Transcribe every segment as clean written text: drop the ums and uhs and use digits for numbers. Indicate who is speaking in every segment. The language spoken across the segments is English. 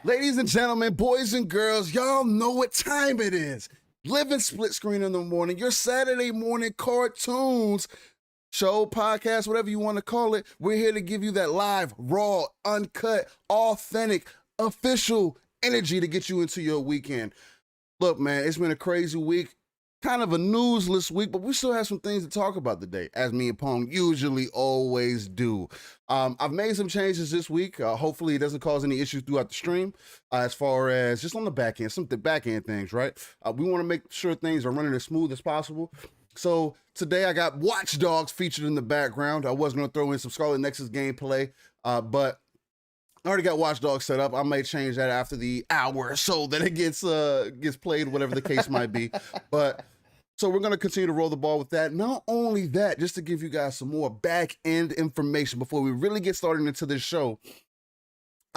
Speaker 1: Ladies and gentlemen, boys and girls, y'all know what time it is. Living Split Screen in the morning, your Saturday morning cartoons, show, podcast, whatever you want to call it. We're here to give you that live, raw, uncut, authentic, official energy to get you into your weekend. Look, man, it's been a crazy week. Kind of a newsless week, but we still have some things to talk about today, as me and Pong usually always do. I've made some changes this week. Hopefully, it doesn't cause any issues throughout the stream, as far as just on the back end, some of the back end things, right? We want to make sure things are running as smooth as possible. So today, I got Watch Dogs featured in the background. I was going to throw in some Scarlet Nexus gameplay, but I already got Watch Dogs set up. I may change that after the hour or so that it gets played, whatever the case might be. But so we're going to continue to roll the ball with that. Not only that, just to give you guys some more back end information before we really get started into this show,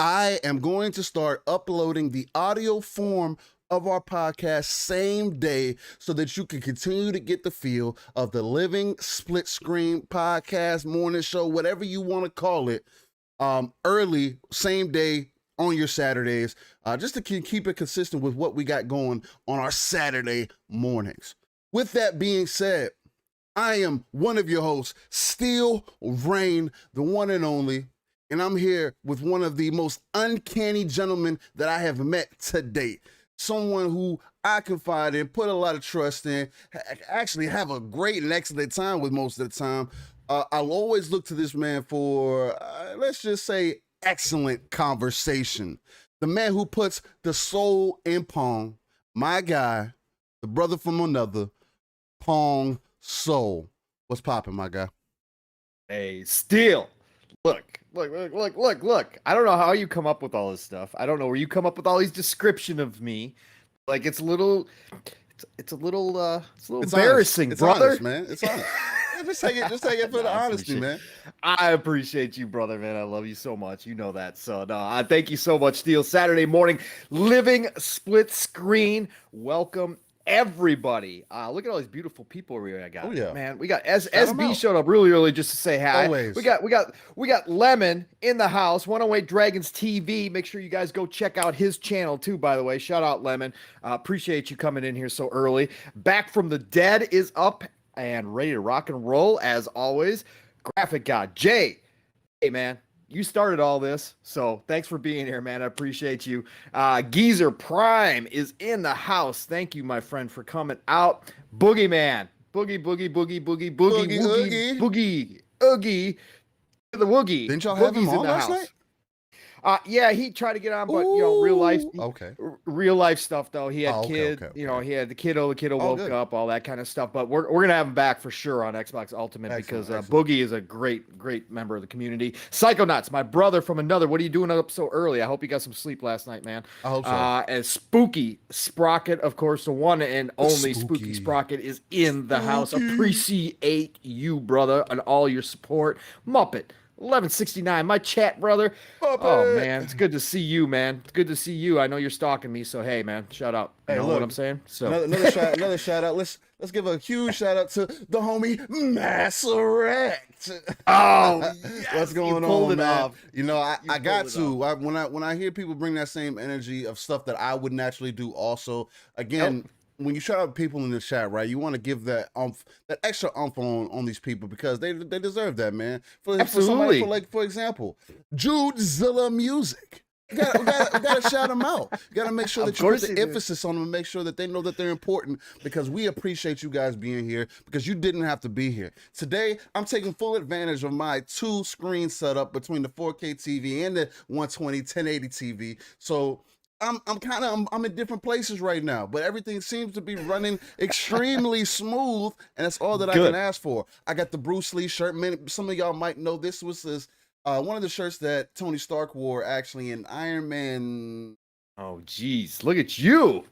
Speaker 1: I am going to start uploading the audio form of our podcast same day so that you can continue to get the feel of the Living Split Screen podcast, morning show, whatever you want to call it, early, same day on your Saturdays, just to keep it consistent with what we got going on our Saturday mornings. With that being said, I am one of your hosts, Steel Rain, the one and only, and I'm here with one of the most uncanny gentlemen that I have met to date. Someone who I confide in, put a lot of trust in, actually have a great and excellent time with most of the time. I'll always look to this man for, let's just say, excellent conversation. The man who puts the soul in Pong, my guy, the brother from another, Pong Soul. What's popping, my guy?
Speaker 2: Hey, Steel. Look. I don't know how you come up with all this stuff. I don't know where you come up with all these description of me. Like it's a little embarrassing,
Speaker 1: honest.
Speaker 2: brother.
Speaker 1: It's honest, man. It's honest. Just take it for the honesty, man.
Speaker 2: I appreciate you, brother, man. I love you so much. You know that. So no, I thank you so much, Steel. Saturday morning, Living Split Screen. Welcome everybody. Look at all these beautiful people we got.
Speaker 1: Oh yeah,
Speaker 2: man. We got SB showed up really early just to say hi.
Speaker 1: Always.
Speaker 2: We got Lemon in the house. 108 Dragons TV. Make sure you guys go check out his channel too. By the way, shout out Lemon. Appreciate you coming in here so early. Back from the Dead is up and ready to rock and roll as always. Graphic God Jay. Hey man. You started all this, so thanks for being here, man. I appreciate you. Geezer Prime is in the house. Thank you, my friend, for coming out. Boogeyman. Boogie. Oogie. The Woogie.
Speaker 1: Didn't y'all have him on last night?
Speaker 2: Yeah, he tried to get on, but real life stuff though. He had kid, he had the kiddo woke up, all that kind of stuff. But we're gonna have him back for sure on Xbox Ultimate because Boogie is a great member of the community. Psychonauts, my brother from another. What are you doing up so early? I hope you got some sleep last night, man.
Speaker 1: I hope so.
Speaker 2: And Spooky Sprocket, of course, the one and only Spooky Sprocket is in the house. Appreciate you, brother, and all your support. Muppet 1169, my chat brother. Oh man, it's good to see you, man. It's good to see you. I know you're stalking me, so hey, man, shout out. You know what I'm saying? So
Speaker 1: another shout out. Let's give a huge shout out to the homie Masserect.
Speaker 2: Oh, yes,
Speaker 1: what's going on, man?
Speaker 2: Off.
Speaker 1: You know, I got to when I hear people bring that same energy of stuff that I would naturally do. Also, again. Yep. When you shout out people in the chat, right, you want to give that extra on these people because they deserve that, man.
Speaker 2: Absolutely.
Speaker 1: For example, Judezilla Music. We gotta shout them out. You gotta make sure that you put the emphasis on them and make sure that they know that they're important because we appreciate you guys being here because you didn't have to be here. Today, I'm taking full advantage of my 2-screen setup between the 4K TV and the 120 1080 TV. So I'm in different places right now, but everything seems to be running extremely smooth, and that's all that I can ask for. I got the Bruce Lee shirt. Some of y'all might know this was one of the shirts that Tony Stark wore actually in Iron Man.
Speaker 2: Oh, geez, look at you!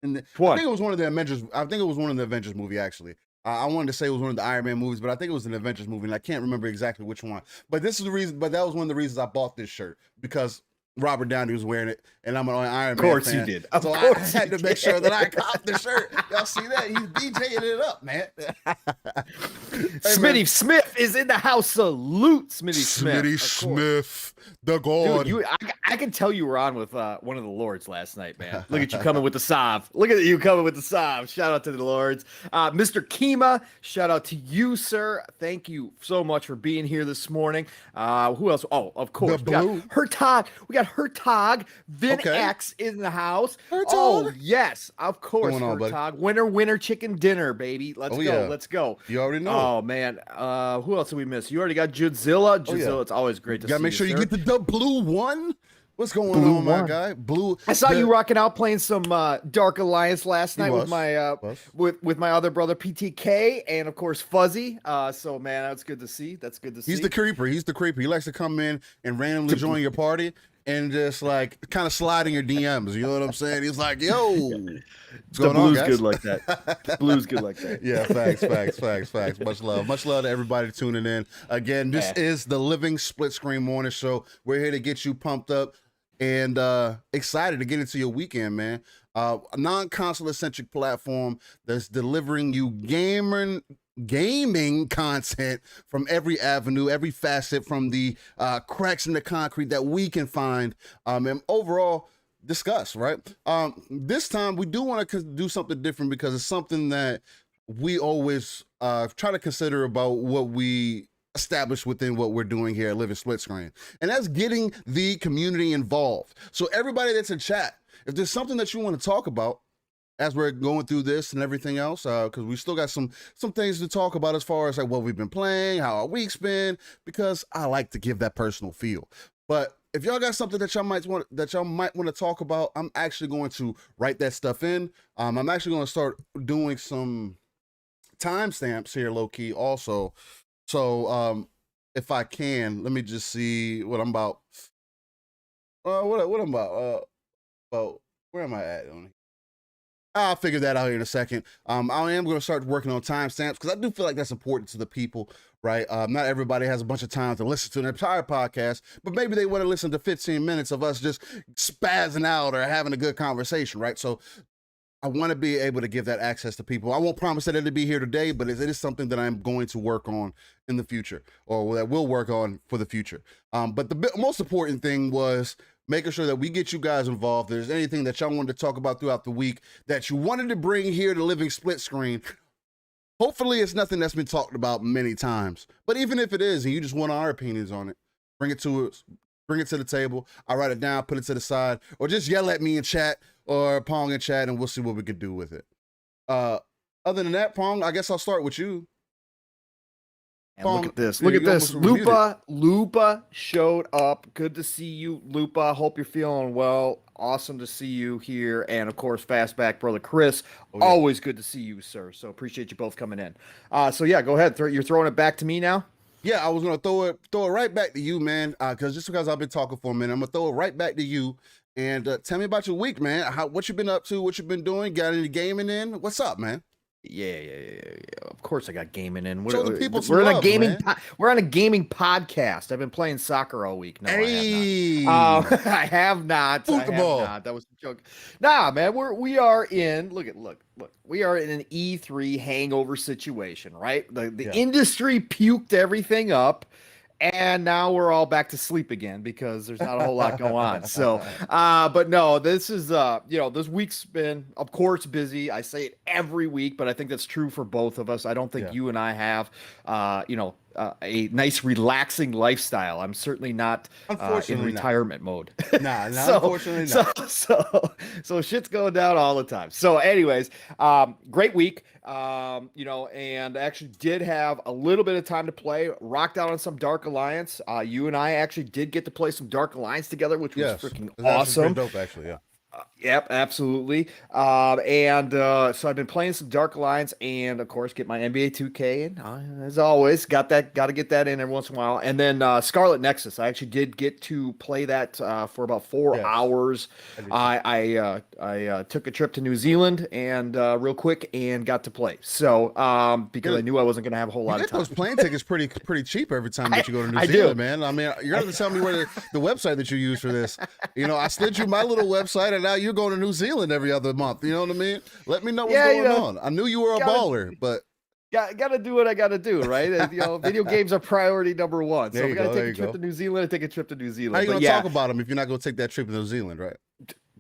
Speaker 1: I think it was one of the Avengers. I think it was one of the Avengers movie actually. I wanted to say it was one of the Iron Man movies, but I think it was an Avengers movie, and I can't remember exactly which one. But this is the reason. But that was one of the reasons I bought this shirt because Robert Downey was wearing it, and I'm an Iron Man fan.
Speaker 2: Of course you did. Of
Speaker 1: So I
Speaker 2: course
Speaker 1: had
Speaker 2: you
Speaker 1: to make
Speaker 2: did.
Speaker 1: sure that I copped the shirt. Y'all see that? He's DJing it up, man. Hey, man.
Speaker 2: Smitty Smith is in the house. Salute, Smitty Smith.
Speaker 1: Smitty
Speaker 2: of course.
Speaker 1: Smith, the God.
Speaker 2: Dude, I can tell you were on with one of the Lords last night, man. Look at you coming with the Sav. Look at you coming with the Sav. Shout out to the Lords. Mr. Kima, shout out to you, sir. Thank you so much for being here this morning. Who else? Oh, of course.
Speaker 1: The
Speaker 2: We got
Speaker 1: Blue.
Speaker 2: Hertog. We got Hertog. Vin
Speaker 1: Okay.
Speaker 2: X in the house.
Speaker 1: Hertog.
Speaker 2: Oh, yes. Of course,
Speaker 1: What's going on, buddy?
Speaker 2: Hertog. Winner chicken dinner, baby. Let's
Speaker 1: Oh,
Speaker 2: go.
Speaker 1: yeah.
Speaker 2: Let's go.
Speaker 1: You already know.
Speaker 2: Oh, man. Who else did we miss? You already got Judzilla.
Speaker 1: Oh, yeah.
Speaker 2: Judzilla, it's always great to
Speaker 1: You gotta
Speaker 2: see
Speaker 1: make sure you
Speaker 2: sir.
Speaker 1: get the blue one. What's going
Speaker 2: Blue
Speaker 1: on, my
Speaker 2: one.
Speaker 1: guy? Blue.
Speaker 2: I saw you rocking out playing some Dark Alliance last night with
Speaker 1: was.
Speaker 2: my with my other brother PTK and of course Fuzzy. So man, that's good to see. That's good to see.
Speaker 1: He's the creeper. He's the creeper. He likes to come in and randomly join your party and just like kind of slide in your DMs. You know what I'm saying? He's like, yo, what's
Speaker 2: the
Speaker 1: going on,
Speaker 2: blue's
Speaker 1: guys?
Speaker 2: good like that. The blue's good like that.
Speaker 1: Yeah, facts. Much love to everybody tuning in. Again, this is the Living Split Screen Morning Show. We're here to get you pumped up and excited to get into your weekend, man. A non-console centric platform that's delivering you gaming content from every avenue, every facet, from the cracks in the concrete that we can find, and overall discuss, right? This time we do want to do something different because it's something that we always try to consider about what we establish within what we're doing here at Living Split Screen, and that's getting the community involved. So everybody that's in chat, if there's something that you want to talk about as we're going through this and everything else, because we still got some things to talk about as far as like what we've been playing, how our week's been, because I like to give that personal feel. But if y'all got something that y'all might want to talk about, I'm actually going to write that stuff in. I'm actually going to start doing some timestamps here, low key, also. So if I can, let me just see what I'm about. What I'm about? Where am I at? I'll figure that out here in a second. I am going to start working on timestamps because I do feel like that's important to the people, right? Not everybody has a bunch of time to listen to an entire podcast, but maybe they want to listen to 15 minutes of us just spazzing out or having a good conversation, right? So I want to be able to give that access to people. I won't promise that it'll be here today, but it is something that I'm going to work on in the future, or that we'll work on for the future. But the most important thing was making sure that we get you guys involved. If there's anything that y'all wanted to talk about throughout the week that you wanted to bring here to Living Split Screen, hopefully it's nothing that's been talked about many times. But even if it is, and you just want our opinions on it, bring it to us. Bring it to the table. I'll write it down, put it to the side, or just yell at me in chat or Pong in chat, and we'll see what we can do with it. Other than that, Pong, I guess I'll start with you.
Speaker 2: And
Speaker 1: Pong,
Speaker 2: look at this.
Speaker 1: yeah,
Speaker 2: Look at
Speaker 1: you
Speaker 2: this.
Speaker 1: almost reviewed
Speaker 2: Lupa showed up. Good to see you, Lupa. Hope you're feeling well. Awesome to see you here. And of course, Fastback brother Chris.
Speaker 1: Oh, yeah.
Speaker 2: Always good to see you, sir. So appreciate you both coming in. So yeah, go ahead. You're throwing it back to me now.
Speaker 1: Yeah, I was gonna throw it right back to you, man. Because I've been talking for a minute, I'm gonna throw it right back to you. And tell me about your week, man. What you been up to? What you been doing? Got any gaming in? What's up, man?
Speaker 2: Yeah. Of course, I got gaming in.
Speaker 1: Show the people some
Speaker 2: we're on
Speaker 1: love,
Speaker 2: a gaming.
Speaker 1: man.
Speaker 2: We're on a gaming podcast. I've been playing soccer all week. No,
Speaker 1: Hey,
Speaker 2: I have not. I have not.
Speaker 1: Football.
Speaker 2: I have not. That was a joke. Nah, man. We are in. Look. We are in an E3 hangover situation, right? The industry puked everything up. And now we're all back to sleep again because there's not a whole lot going on. So, but no, this is, this week's been, of course, busy. I say it every week, but I think that's true for both of us. I don't think you and I have, a nice relaxing lifestyle. I'm certainly not in retirement mode.
Speaker 1: Nah, unfortunately not.
Speaker 2: So shit's going down all the time. So anyways, great week. And actually did have a little bit of time to play, rocked out on some Dark Alliance. You and I actually did get to play some Dark Alliance together, which was freaking awesome.
Speaker 1: Dope, actually, yeah.
Speaker 2: Yep, absolutely. So I've been playing some Dark Alliance, and of course, get my NBA 2K. And as always, got to get that in every once in a while. And then Scarlet Nexus. I actually did get to play that for about 4 hours.
Speaker 1: I did too.
Speaker 2: I took a trip to New Zealand and real quick and got to play. So because I knew I wasn't going to have a whole
Speaker 1: You
Speaker 2: lot of
Speaker 1: get those
Speaker 2: time.
Speaker 1: plane tickets pretty cheap every time that you go to New
Speaker 2: I do.
Speaker 1: Zealand, man. I mean, you're gonna have to tell me where the website that you use for this. I slid you my little website, and now you're going to New Zealand every other month. You know what I mean? Let me know what's
Speaker 2: Yeah,
Speaker 1: going on. I knew you were a
Speaker 2: gotta
Speaker 1: baller, but
Speaker 2: gotta do what I gotta do, right? Video games are priority number one. So
Speaker 1: there
Speaker 2: if I
Speaker 1: you
Speaker 2: gotta
Speaker 1: go.
Speaker 2: take
Speaker 1: There
Speaker 2: a
Speaker 1: you
Speaker 2: trip
Speaker 1: go.
Speaker 2: to New Zealand, I take a trip to New
Speaker 1: How
Speaker 2: Zealand.
Speaker 1: you
Speaker 2: But
Speaker 1: gonna
Speaker 2: yeah,
Speaker 1: talk about them if you're not gonna take that trip to New Zealand, right?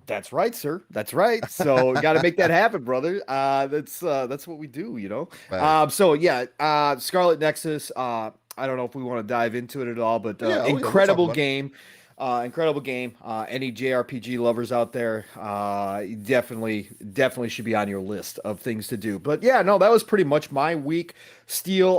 Speaker 2: that's right, sir. That's right. So got to make that happen, brother. That's what we do, you know.
Speaker 1: Facts.
Speaker 2: So yeah, Scarlet Nexus. I don't know if we want to dive into it at all, but
Speaker 1: Oh yeah, we'll talk
Speaker 2: incredible
Speaker 1: about it.
Speaker 2: game. Incredible game. Any JRPG lovers out there, definitely should be on your list of things to do. But yeah, no, that was pretty much my week. Steel,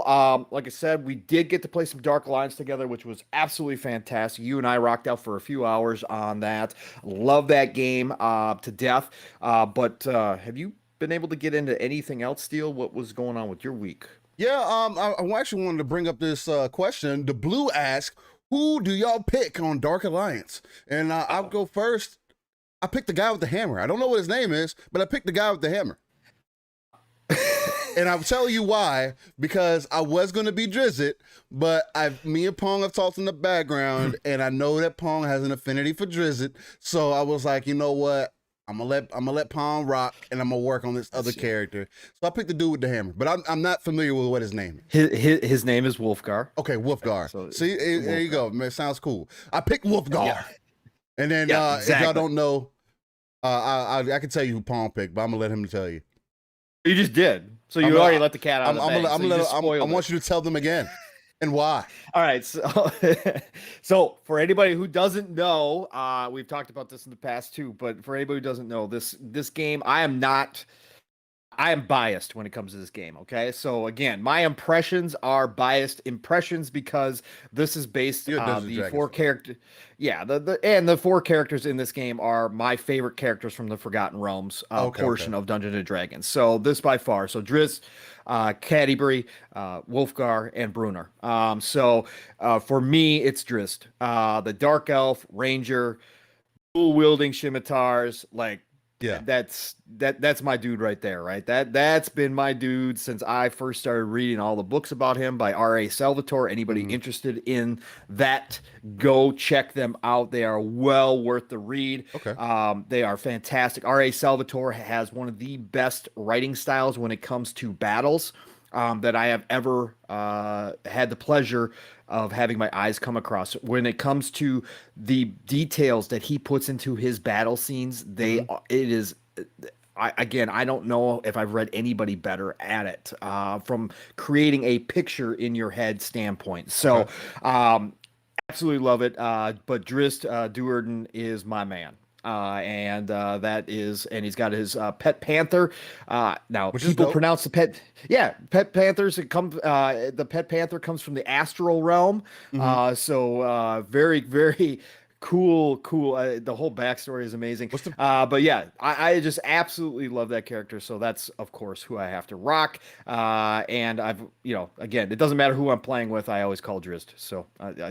Speaker 2: like I said, we did get to play some Dark Alliance together, which was absolutely fantastic. You and I rocked out for a few hours on that. Love that game to death. But have you been able to get into anything else, Steel? What was going on with your week?
Speaker 1: Yeah, I actually wanted to bring up this question. The Blue asked, "Who do y'all pick on Dark Alliance?" And I'll go first. I picked the guy with the hammer. I don't know what his name is, but I picked the guy with the hammer. And I'll tell you why, because I was going to be Drizzt, but me and Pong have talked in the background, and I know that Pong has an affinity for Drizzt. So I was like, you know what? I'm gonna let Pong rock, and I'm gonna work on this other character. So I picked the dude with the hammer, but I'm not familiar with what his name is.
Speaker 2: His name is Wolfgar.
Speaker 1: Okay, Wolfgar.
Speaker 2: So
Speaker 1: See, there you go. Man, sounds cool. I picked Wolfgar,
Speaker 2: Yeah,
Speaker 1: and then
Speaker 2: yeah,
Speaker 1: if y'all
Speaker 2: exactly.
Speaker 1: don't know, I can tell you who Pong picked, but I'm gonna let him tell you.
Speaker 2: You just did. So
Speaker 1: I'm
Speaker 2: you
Speaker 1: gonna,
Speaker 2: already let the cat out of the bag. So you just
Speaker 1: I
Speaker 2: spoiled
Speaker 1: want
Speaker 2: it.
Speaker 1: you to tell them again, and why.
Speaker 2: All right. So, so for anybody who doesn't know, we've talked about this in the past too, but for anybody who doesn't know, this game, I am biased when it comes to this game. Okay. So again, my impressions are biased impressions because this is based
Speaker 1: You're a
Speaker 2: on
Speaker 1: Dungeons and
Speaker 2: the
Speaker 1: Dragons
Speaker 2: four
Speaker 1: fan.
Speaker 2: character. Yeah. The four characters in this game are my favorite characters from the Forgotten Realms
Speaker 1: Okay, okay.
Speaker 2: portion of Dungeons and Dragons. So this by far. So Drizzt, Catti, Wolfgar, and Brunner. For me, it's Drizzt, the Dark Elf Ranger, dual wielding scimitars, like
Speaker 1: Yeah.
Speaker 2: that's my dude right there, right? That's been my dude since I first started reading all the books about him by R.A. Salvatore. Anybody
Speaker 1: Mhm.
Speaker 2: interested in that, go check them out. They are well worth the read.
Speaker 1: Okay.
Speaker 2: They are fantastic. R.A. Salvatore has one of the best writing styles when it comes to battles that I have ever had the pleasure of having my eyes come across. When it comes to the details that he puts into his battle scenes, it is. Again, I don't know if I've read anybody better at it from creating a picture in your head standpoint. So,
Speaker 1: Okay.
Speaker 2: absolutely love it. But Drizzt Do'Urden is my man. And he's got his pet panther. Now
Speaker 1: Which is
Speaker 2: people
Speaker 1: dope.
Speaker 2: pronounce pet panthers. The pet panther comes from the astral realm.
Speaker 1: Hmm.
Speaker 2: Very, very cool. The whole backstory is amazing.
Speaker 1: What's the
Speaker 2: But yeah, I just absolutely love that character. So that's of course who I have to rock. And again, it doesn't matter who I'm playing with. I always call Drizzt. So I don't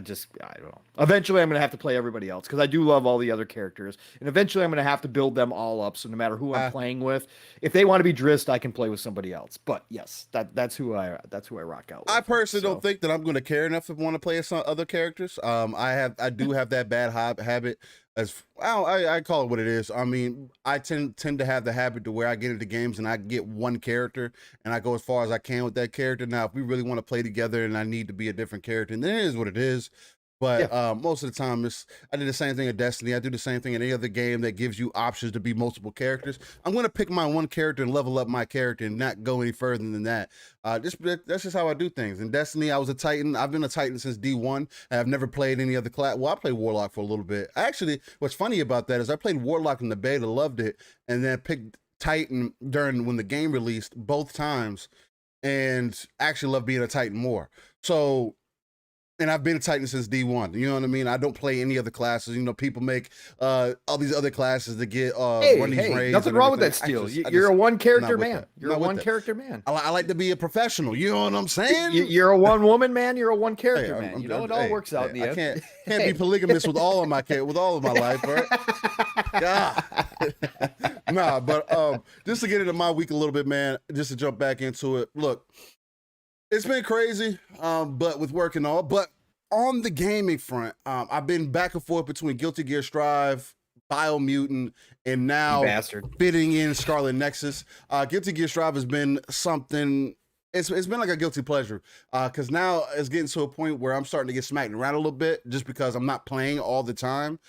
Speaker 2: know. Eventually, I'm gonna have to play everybody else because I do love all the other characters, and eventually, I'm gonna have to build them all up. So no matter who I'm
Speaker 1: uh,
Speaker 2: playing with, if they want to be Drizzt, I can play with somebody else. But yes, that's who I rock out
Speaker 1: I
Speaker 2: with.
Speaker 1: personally don't
Speaker 2: So
Speaker 1: think that I'm going to care enough to want to play some other characters. I do have that bad habit as well. I call it what it is. I mean, I tend to have the habit to where I get into games and I get one character and I go as far as I can with that character. Now, if we really want to play together and I need to be a different character, then it is what it is.
Speaker 2: yeah,
Speaker 1: But most of the time, I did the same thing in Destiny. I do the same thing in any other game that gives you options to be multiple characters. I'm going to pick my one character and level up my character and not go any further than that. That's just how I do things. In Destiny, I was a Titan. I've been a Titan since D1. I've never played any other class. Well, I played Warlock for a little bit. Actually, what's funny about that is I played Warlock in the beta, loved it, and then picked Titan when the game released both times, and actually loved being a Titan more. So And I've been a Titan since D1. You know what I mean? I don't play any other classes. You know, people make all these other classes to get run these raids.
Speaker 2: Nothing
Speaker 1: and
Speaker 2: wrong with
Speaker 1: everything.
Speaker 2: that, Steel. You're a one character man. You're a one character man.
Speaker 1: I like to be a professional. You know what I'm saying?
Speaker 2: You're a one woman man. You're a one character man. You know, it all works out in the end.
Speaker 1: I can't be polygamous with all of my life, right? God. Nah, but just to get into my week a little bit, man, just to jump back into it. Look, it's been crazy, but with work and all. But on the gaming front, I've been back and forth between Guilty Gear Strive, Biomutant, and now fitting in Scarlet Nexus. Guilty Gear Strive has been something. It's been like a guilty pleasure, because now it's getting to a point where I'm starting to get smacked around a little bit, just because I'm not playing all the time.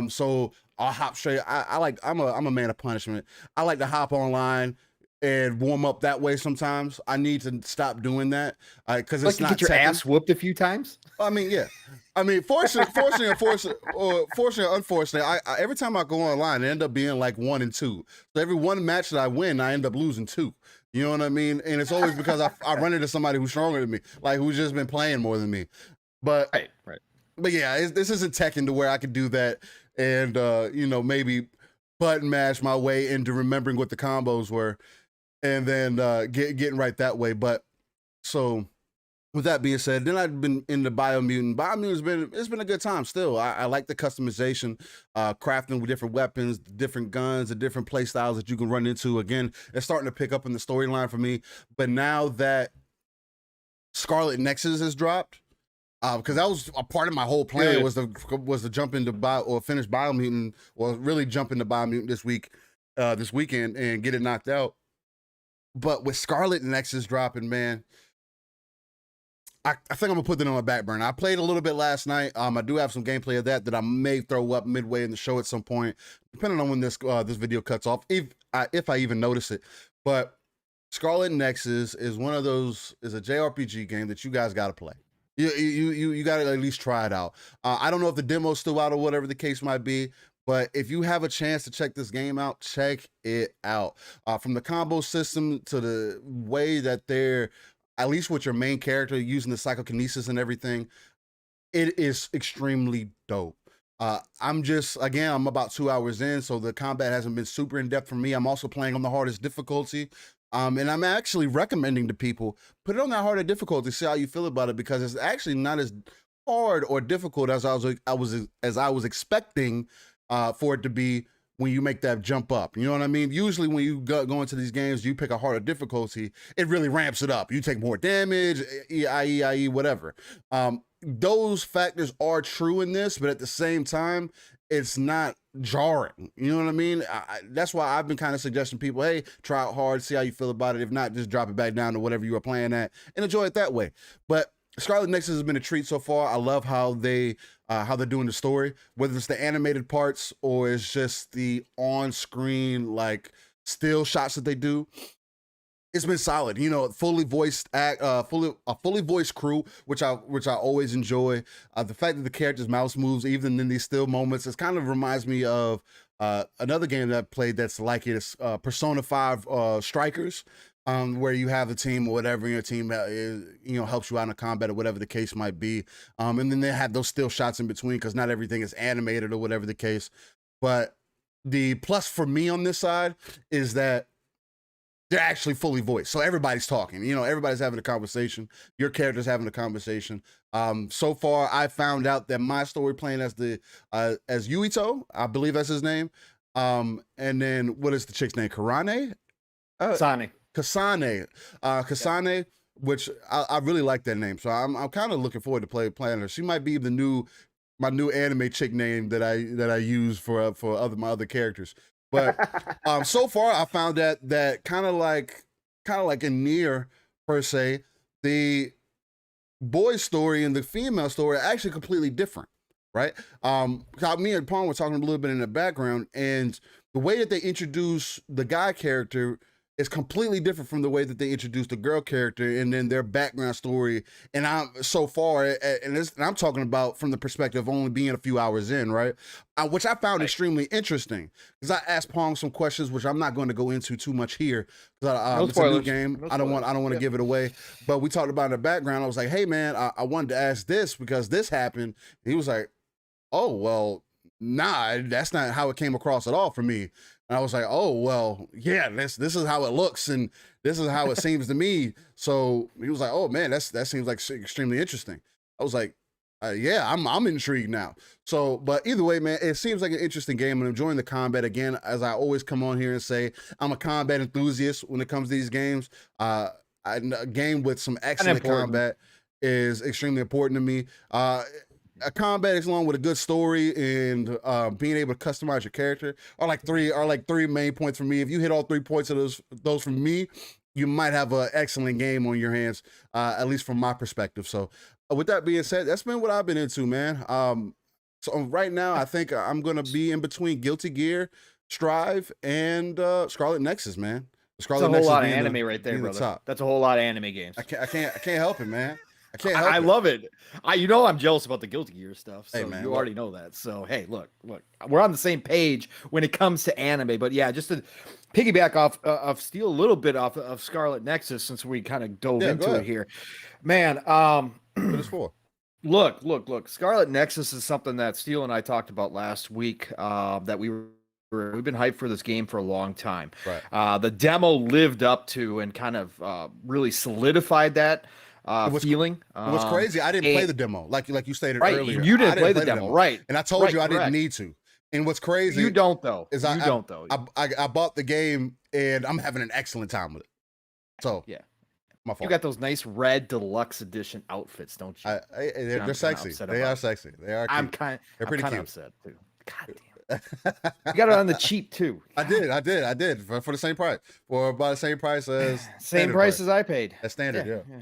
Speaker 1: So I'll hop straight. I'm a man of punishment. I like to hop online and warm up that way sometimes. I need to stop doing that because it's not.
Speaker 2: Get your ass whooped a few times.
Speaker 1: I mean, yeah. I mean, fortunately, unfortunately, I every time I go online, it end up being like 1 and 2. So every one match that I win, I end up losing 2. You know what I mean? And it's always because I run into somebody who's stronger than me, like who's just been playing more than me. But
Speaker 2: right.
Speaker 1: But yeah, this isn't Tekken to where I could do that and you know, maybe button mash my way into remembering what the combos were. And then getting right that way. But so with that being said, then I've been into Biomutant. It's been a good time still. I like the customization, crafting with different weapons, different guns, the different play styles that you can run into. Again, it's starting to pick up in the storyline for me. But now that Scarlet Nexus has dropped, because that was a part of my whole plan was to jump into finish Biomutant, or really jump into Biomutant this weekend and get it knocked out. But with Scarlet Nexus dropping, man, I think I'm gonna put that on my back burner. I played a little bit last night. I do have some gameplay of that I may throw up midway in the show at some point, depending on when this video cuts off, if I even notice it. But Scarlet Nexus is a JRPG game that you guys gotta play. You gotta at least try it out. I don't know if the demo's still out or whatever the case might be. But if you have a chance to check this game out, check it out. From the combo system to the way that they're, at least with your main character, using the psychokinesis and everything, it is extremely dope. I'm about 2 hours in, so the combat hasn't been super in-depth for me. I'm also playing on the hardest difficulty. And I'm actually recommending to people, put it on that harder difficulty, see how you feel about it, because it's actually not as hard or difficult as I was expecting for it to be when you make that jump up. You know what I mean? Usually when you go into these games, you pick a harder difficulty, it really ramps it up. You take more damage, i.e., whatever. Those factors are true in this, but at the same time, it's not jarring. You know what I mean? That's why I've been kind of suggesting people, hey, try it hard, see how you feel about it. If not, just drop it back down to whatever you were playing at and enjoy it that way. But Scarlet Nexus has been a treat so far. I love how they're doing the story, whether it's the animated parts or it's just the on-screen like still shots that they do. It's been solid, you know, fully voiced crew, which I always enjoy. The fact that the characters' mouse moves even in these still moments, it kind of reminds me of another game that I played that's like it is Persona 5 Strikers. Where you have a team or whatever, and your team helps you out in a combat or whatever the case might be. And then they have those still shots in between because not everything is animated or whatever the case. But the plus for me on this side is that they're actually fully voiced. So everybody's talking, you know, everybody's having a conversation. Your character's having a conversation. So far, I found out that my story playing as Yuito, I believe that's his name. And then what is the chick's name? Kasane? Kasane, which I really like that name. So I'm kind of looking forward to playing her. She might be my new anime chick name that I use for my other characters. But so far I found that kind of like in Nier per se, the boy's story and the female story are actually completely different, right? Me and Paul were talking a little bit in the background, and the way that they introduce the guy character is completely different from the way that they introduced the girl character and then their background story. And I'm so far, and I'm talking about from the perspective of only being a few hours in, right? Which I found extremely interesting because I asked Pong some questions, which I'm not going to go into too much here because it's a new game. I don't want to give it away. But we talked about in the background. I was like, hey man, I wanted to ask this because this happened. He was like, oh well, nah, that's not how it came across at all for me. And I was like, oh, well, yeah, this is how it looks and this is how it seems to me. So he was like, oh man, that seems like extremely interesting. I was like, yeah, I'm intrigued now. So, but either way, man, it seems like an interesting game. I'm enjoying the combat again, as I always come on here and say, I'm a combat enthusiast when it comes to these games. A game with some excellent combat is extremely important to me. A combat is along with a good story and being able to customize your character are like three main points for me. If you hit all 3 points of those from me, you might have an excellent game on your hands, at least from my perspective. So with that being said, that's been what I've been into, man. So right now I think I'm gonna be in between Guilty Gear, Strive, and Scarlet Nexus, man.
Speaker 2: That's a whole lot of anime right there, brother. That's a whole lot of anime games.
Speaker 1: I can't help it, man.
Speaker 2: I love it. I'm jealous about the Guilty Gear stuff. So
Speaker 1: hey, man,
Speaker 2: you already know that. So hey, look, we're on the same page when it comes to anime. But yeah, just to piggyback off steal a little bit off of Scarlet Nexus since we kind of dove into it here, man.
Speaker 1: What is for?
Speaker 2: Look. Scarlet Nexus is something that Steele and I talked about last week. That we've been hyped for this game for a long time.
Speaker 1: Right.
Speaker 2: The demo lived up to and kind of really solidified that. Feeling.
Speaker 1: It was crazy. I didn't play the demo, like you stated earlier.
Speaker 2: You didn't play the demo, right?
Speaker 1: And I told you I didn't need to. And what's crazy,
Speaker 2: you don't though.
Speaker 1: I bought the game and I'm having an excellent time with it. So
Speaker 2: yeah,
Speaker 1: my fault.
Speaker 2: You got those nice red deluxe edition outfits, don't you?
Speaker 1: They're sexy. They are sexy. They are. Cute. They're pretty cute.
Speaker 2: Upset too. God damn. You got it on the cheap too.
Speaker 1: I did for the same price, for about the same price as
Speaker 2: same price as I paid.
Speaker 1: That's standard, yeah.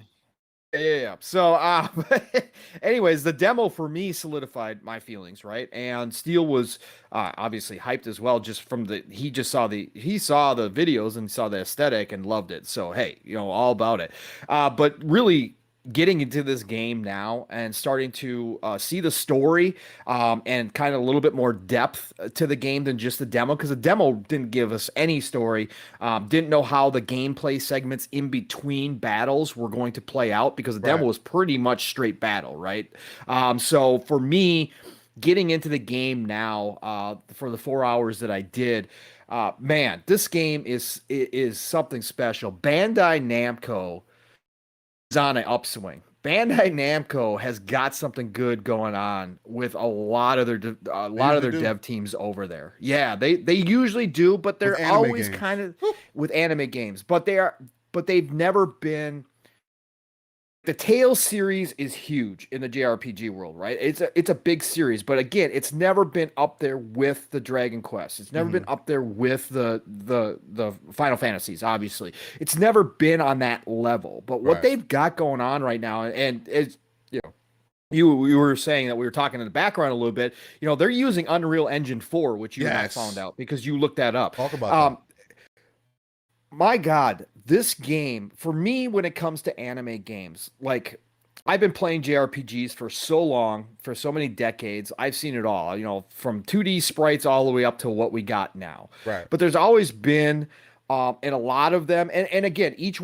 Speaker 2: Yeah. So, anyways, the demo for me solidified my feelings, right? And Steele was obviously hyped as well, just from he saw the videos and saw the aesthetic and loved it. So, hey, all about it. But really getting into this game now and starting to see the story and kind of a little bit more depth to the game than just the demo, because the demo didn't give us any story, didn't know how the gameplay segments in between battles were going to play out, because the demo was pretty much straight battle, right? So for me, getting into the game now for the 4 hours that I did, man, this game is something special. Bandai Namco is on an upswing. Bandai Namco has got something good going on with a lot of their dev teams over there. Yeah, they usually do, but they're always kind of with anime games. But they've never been. The Tales series is huge in the JRPG world, right? It's a big series, but again, it's never been up there with the Dragon Quest. It's never been up there with the Final Fantasies, obviously. It's never been on that level. But what they've got going on right now, and it's, you were saying that we were talking in the background a little bit, they're using Unreal Engine 4, which you and I found out because you looked that up.
Speaker 1: Talk about that.
Speaker 2: My God, this game, for me, when it comes to anime games, like, I've been playing JRPGs for so long, for so many decades. I've seen it all, from 2D sprites all the way up to what we got now.
Speaker 1: Right.
Speaker 2: But there's always been, in a lot of them, and again, each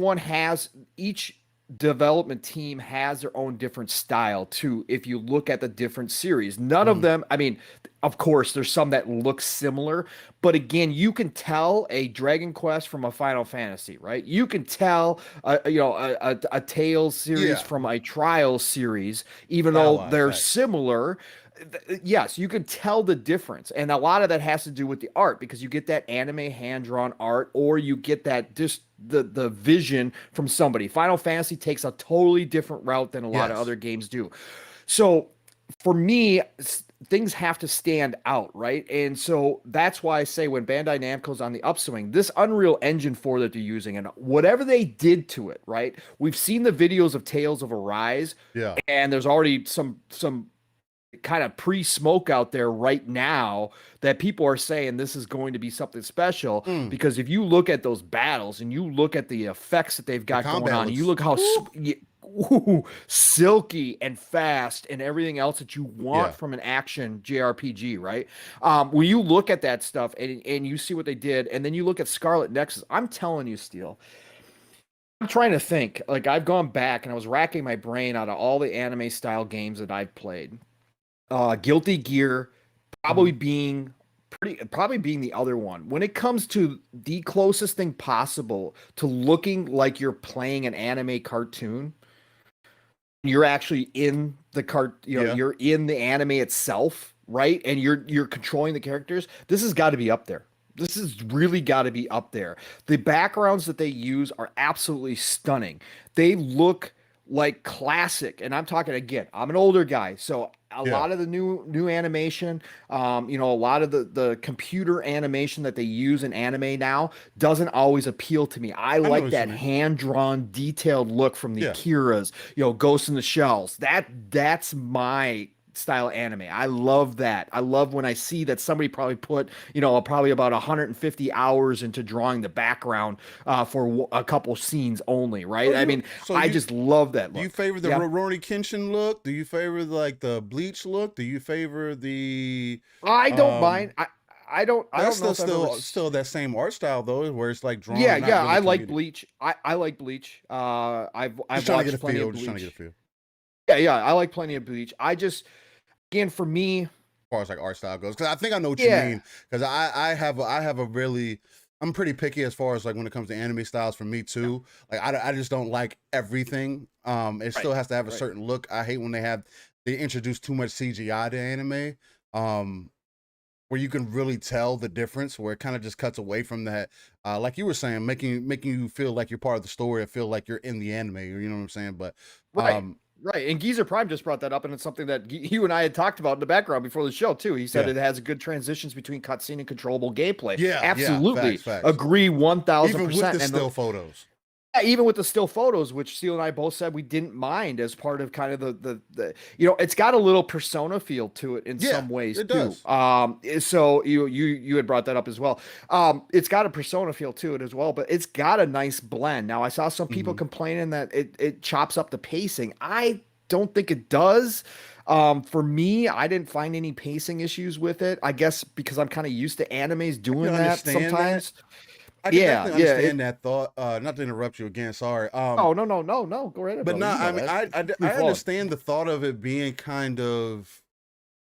Speaker 2: development team has their own different style too. If you look at the different series, none of them, I mean, of course there's some that look similar, but again, you can tell a Dragon Quest from a Final Fantasy, right? You can tell a Tales series from a Trials series, even though they're similar. Yes, you can tell the difference, and a lot of that has to do with the art, because you get that anime hand-drawn art, or you get that just the vision from somebody. Final Fantasy takes a totally different route than a lot of other games do. So for me, things have to stand out, right? And so that's why I say when Bandai Namco's on the upswing, this Unreal Engine 4 that they're using and whatever they did to it, right? We've seen the videos of Tales of Arise, and there's already some kind of pre-smoke out there right now that people are saying this is going to be something special. Because if you look at those battles and you look at the effects that they've got going on, and you look how silky and fast and everything else that you want from an action JRPG, right? When you look at that stuff and you see what they did, and then you look at Scarlet Nexus, I'm telling you, Steel, I'm trying to think. Like, I've gone back and I was racking my brain out of all the anime style games that I've played. Guilty Gear probably being the other one. When it comes to the closest thing possible to looking like you're playing an anime cartoon, you're actually in the you're in the anime itself, right? And you're controlling the characters. This has got to be up there. This has really got to be up there. The backgrounds that they use are absolutely stunning. They look like classic, and I'm talking again, I'm an older guy, so a lot of the new animation, a lot of the computer animation that they use in anime now doesn't always appeal to me. I like that hand-drawn, detailed look from the Akiras, Ghost in the Shells. That's my style anime. I love that. I love when I see that somebody probably put, probably about 150 hours into drawing the background for a couple scenes only, right? I mean, I just love that look.
Speaker 1: Do you favor the Rurouni Kenshin look? Do you favor like the Bleach look? Do you favor the
Speaker 2: I don't mind. I don't know.
Speaker 1: Still that same art style though, where it's like drawn.
Speaker 2: Yeah, I like Bleach. I like Bleach. I've watched plenty of Bleach.
Speaker 1: Trying to get a feel.
Speaker 2: Yeah, I like plenty of Bleach. Again, for me,
Speaker 1: as far as like art style goes, because I think I know what you mean. Because I'm pretty picky as far as like when it comes to anime styles for me too. Like I just don't like everything. It still has to have a certain look. I hate when they introduce too much CGI to anime. Where you can really tell the difference, where it kind of just cuts away from that. Like you were saying, making you feel like you're part of the story, or feel like you're in the anime. You know what I'm saying? But
Speaker 2: Right, and Geezer Prime just brought that up, and it's something that you and I had talked about in the background before the show too. He said it has good transitions between cutscene and controllable gameplay.
Speaker 1: Yeah,
Speaker 2: absolutely,
Speaker 1: facts.
Speaker 2: Agree 1,000%.
Speaker 1: Even with the still photos.
Speaker 2: Yeah, even with the still photos, which Steele and I both said we didn't mind as part of kind of the it's got a little persona feel to it in some ways
Speaker 1: it
Speaker 2: too.
Speaker 1: Does.
Speaker 2: So you had brought that up as well. It's got a persona feel to it as well, but it's got a nice blend. Now I saw some people complaining that it chops up the pacing. I don't think it does. For me, I didn't find any pacing issues with it. I guess because I'm kind of used to animes doing that sometimes.
Speaker 1: I can definitely understand that thought. Not to interrupt you again, sorry.
Speaker 2: No. Go right ahead.
Speaker 1: But no, I mean, I understand the thought of it being kind of,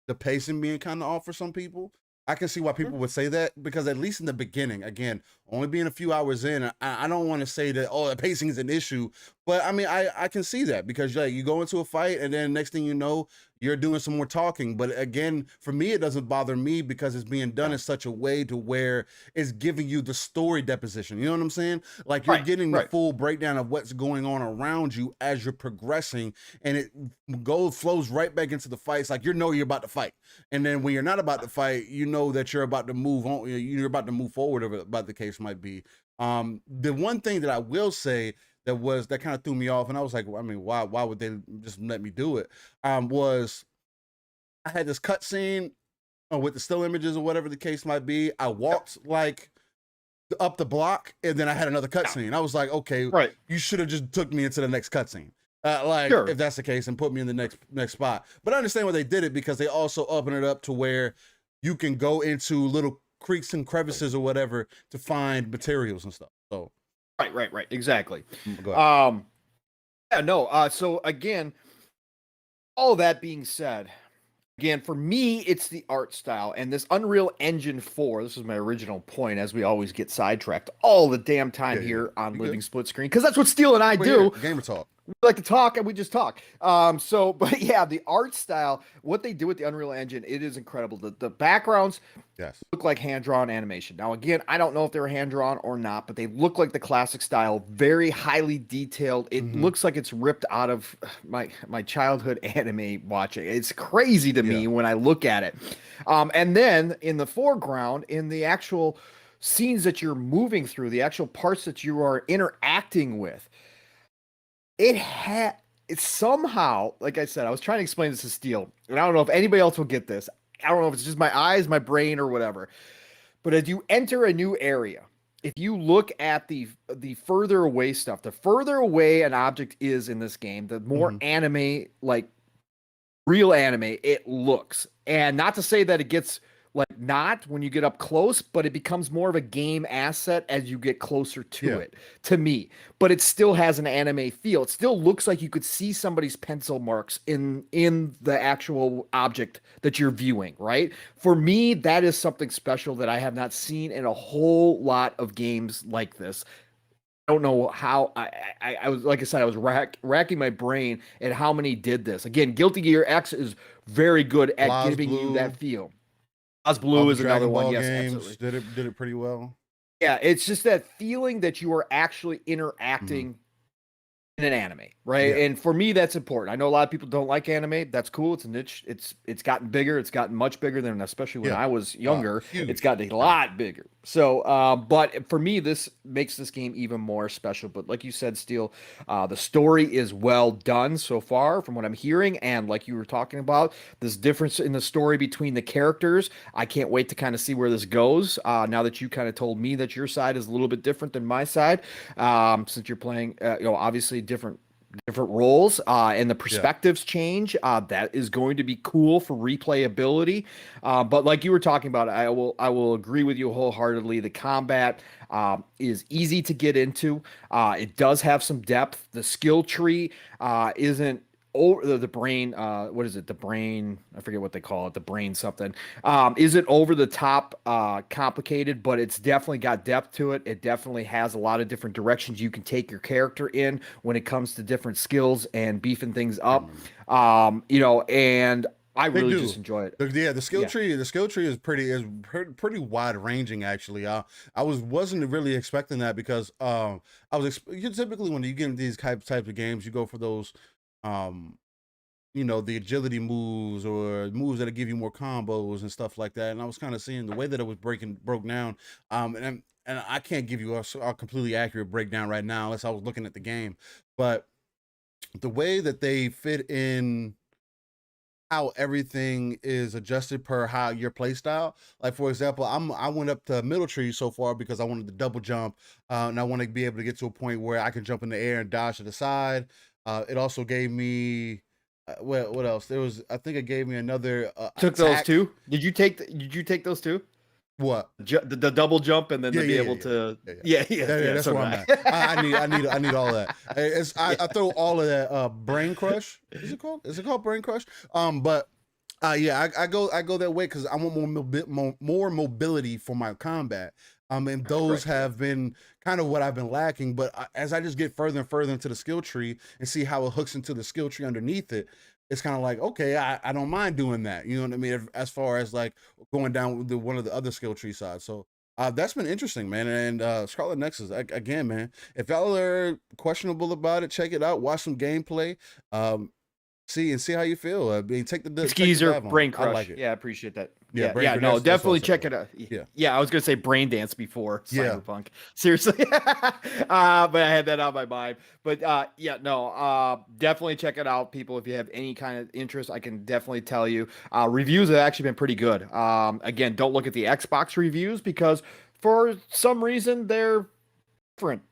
Speaker 1: the pacing being kind of off for some people. I can see why people would say that, because at least in the beginning, again, only being a few hours in, I don't want to say that, the pacing is an issue, but I mean, I can see that, because you go into a fight and then next thing you know, you're doing some more talking. But again, for me, it doesn't bother me because it's being done in such a way to where it's giving you the story deposition. You know what I'm saying? Like you're getting the full breakdown of what's going on around you as you're progressing, and it flows right back into the fights. Like you're about to fight, and then when you're not about to fight, you know that you're about to move on. You're about to move forward, about the case might be. The one thing that I will say that kind of threw me off, and I was like, I mean, why would they just let me do it? Was I had this cut scene with the still images or whatever the case might be. I walked like up the block, and then I had another cut scene. I was like, okay, you should have just took me into the next cut scene. If that's the case, and put me in the next spot. But I understand why they did it, because they also open it up to where you can go into little creeks and crevices or whatever to find materials and stuff. So
Speaker 2: right, exactly.
Speaker 1: Go ahead.
Speaker 2: So again, all that being said, again, for me, it's the art style, and this Unreal Engine 4, this is my original point, as we always get sidetracked all the damn time here on Living Split Screen, because that's what Steele and I do.
Speaker 1: Gamer talk.
Speaker 2: We like to talk, and we just talk. But yeah, the art style, what they do with the Unreal Engine, it is incredible. The backgrounds look like hand-drawn animation. Now, again, I don't know if they're hand-drawn or not, but they look like the classic style, very highly detailed. It looks like it's ripped out of my childhood anime watching. It's crazy to me when I look at it. And then in the foreground, in the actual scenes that you're moving through, the actual parts that you are interacting with, it's somehow, like I said, I was trying to explain this to Steele, and I don't know if anybody else will get this. I don't know if it's just my eyes, my brain, or whatever. But as you enter a new area, if you look at the further away stuff, the further away an object is in this game, the more anime, like real anime, it looks. And not to say that it gets like not when you get up close, but it becomes more of a game asset as you get closer to it, to me. But it still has an anime feel. It still looks like you could see somebody's pencil marks in the actual object that you're viewing, right? For me, that is something special that I have not seen in a whole lot of games like this. I don't know how I was, like I said, I was racking my brain at how many did this. Again, Guilty Gear X is very good at
Speaker 1: Blaz
Speaker 2: giving you
Speaker 1: Blue.
Speaker 2: that feel. Oz Blue is another one. Yes,
Speaker 1: games
Speaker 2: absolutely.
Speaker 1: did it pretty well.
Speaker 2: Yeah, it's just that feeling that you are actually interacting in an anime, right?
Speaker 1: Yeah.
Speaker 2: And for me, that's important. I know a lot of people don't like anime. That's cool. It's a niche. It's gotten bigger. It's gotten much bigger than, especially when I was younger. It's gotten a lot bigger. So, but for me, this makes this game even more special. But like you said, Steele, the story is well done so far from what I'm hearing. And like you were talking about, this difference in the story between the characters, I can't wait to kind of see where this goes. Now that you kind of told me that your side is a little bit different than my side, since you're playing, obviously different roles, and the perspectives change. That is going to be cool for replayability. But like you were talking about, I will agree with you wholeheartedly. The combat is easy to get into. It does have some depth. The skill tree isn't over the brain. What is it? The brain, I forget what they call it, the brain something, isn't over the top complicated, but it's definitely got depth to it. It definitely has a lot of different directions you can take your character in when it comes to different skills and beefing things up. And I really just enjoy it.
Speaker 1: The skill tree is pretty wide ranging actually. I wasn't really expecting that because typically when you get into these types of games, you go for those the agility moves or moves that give you more combos and stuff like that. And I was kind of seeing the way that it was broke down. And I can't give you a completely accurate breakdown right now unless I was looking at the game, but the way that they fit in how everything is adjusted per how your play style. Like for example, I went up to middle tree so far because I wanted to double jump, and I want to be able to get to a point where I can jump in the air and dodge to the side. It also gave me what else? I think it gave me another
Speaker 2: Took
Speaker 1: attack.
Speaker 2: those two. Did you take those two?
Speaker 1: What?
Speaker 2: The double jump and then to be able to
Speaker 1: that's where I'm at. I need all of that. I throw all of that brain crush. Is it called brain crush? But I go that way because I want more mobility for my combat. And those have been kind of what I've been lacking. But as I just get further and further into the skill tree and see how it hooks into the skill tree underneath it, it's kind of like, okay, I don't mind doing that. You know what I mean? As far as like going down one of the other skill tree sides. So that's been interesting, man. And Scarlet Nexus, again, man, if y'all are questionable about it, check it out. Watch some gameplay. See how you feel. Take the
Speaker 2: Skeezer brain crush.
Speaker 1: I like it.
Speaker 2: Yeah, I appreciate that.
Speaker 1: No,
Speaker 2: definitely check it out. I was gonna say brain dance before Cyberpunk. Seriously, but I had that on my mind. But definitely check it out, people. If you have any kind of interest, I can definitely tell you. Reviews have actually been pretty good. Again, don't look at the Xbox reviews because for some reason they're different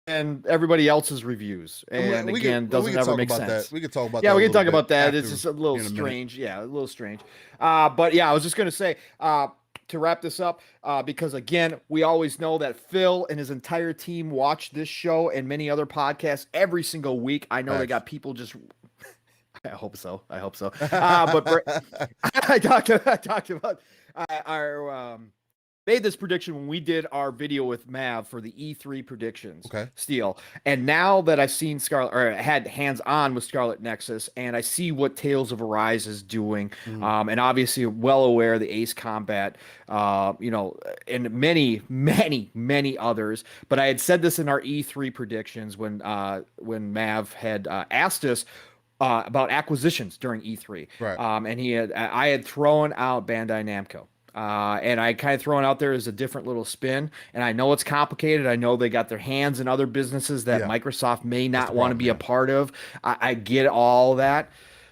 Speaker 2: and everybody else's reviews, and doesn't ever make sense.
Speaker 1: We could talk about that.
Speaker 2: We can talk about that. It's just a little strange. A little strange. But I was just gonna say to wrap this up, because again, we always know that Phil and his entire team watch this show and many other podcasts every single week. I know they got people just. I hope so. But I talked about our. Made this prediction when we did our video with Mav for the E3 predictions.
Speaker 1: Okay.
Speaker 2: Steele. And now that I've seen Scarlet, or had hands on with Scarlet Nexus, and I see what Tales of Arise is doing, and obviously well aware of the Ace Combat, and many, many, many others. But I had said this in our E3 predictions when Mav had asked us about acquisitions during E3.
Speaker 1: Right.
Speaker 2: And I had thrown out Bandai Namco. And I kind of throw it out there as a different little spin. And I know it's complicated. I know they got their hands in other businesses that
Speaker 1: Yeah,
Speaker 2: Microsoft may
Speaker 1: that's the
Speaker 2: not want to
Speaker 1: problem.
Speaker 2: be a
Speaker 1: Yeah.
Speaker 2: part of. I get all that.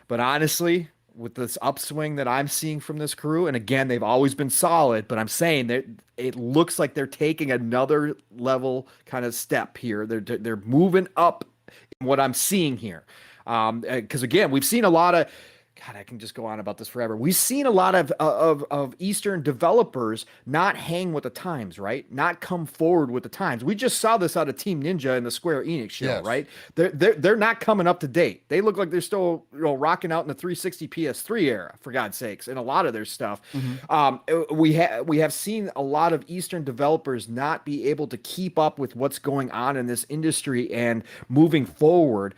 Speaker 2: But honestly, with this upswing that I'm seeing from this crew, and again, they've always been solid, but I'm saying that it looks like they're taking another level kind of step here. They're moving up in what I'm seeing here. Because again, we've seen a lot of God, I can just go on about this forever. We've seen a lot of Eastern developers not hang with the times, right? Not come forward with the times. We just saw this out of Team Ninja in the Square Enix show,
Speaker 1: Yes.
Speaker 2: right? They're not coming up to date. They look like they're still rocking out in the 360 PS3 era, for God's sakes, in a lot of their stuff.
Speaker 1: Hmm.
Speaker 2: We have seen a lot of Eastern developers not be able to keep up with what's going on in this industry and moving forward.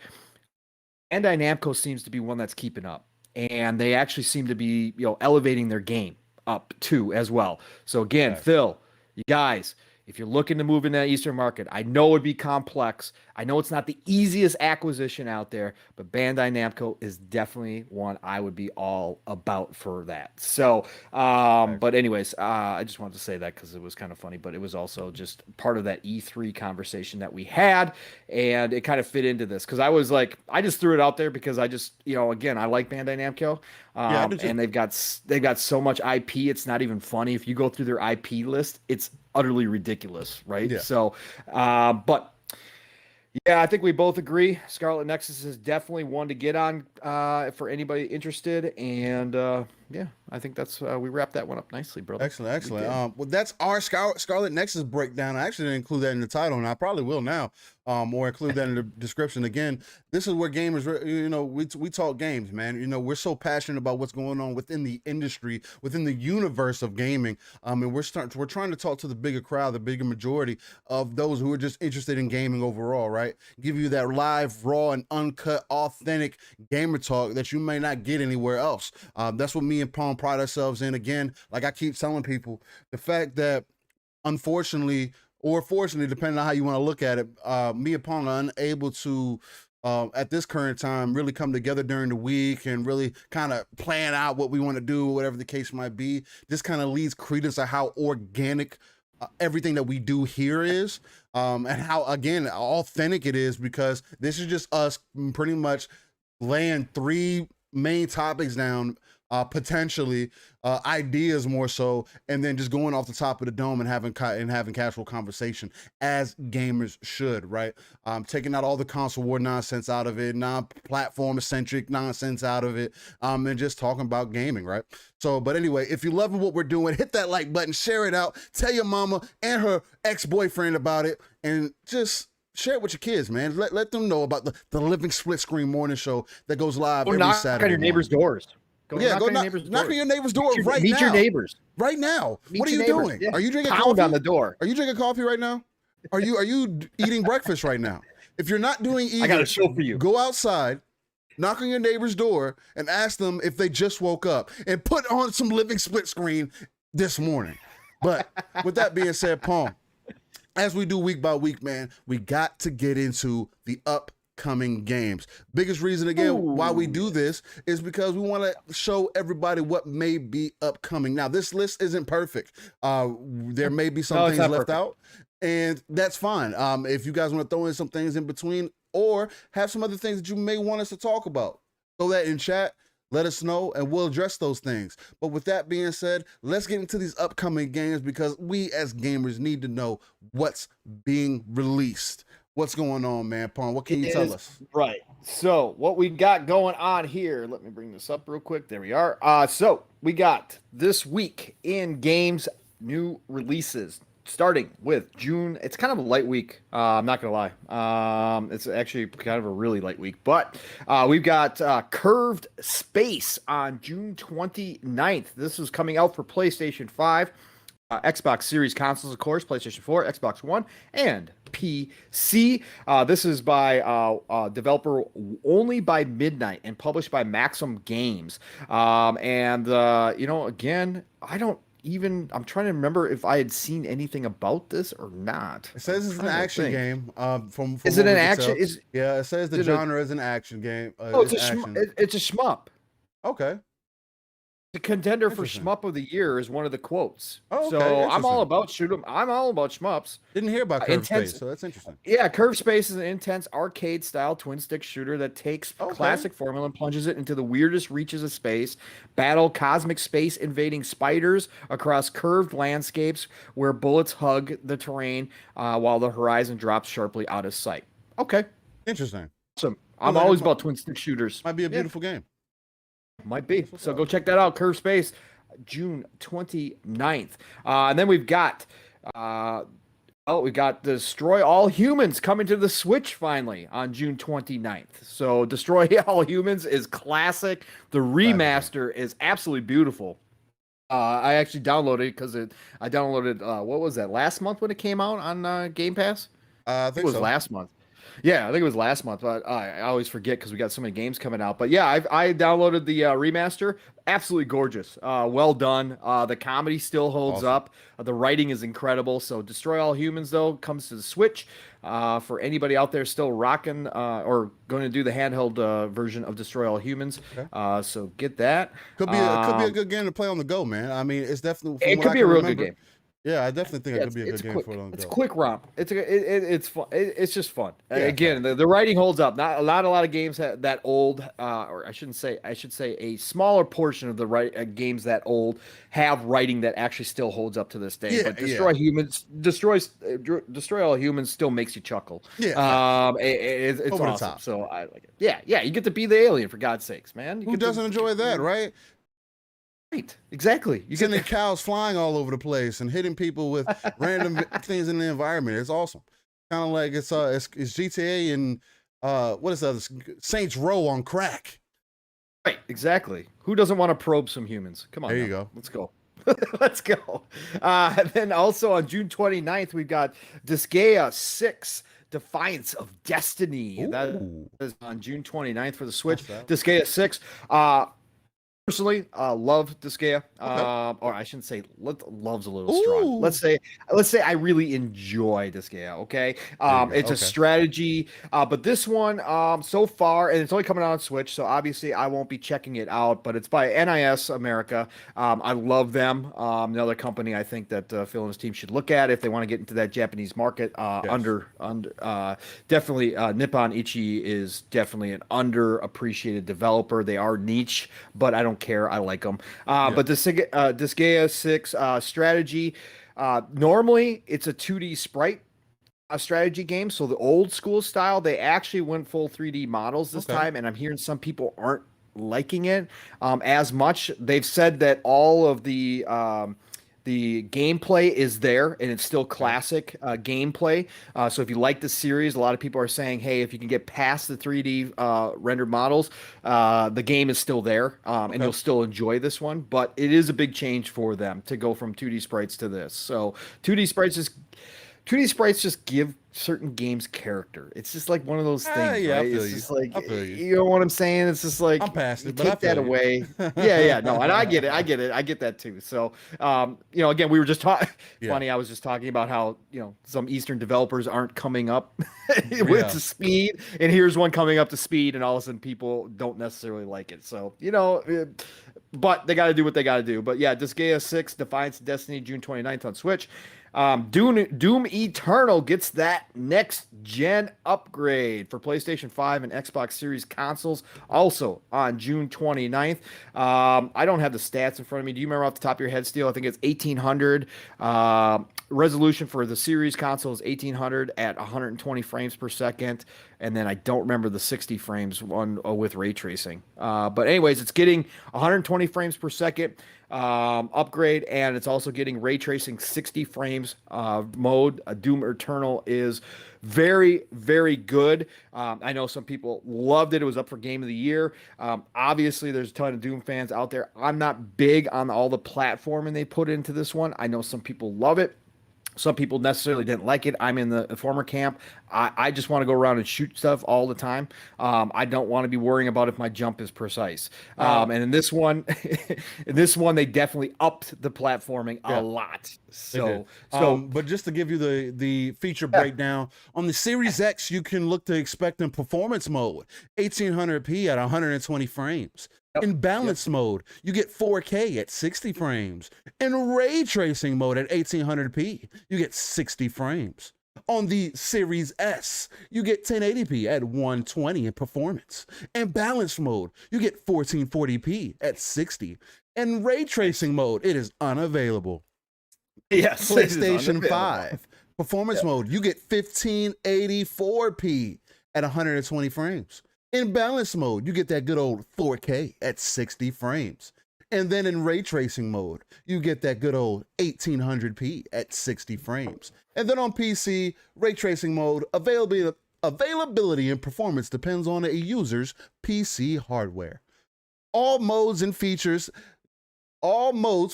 Speaker 2: Bandai Namco seems to be one that's keeping up, and they actually seem to be, elevating their game up too as well. So again,
Speaker 1: Yes.
Speaker 2: Phil, you guys, if you're looking to move in that Eastern market, I know it'd be complex. I know it's not the easiest acquisition out there, but Bandai Namco is definitely one I would be all about for that. So, but anyways, I just wanted to say that because it was kind of funny, but it was also just part of that E3 conversation that we had, and it kind of fit into this because I was like, I just threw it out there because I just, again, I like Bandai Namco,
Speaker 1: Yeah, I do too.
Speaker 2: and they've got so much IP. It's not even funny if you go through their IP list. It's utterly ridiculous, right?
Speaker 1: Yeah.
Speaker 2: So, but yeah, I think we both agree. Scarlet Nexus is definitely one to get on for anybody interested. And yeah, I think that's we wrapped that one up nicely, brother.
Speaker 1: Excellent, excellent.
Speaker 2: We did.
Speaker 1: Well, that's our Scarlet Nexus breakdown. I actually didn't include that in the title, and I probably will now, or include that in the description. Again, this is where gamers, we talk games, man. We're so passionate about what's going on within the industry, within the universe of gaming, and we're trying to talk to the bigger crowd, the bigger majority of those who are just interested in gaming overall, right? Give you that live, raw, and uncut, authentic gamer talk that you may not get anywhere else. That's what me and Palm pride ourselves in. Again, like I keep telling people, the fact that unfortunately or fortunately, depending on how you want to look at it, me and Palm are unable to at this current time really come together during the week and really kind of plan out what we want to do, whatever the case might be. This kind of leads credence to how organic everything that we do here is, and how, again, authentic it is, because this is just us pretty much laying three main topics down, potentially ideas more so, and then just going off the top of the dome and having casual conversation as gamers should, right? Taking out all the console war nonsense out of it, non-platform centric nonsense out of it, and just talking about gaming, right? So, but anyway, if you're loving what we're doing, hit that like button, share it out, tell your mama and her ex-boyfriend about it, and just share it with your kids, man. Let them know about the Living Split Screen morning show that goes live
Speaker 2: Go
Speaker 1: every
Speaker 2: knock
Speaker 1: Saturday
Speaker 2: on your neighbor's
Speaker 1: morning.
Speaker 2: doors. Go
Speaker 1: Yeah,
Speaker 2: knock
Speaker 1: go
Speaker 2: on your neighbor's
Speaker 1: knock
Speaker 2: doors.
Speaker 1: on your neighbor's door right
Speaker 2: Meet
Speaker 1: now.
Speaker 2: your neighbors.
Speaker 1: Right now.
Speaker 2: Meet
Speaker 1: What are
Speaker 2: your
Speaker 1: you
Speaker 2: neighbors.
Speaker 1: doing?
Speaker 2: Yeah.
Speaker 1: Are you drinking
Speaker 2: Pound
Speaker 1: coffee?
Speaker 2: on the door.
Speaker 1: Are you drinking coffee right now? Are you eating breakfast right now? If you're not doing either,
Speaker 2: I got a show for you.
Speaker 1: go outside, knock on your neighbor's door, and ask them if they just woke up, and put on some Living Split Screen this morning. But with that being said, Palm, as we do week by week, man, we got to get into the upcoming games. Biggest reason, again, why we do this is because we want to show everybody what may be upcoming. Now, this list isn't perfect. There may be some things left out, and that's fine. If you guys want to throw in some things in between, or have some other things that you may want us to talk about, throw that in chat. Let us know, and we'll address those things. But with that being said, let's get into these upcoming games, because we as gamers need to know what's being released. What's going on, man? Pawn, what can you tell us?
Speaker 2: Right. So what we got going on here, let me bring this up real quick. There we are. So we got this week in games, new releases. Starting with June, it's kind of a light week. I'm not gonna lie. It's actually kind of a really light week, but we've got Curved Space on June 29th. This is coming out for PlayStation 5, Xbox Series consoles, of course, PlayStation 4, Xbox One, and PC. This is by developer Only by Midnight and published by Maxim Games. Again, I'm trying to remember if I had seen anything about this or not.
Speaker 1: It says it's an action game. From
Speaker 2: is it
Speaker 1: what
Speaker 2: an
Speaker 1: we can
Speaker 2: action?
Speaker 1: tell. Yeah, it says the genre is an action game.
Speaker 2: It's a shmup.
Speaker 1: Okay.
Speaker 2: The contender for
Speaker 1: Interesting.
Speaker 2: shmup of the year is one of the quotes.
Speaker 1: Oh, okay.
Speaker 2: So I'm all
Speaker 1: Interesting.
Speaker 2: about shoot 'em. I'm all about shmups.
Speaker 1: Didn't hear about Curve
Speaker 2: Intense.
Speaker 1: Space, so that's interesting.
Speaker 2: Yeah, Curve Space is an intense arcade style twin stick shooter that takes
Speaker 1: Okay.
Speaker 2: classic formula and plunges it into the weirdest reaches of space. Battle cosmic space invading spiders across curved landscapes where bullets hug the terrain while the horizon drops sharply out of sight. Okay.
Speaker 1: Interesting.
Speaker 2: Awesome. I'm
Speaker 1: like
Speaker 2: always
Speaker 1: it
Speaker 2: about twin stick shooters.
Speaker 1: Might be a
Speaker 2: Yeah,
Speaker 1: beautiful game.
Speaker 2: might be. So go check that out. Curve Space, June 29th. And then we've got we got Destroy All Humans coming to the Switch finally on June 29th. So Destroy All Humans is classic. The remaster is absolutely beautiful. I actually downloaded it because I downloaded what was that, last month when it came out on Game Pass?
Speaker 1: I
Speaker 2: I think
Speaker 1: think
Speaker 2: it was
Speaker 1: so.
Speaker 2: last month. Yeah, I think it was last month, but I always forget because we got so many games coming out. But yeah, I downloaded the remaster. Absolutely gorgeous. Well done. The comedy still holds
Speaker 1: Awesome.
Speaker 2: up. The writing is incredible. So Destroy All Humans, though, comes to the Switch. For anybody out there still rocking or going to do the handheld version of Destroy All Humans.
Speaker 1: Okay.
Speaker 2: So get that.
Speaker 1: Could be a good game to play on the go, man. I mean, it's definitely from
Speaker 2: It
Speaker 1: what
Speaker 2: could
Speaker 1: I
Speaker 2: be
Speaker 1: can
Speaker 2: a real
Speaker 1: remember.
Speaker 2: good game.
Speaker 1: Yeah, I definitely think
Speaker 2: Yeah,
Speaker 1: it could be a good game
Speaker 2: quick.
Speaker 1: for it on the
Speaker 2: It's a
Speaker 1: go.
Speaker 2: quick romp. It's fun. It's just fun.
Speaker 1: Yeah,
Speaker 2: Again, the writing holds up. Not a lot of games that old, or I shouldn't say. I should say a smaller portion of the games that old have writing that actually still holds up to this day.
Speaker 1: Yeah,
Speaker 2: But Destroy All Humans still makes you chuckle.
Speaker 1: Yeah,
Speaker 2: It's
Speaker 1: Over the
Speaker 2: awesome.
Speaker 1: top.
Speaker 2: So I like it. Yeah. You get to be the alien for God's sakes, man. You
Speaker 1: Who
Speaker 2: get to-
Speaker 1: doesn't enjoy that, right?
Speaker 2: Right. Exactly. You get
Speaker 1: Sending cows flying all over the place and hitting people with random things in the environment. It's awesome. Kind of like it's GTA and what is that? Saints Row on crack.
Speaker 2: Right, exactly. Who doesn't want to probe some humans? Come on.
Speaker 1: There you
Speaker 2: now.
Speaker 1: go.
Speaker 2: Let's go. Let's go. And then also on June 29th, we've got Disgaea 6 Defiance of Destiny. That
Speaker 1: Ooh.
Speaker 2: is on June 29th for the Switch.
Speaker 1: That's that.
Speaker 2: Disgaea 6. Personally, love Disgaea. Or I shouldn't say love's a little strong.
Speaker 1: Ooh.
Speaker 2: Let's say I really enjoy Disgaea. Okay,
Speaker 1: There you go.
Speaker 2: it's a
Speaker 1: Okay.
Speaker 2: strategy, but this one, so far, and it's only coming out on Switch, so obviously I won't be checking it out. But it's by NIS America. I love them. Another company I think that Phil and his team should look at if they want to get into that Japanese market. Definitely, Nippon Ichi is definitely an underappreciated developer. They are niche, but I don't care. I like them. But Disgaea 6 strategy. Normally, it's a 2D sprite strategy game. So the old school style, they actually went full 3D models this time, and I'm hearing some people aren't liking it as much. They've said that all of the gameplay is there and it's still classic gameplay. So if you like the series, a lot of people are saying, hey, if you can get past the 3D rendered models, the game is still there and you'll still enjoy this one. But it is a big change for them to go from 2D sprites to this. So 2D sprites just give certain games character. It's just like one of those things,
Speaker 1: Yeah, I
Speaker 2: right?
Speaker 1: feel
Speaker 2: It's
Speaker 1: you.
Speaker 2: just like,
Speaker 1: I feel you.
Speaker 2: you know what I'm saying? It's just like,
Speaker 1: I'm past
Speaker 2: you
Speaker 1: it, but I
Speaker 2: take that
Speaker 1: feel you.
Speaker 2: away. Yeah, no, and I get it. I get that too. So, again, we were just talking, funny, I was just talking about how, some Eastern developers aren't coming up to speed, and here's one coming up to speed, and all of a sudden people don't necessarily like it. So, but they got to do what they got to do. But yeah, Disgaea 6, Defiance of Destiny, June 29th on Switch. Doom Eternal gets that next gen upgrade for PlayStation 5 and Xbox Series consoles, also on June 29th. I don't have the stats in front of me. Do you remember off the top of your head, Steel? I think it's 1800. Resolution for the Series console is 1800 at 120 frames per second. And then I don't remember the 60 frames one with ray tracing. But anyways, it's getting 120 frames per second upgrade, and it's also getting ray tracing 60 frames mode. Doom Eternal is very, very good. I know some people loved it. It was up for Game of the Year. Obviously, there's a ton of Doom fans out there. I'm not big on all the platforming they put into this one. I know some people love it. Some people necessarily didn't like it. I'm in the former camp. I just want to go around and shoot stuff all the time. I don't want to be worrying about if my jump is precise. And in this one, they definitely upped the platforming a lot.
Speaker 1: But just to give you the feature breakdown on the Series X, you can look to expect in performance mode 1800p at 120 frames.
Speaker 2: Yep.
Speaker 1: In balance mode, you get 4K at 60 frames. In ray tracing mode at 1800p, you get 60 frames. On the Series S, you get 1080p at 120 in performance. In balance mode, you get 1440p at 60. In ray tracing mode, it is unavailable.
Speaker 2: Yes, it is
Speaker 1: PlayStation
Speaker 2: unavailable.
Speaker 1: 5, performance mode, you get 1584p at 120 frames. In balance mode, you get that good old 4K at 60 frames. And then in ray tracing mode, you get that good old 1800p at 60 frames. And then on PC, ray tracing mode, availability and performance depends on a user's PC hardware. All modes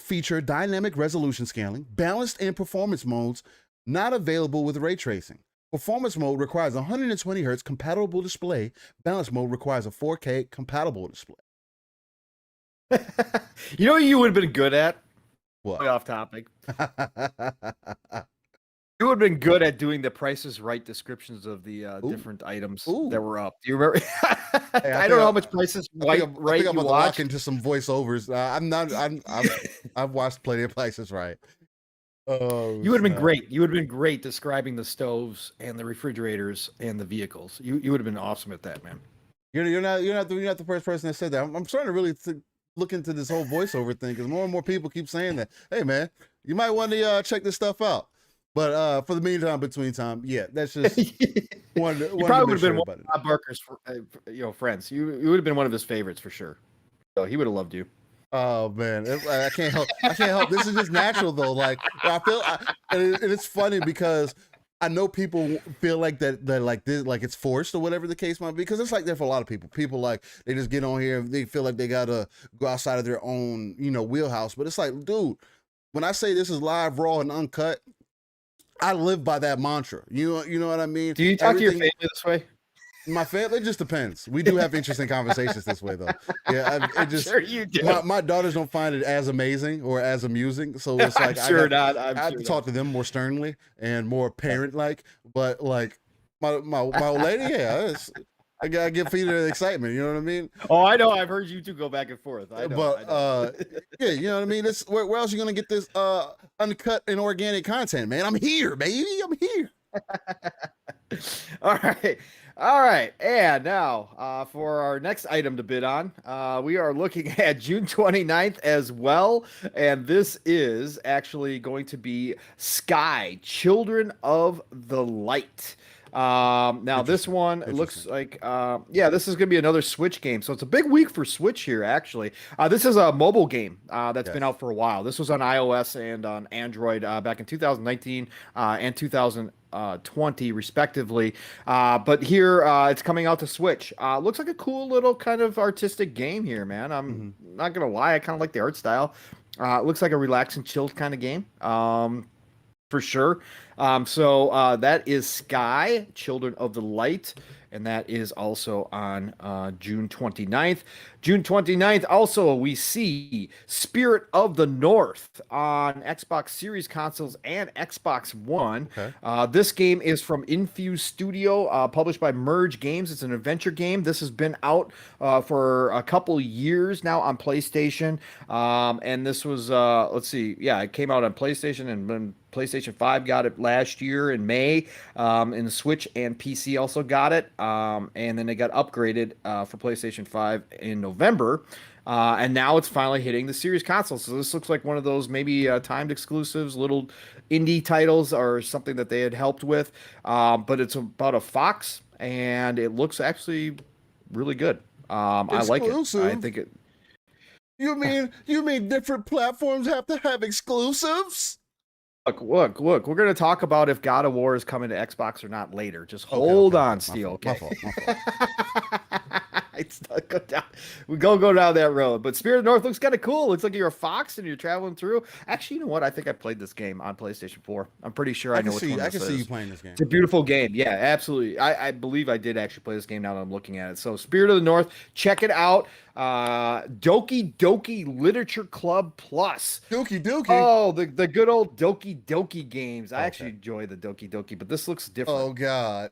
Speaker 1: feature dynamic resolution scaling, balanced and performance modes not available with ray tracing. Performance mode requires 120 Hz compatible display. Balance mode requires a 4K compatible display.
Speaker 2: You know what you would have been good at?
Speaker 1: What?
Speaker 2: Way off topic. You would have been good at doing the Price is Right descriptions of the different items that were up. Do you remember?
Speaker 1: Hey,
Speaker 2: I don't know how much Price is Right
Speaker 1: I think I'm
Speaker 2: you
Speaker 1: about to
Speaker 2: watched.
Speaker 1: lock into some voiceovers. I've watched plenty of Prices Right. Oh,
Speaker 2: you would have been great. You would have been great describing the stoves and the refrigerators and the vehicles. You would have been awesome at that, man.
Speaker 1: You're not the first person that said that. I'm starting to really look into this whole voiceover thing because more and more people keep saying that. Hey, man, you might want to check this stuff out. But for the meantime, between time, yeah, that's just one.
Speaker 2: You probably would have been one of Bob Barker's, friends. You would have been one of his favorites for sure. So he would have loved you.
Speaker 1: Oh man, I can't help. I can't help. This is just natural though. Like I feel, and it's funny because I know people feel like that like this, like it's forced or whatever the case might be. Because it's like that for a lot of people. People like they just get on here, they feel like they gotta go outside of their own, wheelhouse. But it's like, dude, when I say this is live, raw, and uncut, I live by that mantra. You know what I mean?
Speaker 2: Do you talk to your family this way?
Speaker 1: My family, it just depends. We do have interesting conversations this way, though. Yeah, it just
Speaker 2: Sure you do.
Speaker 1: My daughters don't find it as amazing or as amusing, so it's like I have to talk to them more sternly and more parent-like. But like my old lady, yeah, I gotta give feed her the excitement. You know what I mean?
Speaker 2: Oh, I know. I've heard you two go back and forth. I know.
Speaker 1: But yeah, you know what I mean. It's where else you gonna get this uncut and organic content, man? I'm here, baby. I'm here.
Speaker 2: All right. And now for our next item to bid on, we are looking at June 29th as well. And this is actually going to be Sky, Children of the Light. Now this one looks like this is gonna be another Switch game, so it's a big week for Switch here. Actually, this is a mobile game that's been out for a while. This was on iOS and on Android back in 2019 and 2020 respectively, but here it's coming out to Switch. Looks like a cool little kind of artistic game here, man. I'm not gonna lie, I kind of like the art style. It looks like a relaxing, chilled kind of game. For sure. So that is Sky, Children of the Light, and that is also on June 29th. June 29th, also, we see Spirit of the North on Xbox Series consoles and Xbox One. Okay. This game is from Infuse Studio, published by Merge Games. It's an adventure game. This has been out for a couple years now on PlayStation. And this was, it came out on PlayStation, and then PlayStation 5 got it last year in May, and the Switch and PC also got it, and then they got upgraded for PlayStation 5 in November, and now it's finally hitting the series console. So this looks like one of those maybe timed exclusives, little indie titles or something that they had helped with, but it's about a fox, and it looks actually really good. I like it. I think it.
Speaker 1: You mean different platforms have to have exclusives?
Speaker 2: Look. We're going to talk about if God of War is coming to Xbox or not later. Just hold on, Steel. Okay. My fault. We go down that road. But Spirit of the North looks kind of cool. Looks like you're a fox and you're traveling through. Actually, you know what? I think I played this game on PlayStation 4. I'm pretty sure I know which one this is. I can see you playing this game. It's a beautiful game. Yeah, absolutely. I believe I did actually play this game now that I'm looking at it. So Spirit of the North, check it out. Doki Doki Literature Club Plus.
Speaker 1: Doki Doki.
Speaker 2: Oh, the good old Doki Doki games. I actually enjoy the Doki Doki, but this looks different.
Speaker 1: Oh God.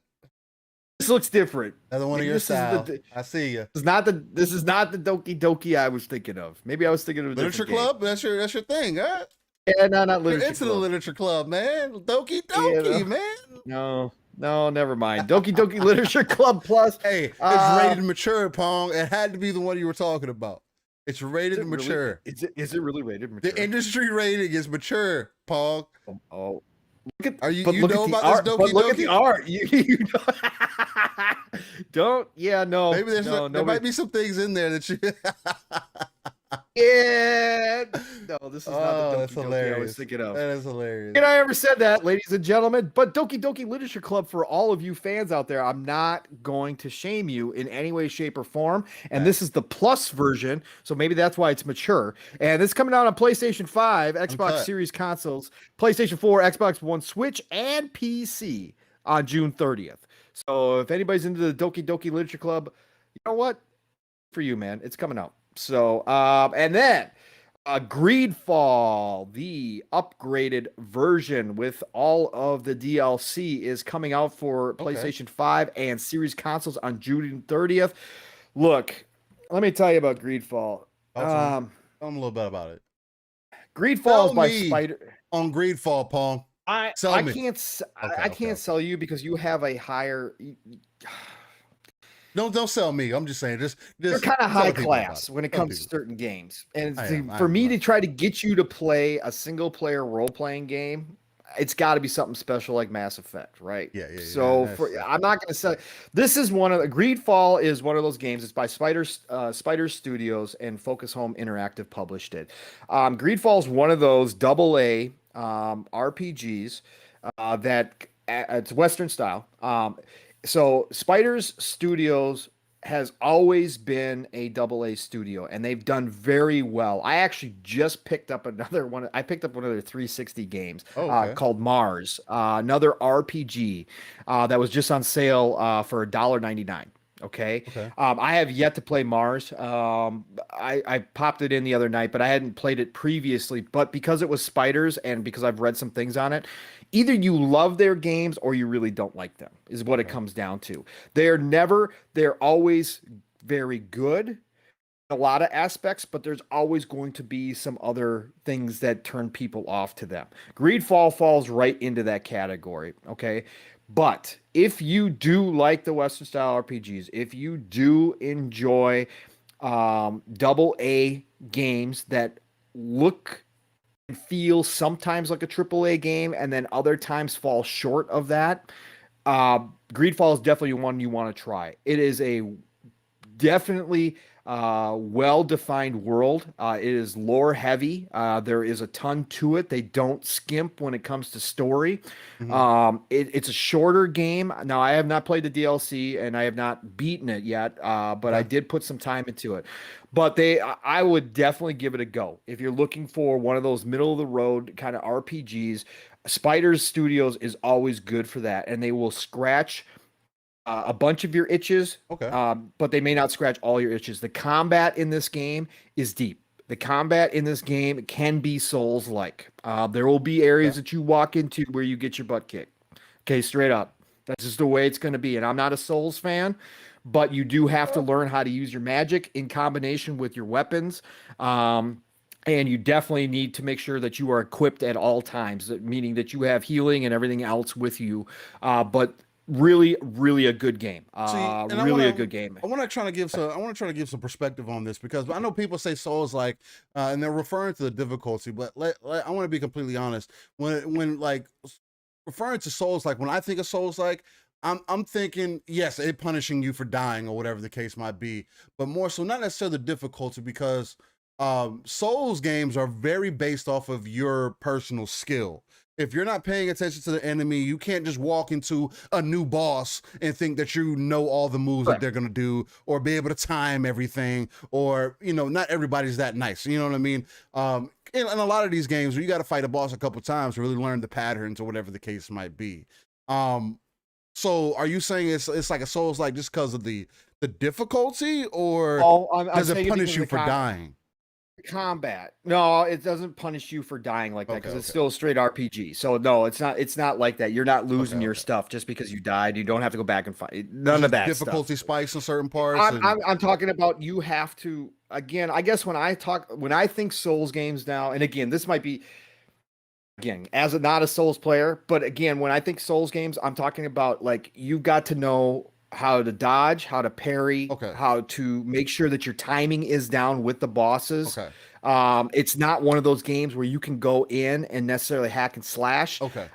Speaker 2: This looks different.
Speaker 1: Another one of
Speaker 2: Maybe
Speaker 1: your
Speaker 2: this is
Speaker 1: style. I see you.
Speaker 2: this is not the Doki Doki I was thinking of. Maybe I was thinking of a
Speaker 1: Literature
Speaker 2: different
Speaker 1: club. That's your thing, huh?
Speaker 2: game. Yeah, no, not
Speaker 1: You're
Speaker 2: literature
Speaker 1: into the
Speaker 2: club.
Speaker 1: literature club, man. Doki
Speaker 2: Yeah,
Speaker 1: doki, man.
Speaker 2: no, never mind. Doki Doki Literature Club Plus.
Speaker 1: Hey, it's rated mature, Pong. It had to be the one you were talking about. It's rated mature.
Speaker 2: Is it really rated mature?
Speaker 1: The industry rating is mature, Pong.
Speaker 2: Oh, look at
Speaker 1: you know about
Speaker 2: art,
Speaker 1: this Doki
Speaker 2: but look at
Speaker 1: Doki?
Speaker 2: the art. You don't. Yeah, no.
Speaker 1: Maybe there might be some things in there that you.
Speaker 2: Yeah. No, this is not the
Speaker 1: that's
Speaker 2: Doki Doki
Speaker 1: hilarious.
Speaker 2: I was thinking of.
Speaker 1: That is hilarious.
Speaker 2: And I ever said that, ladies and gentlemen, but Doki Doki Literature Club, for all of you fans out there, I'm not going to shame you in any way, shape, or form. And this is the plus version, so maybe that's why it's mature. And it's coming out on PlayStation 5, Xbox Series consoles, PlayStation 4, Xbox One, Switch, and PC on June 30th. So if anybody's into the Doki Doki Literature Club, you know what? For you, man, it's coming out. So, and then Greedfall, the upgraded version with all of the DLC, is coming out for PlayStation 5 and Series consoles on June 30th. Look, let me tell you about Greedfall.
Speaker 1: Tell them a little bit about it.
Speaker 2: Greedfall is by Spider.
Speaker 1: On Greedfall, Pong.
Speaker 2: I can't sell you because you have a higher.
Speaker 1: Don't sell me. I'm just saying,
Speaker 2: you're kind of high class when it comes to certain games, and for me to try to get you to play a single player role playing game, it's got to be something special like Mass Effect, right?
Speaker 1: Yeah.
Speaker 2: So I'm not going to sell. This is one of the Greedfall is one of those games. It's by Spider Studios, and Focus Home Interactive published it. Greedfall is one of those AA RPGs that it's Western style. So Spiders Studios has always been a AA studio, and they've done very well. I actually just picked up another one. I picked up one of their 360 games called Mars, another RPG that was just on sale for $1.99. Okay. I have yet to play Mars. I popped it in the other night, but I hadn't played it previously. But because it was Spiders and because I've read some things on it, either you love their games or you really don't like them, is what it comes down to. They're always very good in a lot of aspects, but there's always going to be some other things that turn people off to them. Greedfall falls right into that category. Okay. But if you do like the Western style RPGs, if you do enjoy AA games that look and feel sometimes like a AAA game and then other times fall short of that, Greedfall is definitely one you want to try. It is a definitely well-defined world. It is lore heavy. There is a ton to it. They don't skimp when it comes to story. It's a shorter game. Now, I have not played the DLC and I have not beaten it yet, but I did put some time into it. But I would definitely give it a go. If you're looking for one of those middle-of-the-road kind of RPGs, Spiders Studios is always good for that, and they will scratch a bunch of your itches, but they may not scratch all your itches. The combat in this game is deep. The combat in this game can be Souls-like. There will be areas that you walk into where you get your butt kicked. Okay, straight up. That's just the way it's going to be. And I'm not a Souls fan, but you do have to learn how to use your magic in combination with your weapons. And you definitely need to make sure that you are equipped at all times, meaning that you have healing and everything else with you. But really a good game. A good game.
Speaker 1: I want to try to give some perspective on this, because I know people say Souls like, and they're referring to the difficulty, but I want to be completely honest. When like referring to Souls like, when I think of Souls like, I'm thinking, yes, it punishing you for dying or whatever the case might be, but more so not necessarily the difficulty, because Souls games are very based off of your personal skill. If you're not paying attention to the enemy, you can't just walk into a new boss and think that you know all the moves that they're going to do, or be able to time everything, or, not everybody's that nice. You know what I mean? In a lot of these games, you got to fight a boss a couple times to really learn the patterns or whatever the case might be. So are you saying it's like a Souls like just because of the difficulty, or does it punish you for dying?
Speaker 2: combat. No, it doesn't punish you for dying like that because
Speaker 1: Okay,
Speaker 2: it's
Speaker 1: okay.
Speaker 2: still a straight RPG. So no, it's not like that. You're not losing your
Speaker 1: Okay.
Speaker 2: stuff just because you died. You don't have to go back and fight.
Speaker 1: It's
Speaker 2: None of
Speaker 1: just
Speaker 2: that stuff.
Speaker 1: difficulty spikes in certain parts,
Speaker 2: I'm,
Speaker 1: and
Speaker 2: I'm I'm talking about you have to again. I guess when I think Souls games now, and again, this might be again as not a Souls player, but again, when I think Souls games, I'm talking about like you've got to know how to dodge, how to parry,
Speaker 1: okay,
Speaker 2: how to make sure that your timing is down with the bosses.
Speaker 1: okay,
Speaker 2: It's not one of those games where you can go in and necessarily hack and slash
Speaker 1: okay.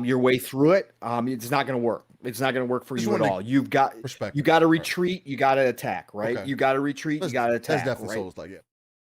Speaker 2: your way through it. It's not going to work. It's not going to work for
Speaker 1: Just
Speaker 2: you at
Speaker 1: wanted
Speaker 2: all. You
Speaker 1: perspective.
Speaker 2: got to
Speaker 1: Right.
Speaker 2: retreat, you got to attack, right?
Speaker 1: Okay.
Speaker 2: You got to retreat, you got to
Speaker 1: That's
Speaker 2: attack,
Speaker 1: definitely
Speaker 2: right?
Speaker 1: Souls like, yeah.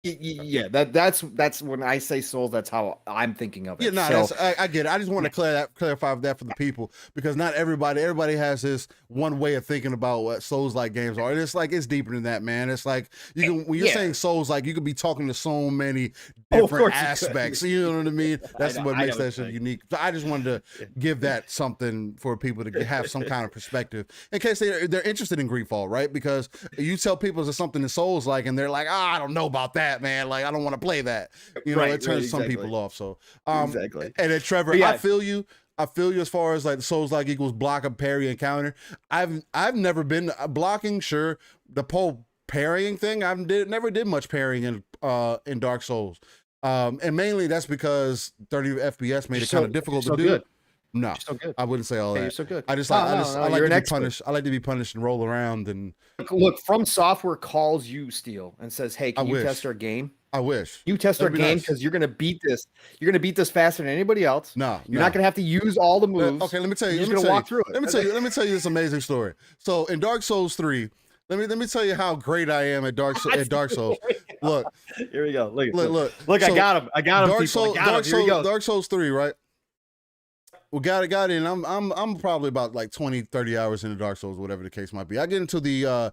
Speaker 2: Yeah, that's when I say Souls, that's how I'm thinking of
Speaker 1: Yeah,
Speaker 2: it.
Speaker 1: no,
Speaker 2: So
Speaker 1: I get it. I just want to clarify that for the people because not everybody has this one way of thinking about what Souls like games are. And it's like it's deeper than that, man. It's like you can when you're
Speaker 2: yeah.
Speaker 1: saying Souls like you could be talking to so many
Speaker 2: Oh, of
Speaker 1: different
Speaker 2: course you could.
Speaker 1: aspects. You know what I mean? That's what
Speaker 2: I
Speaker 1: makes
Speaker 2: know
Speaker 1: that shit unique. So I just wanted to give that something for people to have some kind of perspective in case they're interested in Greedfall, right? Because you tell people there's something in Souls like, and they're like, I don't know about that, man. Like I don't want to play that. You know, it turns some people off. So,
Speaker 2: Exactly.
Speaker 1: and then Trevor,
Speaker 2: Yeah.
Speaker 1: I feel you. I feel you as far as like Souls like equals block and parry and counter. I've never been blocking. Sure, the whole parrying thing. Never did much parrying in Dark Souls. And mainly that's because 30 FPS made it kind of difficult to do.
Speaker 2: Good.
Speaker 1: No,
Speaker 2: You're so good.
Speaker 1: I wouldn't say all that.
Speaker 2: You're so good.
Speaker 1: I like
Speaker 2: You're
Speaker 1: to
Speaker 2: an
Speaker 1: be punished. I like to be punished and roll around. And
Speaker 2: Look, From Software calls you, Steel, and says, "Hey, can you test our game?
Speaker 1: I wish
Speaker 2: You test our
Speaker 1: That'd be
Speaker 2: game
Speaker 1: nice.
Speaker 2: because you're gonna beat this. You're gonna beat this faster than anybody else.
Speaker 1: No,
Speaker 2: You're not gonna have to use all the moves.
Speaker 1: Okay, let me tell you.
Speaker 2: You're just gonna walk through it.
Speaker 1: Let me tell you this amazing story. So in Dark Souls 3, let me tell you how great I am at Dark Souls. Look,
Speaker 2: Here we go. Look.
Speaker 1: So
Speaker 2: I got him.
Speaker 1: Dark Souls 3, right? Well, got it. And I'm probably about like 20, 30 hours into Dark Souls, whatever the case might be. I get into the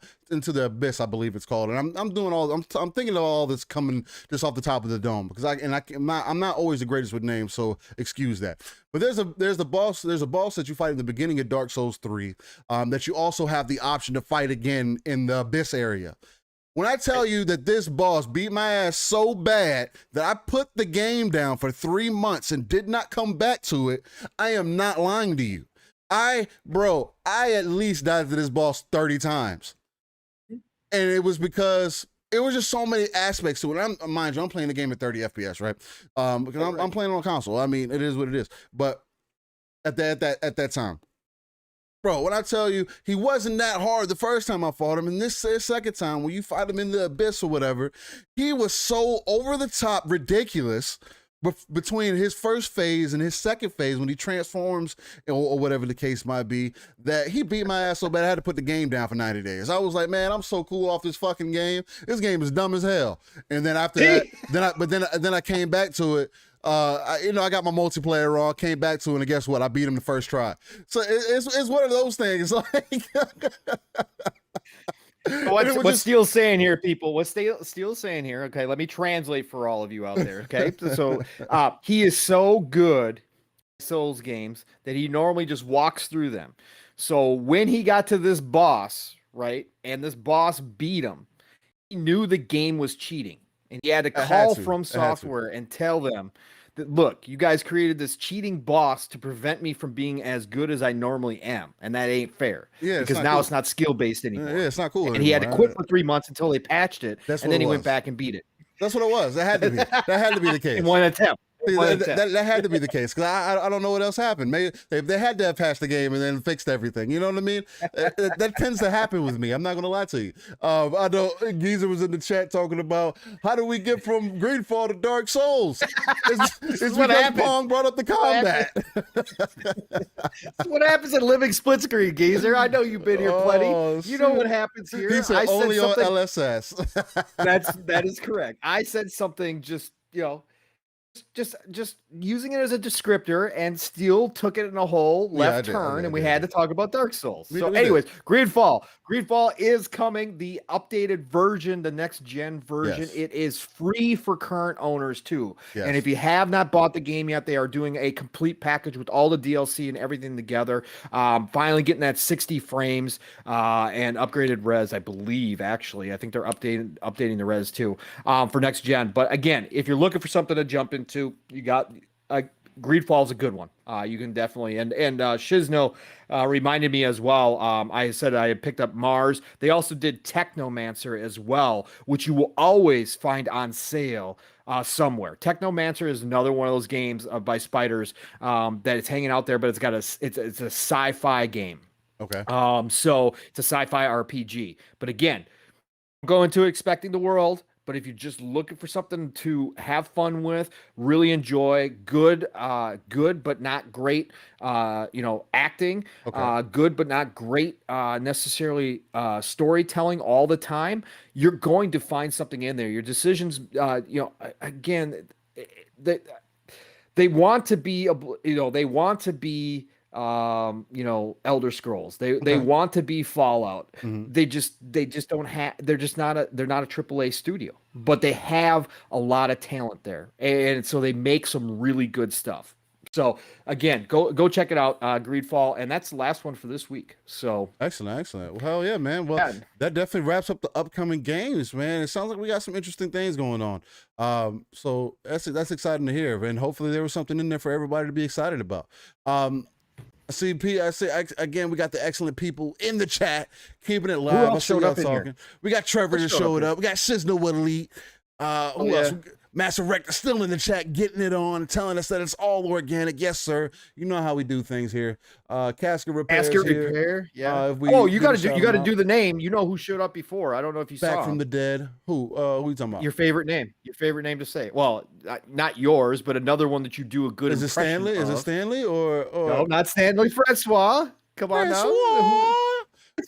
Speaker 1: abyss, I believe it's called, and I'm doing I'm thinking of all this coming just off the top of the dome because I'm not always the greatest with names, so excuse that. But there's a boss that you fight in the beginning of Dark Souls 3, that you also have the option to fight again in the abyss area. When I tell you that this boss beat my ass so bad that I put the game down for 3 months and did not come back to it, I am not lying to you. I at least died to this boss 30 times. And it was because it was just so many aspects to it. Mind you, I'm playing the game at 30 FPS, right? Because I'm playing on console. I mean, it is what it is. But at that time, bro, when I tell you he wasn't that hard the first time I fought him, and this second time when you fight him in the abyss or whatever, he was so over the top ridiculous between his first phase and his second phase when he transforms or whatever the case might be, that he beat my ass so bad I had to put the game down for 90 days. I was like, man, I'm so cool off this fucking game. This game is dumb as hell. And then after that, then I came back to it. I got my multiplayer on, came back to it, and guess what? I beat him the first try. So it's one of those things. Like,
Speaker 2: What's Steele's saying here, people? What Steele's saying here? Okay, let me translate for all of you out there. Okay, so he is so good at Souls games that he normally just walks through them. So when he got to this boss, right, and this boss beat him, he knew the game was cheating, and he had to call From Software and tell them that, look, you guys created this cheating boss to prevent me from being as good as I normally am, and that ain't fair.
Speaker 1: Yeah,
Speaker 2: because now it's not skill based anymore.
Speaker 1: Yeah, it's not cool.
Speaker 2: And he had to quit for 3 months until they patched it,
Speaker 1: and
Speaker 2: then he went back and beat it.
Speaker 1: That's what it was. That had to be. That had to be the case.
Speaker 2: In one attempt.
Speaker 1: That had to be the case because I don't know what else happened. Maybe they had to have patched the game and then fixed everything. You know what I mean? That tends to happen with me. I'm not gonna lie to you. I know Geezer was in the chat talking about how do we get from Greedfall to Dark Souls. It's what happened. Pong brought up the combat.
Speaker 2: What happens in living split screen, Geezer? I know you've been here plenty. You know what happens here.
Speaker 1: He said only on LSS.
Speaker 2: That is correct. I said something just just using it as a descriptor, and Steel took it in a whole
Speaker 1: Yeah, I
Speaker 2: left
Speaker 1: did.
Speaker 2: turn, and we had to talk about Dark Souls.
Speaker 1: We
Speaker 2: So,
Speaker 1: did.
Speaker 2: anyways, Greedfall is coming. The updated version, the next gen version.
Speaker 1: Yes.
Speaker 2: It is free for current owners too.
Speaker 1: Yes.
Speaker 2: And if you have not bought the game yet, they are doing a complete package with all the DLC and everything together. Finally getting that 60 frames and upgraded res, I believe. Actually, I think they're updating the res too for next gen. But again, if you're looking for something to jump into, you got Greedfall is a good one. You can definitely and Shizno reminded me as well. I said I had picked up Mars. They also did Technomancer as well, which you will always find on sale somewhere. Technomancer is another one of those games by Spiders that it's hanging out there, but it's a sci-fi game.
Speaker 1: Okay.
Speaker 2: So it's a sci-fi RPG. But again, go into expecting the world. But if you're just looking for something to have fun with, really enjoy, good but not great, acting,
Speaker 1: Okay.
Speaker 2: good but not great necessarily storytelling all the time, you're going to find something in there. Your decisions, again, they, they want to be, they want to be Elder Scrolls. They
Speaker 1: Okay.
Speaker 2: want to be Fallout.
Speaker 1: Mhm.
Speaker 2: They just don't have, they're not a AAA studio, but they have a lot of talent there. And so they make some really good stuff. So again, go check it out, Greedfall, and that's the last one for this week. So
Speaker 1: Excellent. Well, hell yeah, man. Well,
Speaker 2: yeah.
Speaker 1: that definitely wraps up the upcoming games, man. It sounds like we got some interesting things going on. So that's exciting to hear, and hopefully there was something in there for everybody to be excited about. Again, we got the excellent people in the chat keeping it live.
Speaker 2: else showed up in here?
Speaker 1: We got Trevor that showed up. We got Shizno Elite. Who else? Master Rector still in the chat, getting it on, telling us that it's all organic. Yes, sir. You know how we do things here. Casket repair.
Speaker 2: Yeah. You got to do the name. You know who showed up before. I don't know if you saw.
Speaker 1: Back from the dead. Who you talking about?
Speaker 2: Your favorite name to say. Well, not yours, but another one that you do a good impression.
Speaker 1: Is it Stanley or
Speaker 2: no? Not Stanley. Francois. Come on now.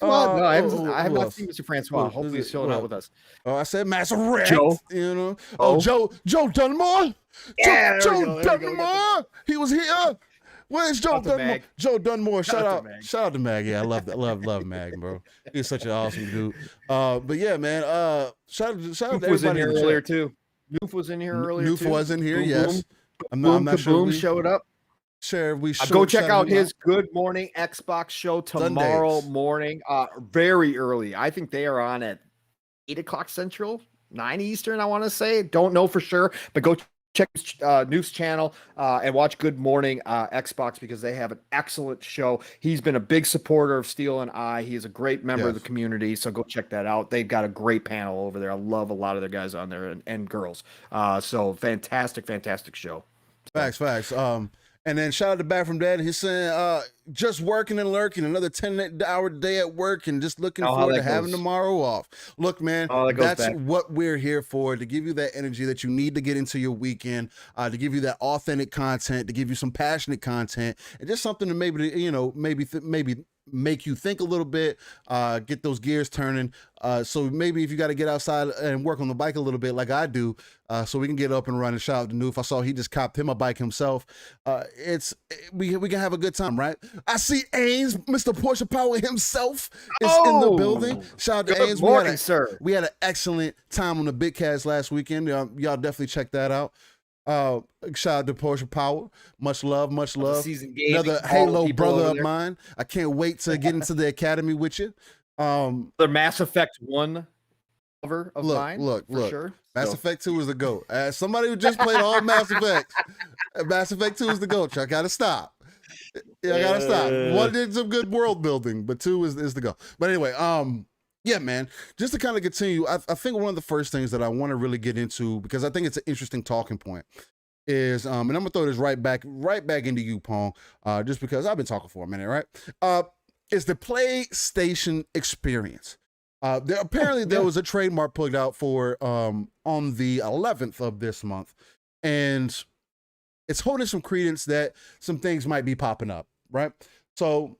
Speaker 2: No, I have not seen Mr. Francois. Hopefully he's showing up with us.
Speaker 1: Oh, I said Master Rex.
Speaker 2: Joe.
Speaker 1: Joe Dunmore.
Speaker 2: Yeah,
Speaker 1: Joe Dunmore. He was here. Where's Joe Dunmore? Joe Dunmore. Shout out to Mag. Yeah, I love that. Love Mag, bro. He's such an awesome dude. But yeah, man. Shout out to everybody
Speaker 2: was in here earlier too. Noof was in here earlier.
Speaker 1: Noof was in here. Yes.
Speaker 2: I'm not sure. Boom showed up.
Speaker 1: Sure,
Speaker 2: go check out his Good Morning Xbox show tomorrow morning, very early. I think they are on at 8 o'clock Central, 9 Eastern, I want to say. Don't know for sure, but go check Noof's channel and watch Good Morning Xbox because they have an excellent show. He's been a big supporter of Steel and I. He is a great member of the community, so go check that out. They've got a great panel over there. I love a lot of their guys on there and girls. So fantastic show.
Speaker 1: Facts. And then shout out to Back from Dead. He's saying, just working and lurking, another 10-hour day at work and just looking forward to having tomorrow off. Look, man, that's what we're here for, to give you that energy that you need to get into your weekend, to give you that authentic content, to give you some passionate content, and just something to maybe make you think a little bit, get those gears turning. So maybe if you got to get outside and work on the bike a little bit like I do, so we can get up and running. Shout out to Noof. I saw he just copped him a bike himself. We can have a good time, right? I see Ains, Mr. Porsche Power himself is in the building. Shout out to Ains.
Speaker 2: Morning, sir.
Speaker 1: We had an excellent time on the Big Cast last weekend. Y'all definitely check that out. Shout out to Porsche Power. Much love. Another Halo brother of mine. I can't wait to get into the academy with you.
Speaker 2: The Mass Effect 1 cover of mine.
Speaker 1: Look.
Speaker 2: Sure.
Speaker 1: Mass Effect 2 is the GOAT. As somebody who just played all Mass Effects, Mass Effect 2 is the GOAT. I gotta stop. I gotta stop. One did some good world building, but 2 is the GOAT. But anyway, yeah, man, just to kind of continue, I think one of the first things that I want to really get into, because I think it's an interesting talking point, is, and I'm gonna throw this right back into you, Pong, just because I've been talking for a minute, right? Is the PlayStation experience. There was a trademark put out for on the 11th of this month, and it's holding some credence that some things might be popping up, right? So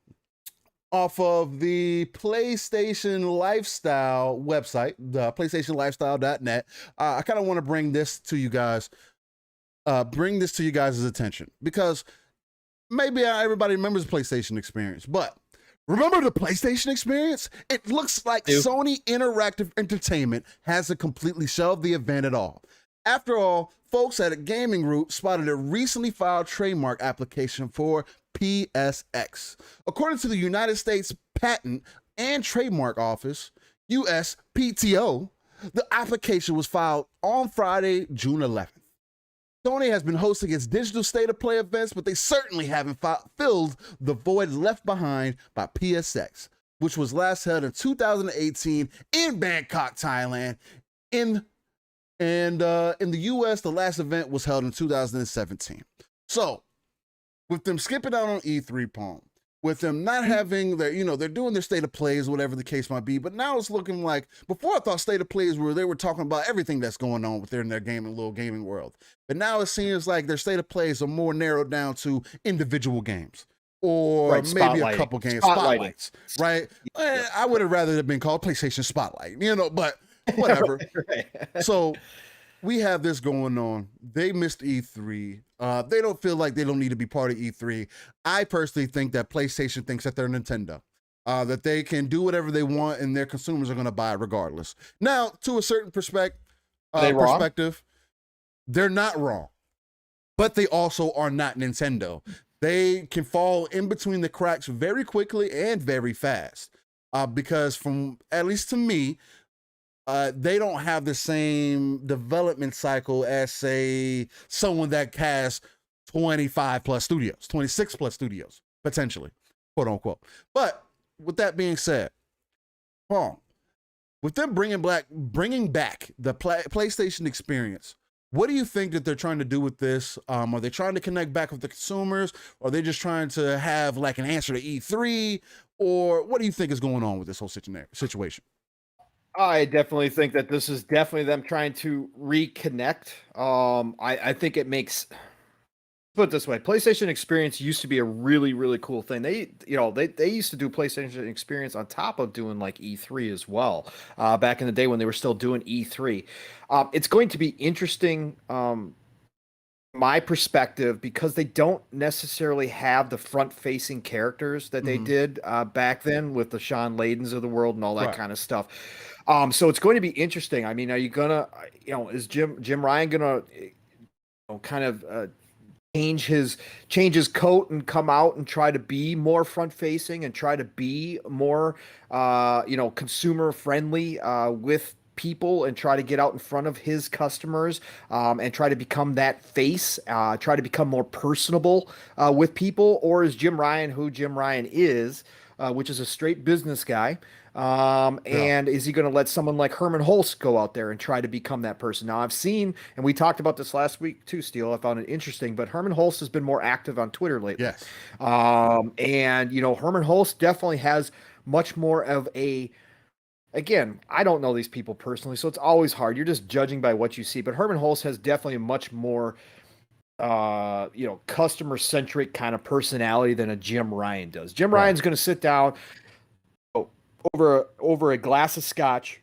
Speaker 1: off of the PlayStation Lifestyle website, the PlayStationLifestyle.net, I kind of want to bring this to you guys. bring this to you guys' attention because maybe everybody remembers the PlayStation experience, but remember the PlayStation experience? It looks like Sony Interactive Entertainment hasn't completely shelved the event at all. After all, folks at a gaming group spotted a recently filed trademark application for PSX. According to the United States Patent and Trademark Office, USPTO, the application was filed on Friday, June 11th. Sony has been hosting its digital state of play events, but they certainly haven't filled the void left behind by PSX, which was last held in 2018 in Bangkok, Thailand. In the US, the last event was held in 2017. So, with them skipping out on E3, Palm, with them not having their, they're doing their state of plays, whatever the case might be, but now it's looking like, before I thought state of plays were, they were talking about everything that's going on within their little gaming world. But now it seems like their state of plays are more narrowed down to individual games. Or maybe a couple games, spotlights, right?
Speaker 2: Yeah.
Speaker 1: I would have rather have been called PlayStation Spotlight, but whatever.
Speaker 2: Right.
Speaker 1: So we have this going on. They missed E3. They don't feel like they don't need to be part of E3. I personally think that PlayStation thinks that they're Nintendo, that they can do whatever they want and their consumers are going to buy it regardless. Now, to a certain perspective, they're not wrong, but they also are not Nintendo. They can fall in between the cracks very quickly and very fast, because from, at least to me, they don't have the same development cycle as, say, someone that has 25 plus studios, 26 plus studios, potentially, quote unquote. But with that being said, with them bringing back the PlayStation experience, what do you think that they're trying to do with this? Are they trying to connect back with the consumers? Or are they just trying to have like an answer to E3? Or what do you think is going on with this whole situation?
Speaker 2: I definitely think that this is definitely them trying to reconnect. I think it makes, put it this way, PlayStation Experience used to be a really, really cool thing. They used to do PlayStation Experience on top of doing like E3 as well, back in the day when they were still doing E3. It's going to be interesting, my perspective, because they don't necessarily have the front-facing characters that they did back then with the Sean Layden's of the world and all that kind of stuff. So it's going to be interesting. I mean, are you gonna, is Jim Ryan gonna, kind of change his coat and come out and try to be more front-facing and try to be more, consumer friendly with people and try to get out in front of his customers, and try to become that face, try to become more personable with people? Or is Jim Ryan who Jim Ryan is, which is a straight business guy? And is he going to let someone like Herman Hulst go out there and try to become that person? Now, I've seen, and we talked about this last week too, Steele, I found it interesting, but Herman Hulst has been more active on Twitter lately.
Speaker 1: Yes.
Speaker 2: And, Herman Hulst definitely has much more of a, again, I don't know these people personally, so it's always hard. You're just judging by what you see, but Herman Hulst has definitely a much more, customer-centric kind of personality than a Jim Ryan does. Jim Ryan's going to sit down over a glass of scotch,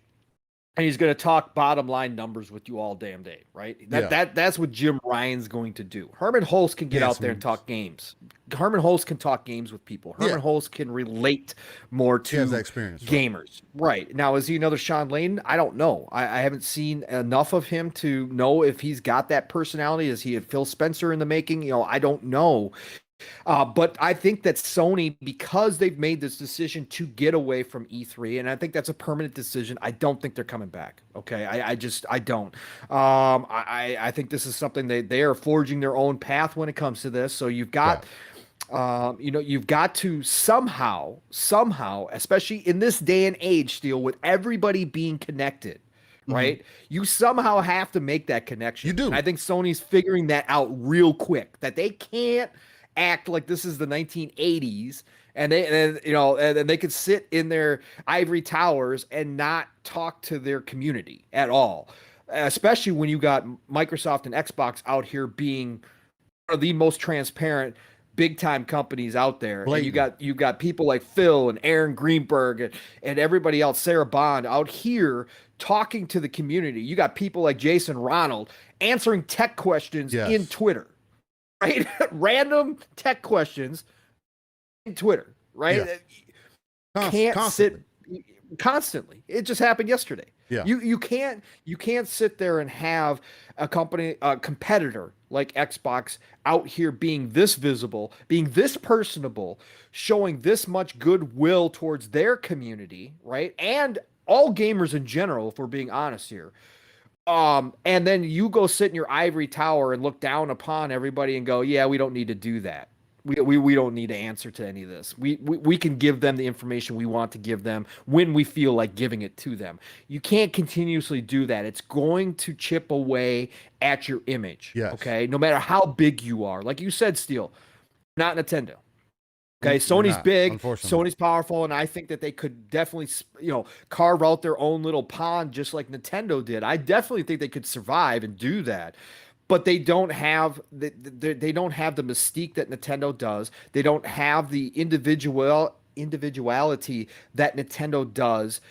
Speaker 2: and he's going to talk bottom line numbers with you all damn day, right? That's what Jim Ryan's going to do. Herman Hulst can get out there and talk games. Herman Hulst can talk games with people. Herman Hulst can relate more to
Speaker 1: that experience,
Speaker 2: gamers. Right. Now, is he another Sean Layden? I don't know. I haven't seen enough of him to know if he's got that personality. Is he a Phil Spencer in the making? I don't know. But I think that Sony, because they've made this decision to get away from E3, and I think that's a permanent decision, I don't think they're coming back. Okay. I don't. I think this is something they are forging their own path when it comes to this. So you've got, you've got to somehow, especially in this day and age, Steele, with everybody being connected, right? You somehow have to make that connection.
Speaker 1: You do.
Speaker 2: And I think Sony's figuring that out real quick, that they can't act like this is the 1980s and they could sit in their ivory towers and not talk to their community at all, especially when you got Microsoft and Xbox out here being one of the most transparent big time companies out there.
Speaker 1: Blatant.
Speaker 2: And you got people like Phil and Aaron Greenberg and everybody else, Sarah Bond out here talking to the community. You got people like Jason Ronald answering tech questions in Twitter, right? Random tech questions in Twitter, right? Can't
Speaker 1: Constantly.
Speaker 2: sit constantly. It just happened yesterday.
Speaker 1: Yeah.
Speaker 2: You can't sit there and have a competitor like Xbox out here being this visible, being this personable, showing this much goodwill towards their community, right? And all gamers in general, if we're being honest here. And then you go sit in your ivory tower and look down upon everybody and go, yeah, we don't need to do that. We don't need to answer to any of this. We can give them the information we want to give them when we feel like giving it to them. You can't continuously do that. It's going to chip away at your image.
Speaker 1: Yes.
Speaker 2: Okay. No matter how big you are. Like you said, Steel, not Nintendo. Okay, Sony's big, Sony's powerful, and I think that they could definitely, carve out their own little pond just like Nintendo did. I definitely think they could survive and do that. But they don't have they don't have the mystique that Nintendo does. They don't have the individuality that Nintendo does.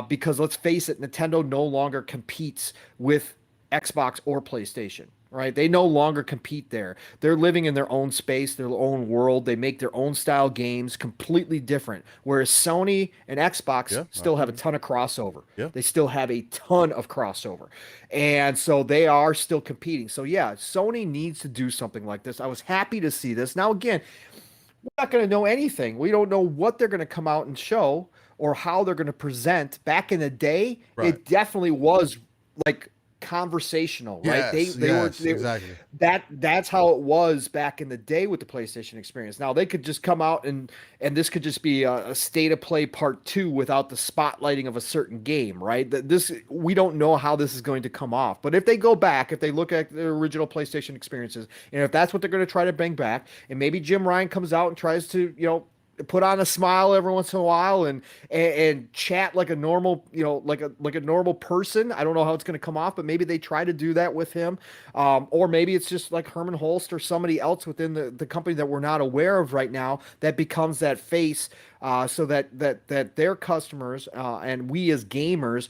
Speaker 2: Because let's face it, Nintendo no longer competes with Xbox or PlayStation. Right? They no longer compete there. They're living in their own space, their own world. They make their own style games, completely different. Whereas Sony and Xbox still have a ton of crossover.
Speaker 1: Yeah.
Speaker 2: They still have a ton of crossover. And so they are still competing. So yeah, Sony needs to do something like this. I was happy to see this. Now again, we're not going to know anything. We don't know what they're going to come out and show or how they're going to present. Back in the day, it definitely was like conversational, right? They were
Speaker 1: exactly.
Speaker 2: That's how it was back in the day with the PlayStation experience. Now they could just come out and this could just be a state of play part 2 without the spotlighting of a certain game, right? This we don't know how this is going to come off. But if they go back, if they look at the original PlayStation experiences, and if that's what they're going to try to bring back, and maybe Jim Ryan comes out and tries to, put on a smile every once in a while and chat like a normal, like a normal person. I don't know how it's going to come off, but maybe they try to do that with him. Or maybe it's just like Herman Holst or somebody else within the company that we're not aware of right now that becomes that face, so that their customers and we as gamers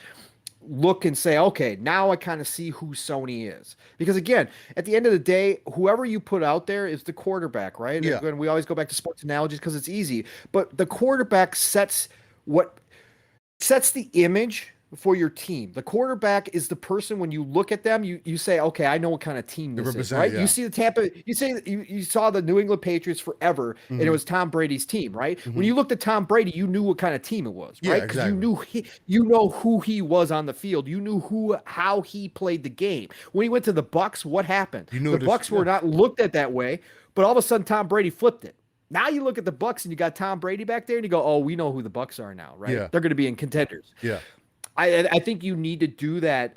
Speaker 2: look and say, okay, now I kind of see who Sony is. Because again, at the end of the day, whoever you put out there is the quarterback, right?
Speaker 1: Yeah.
Speaker 2: And we always go back to sports analogies because it's easy. But the quarterback sets the image for your team. The quarterback is the person, when you look at them, you say, okay, I know what kind of team this is, right?
Speaker 1: Yeah.
Speaker 2: You see the Tampa, you saw the New England Patriots forever, and it was Tom Brady's team, right? When you looked at Tom Brady, you knew what kind of team it was, right? Because you know who he was on the field. You knew how he played the game. When he went to the Bucs, what happened? The Bucs were not looked at that way, but all of a sudden Tom Brady flipped it. Now you look at the Bucs and you got Tom Brady back there, and you go, oh, we know who the Bucs are now, right?
Speaker 1: Yeah.
Speaker 2: They're going to be in contenders.
Speaker 1: Yeah.
Speaker 2: I think you need to do that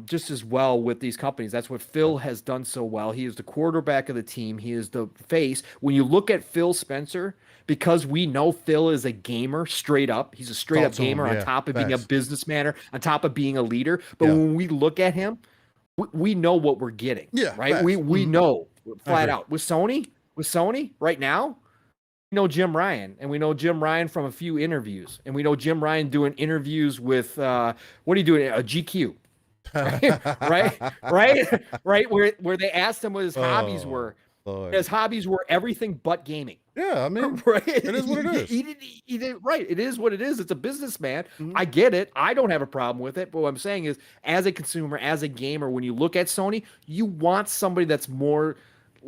Speaker 2: just as well with these companies. That's what Phil has done so well. He is the quarterback of the team. He is the face. When you look at Phil Spencer, because we know Phil is a gamer straight up. He's a straight up gamer on top of being a businessman, on top of being a leader. But when we look at him, we know what we're getting.
Speaker 1: Yeah,
Speaker 2: right.
Speaker 1: Facts.
Speaker 2: We know flat out with Sony right now. We know Jim Ryan, and we know Jim Ryan from a few interviews, and we know Jim Ryan doing interviews with what are you doing? A GQ, right, where they asked him what his hobbies were.
Speaker 1: Lord.
Speaker 2: His hobbies were everything but gaming.
Speaker 1: Yeah, I mean,
Speaker 2: right?
Speaker 1: It is what it is.
Speaker 2: He did right. It is what it is. It's a businessman. I get it. I don't have a problem with it. But what I'm saying is, as a consumer, as a gamer, when you look at Sony, you want somebody that's more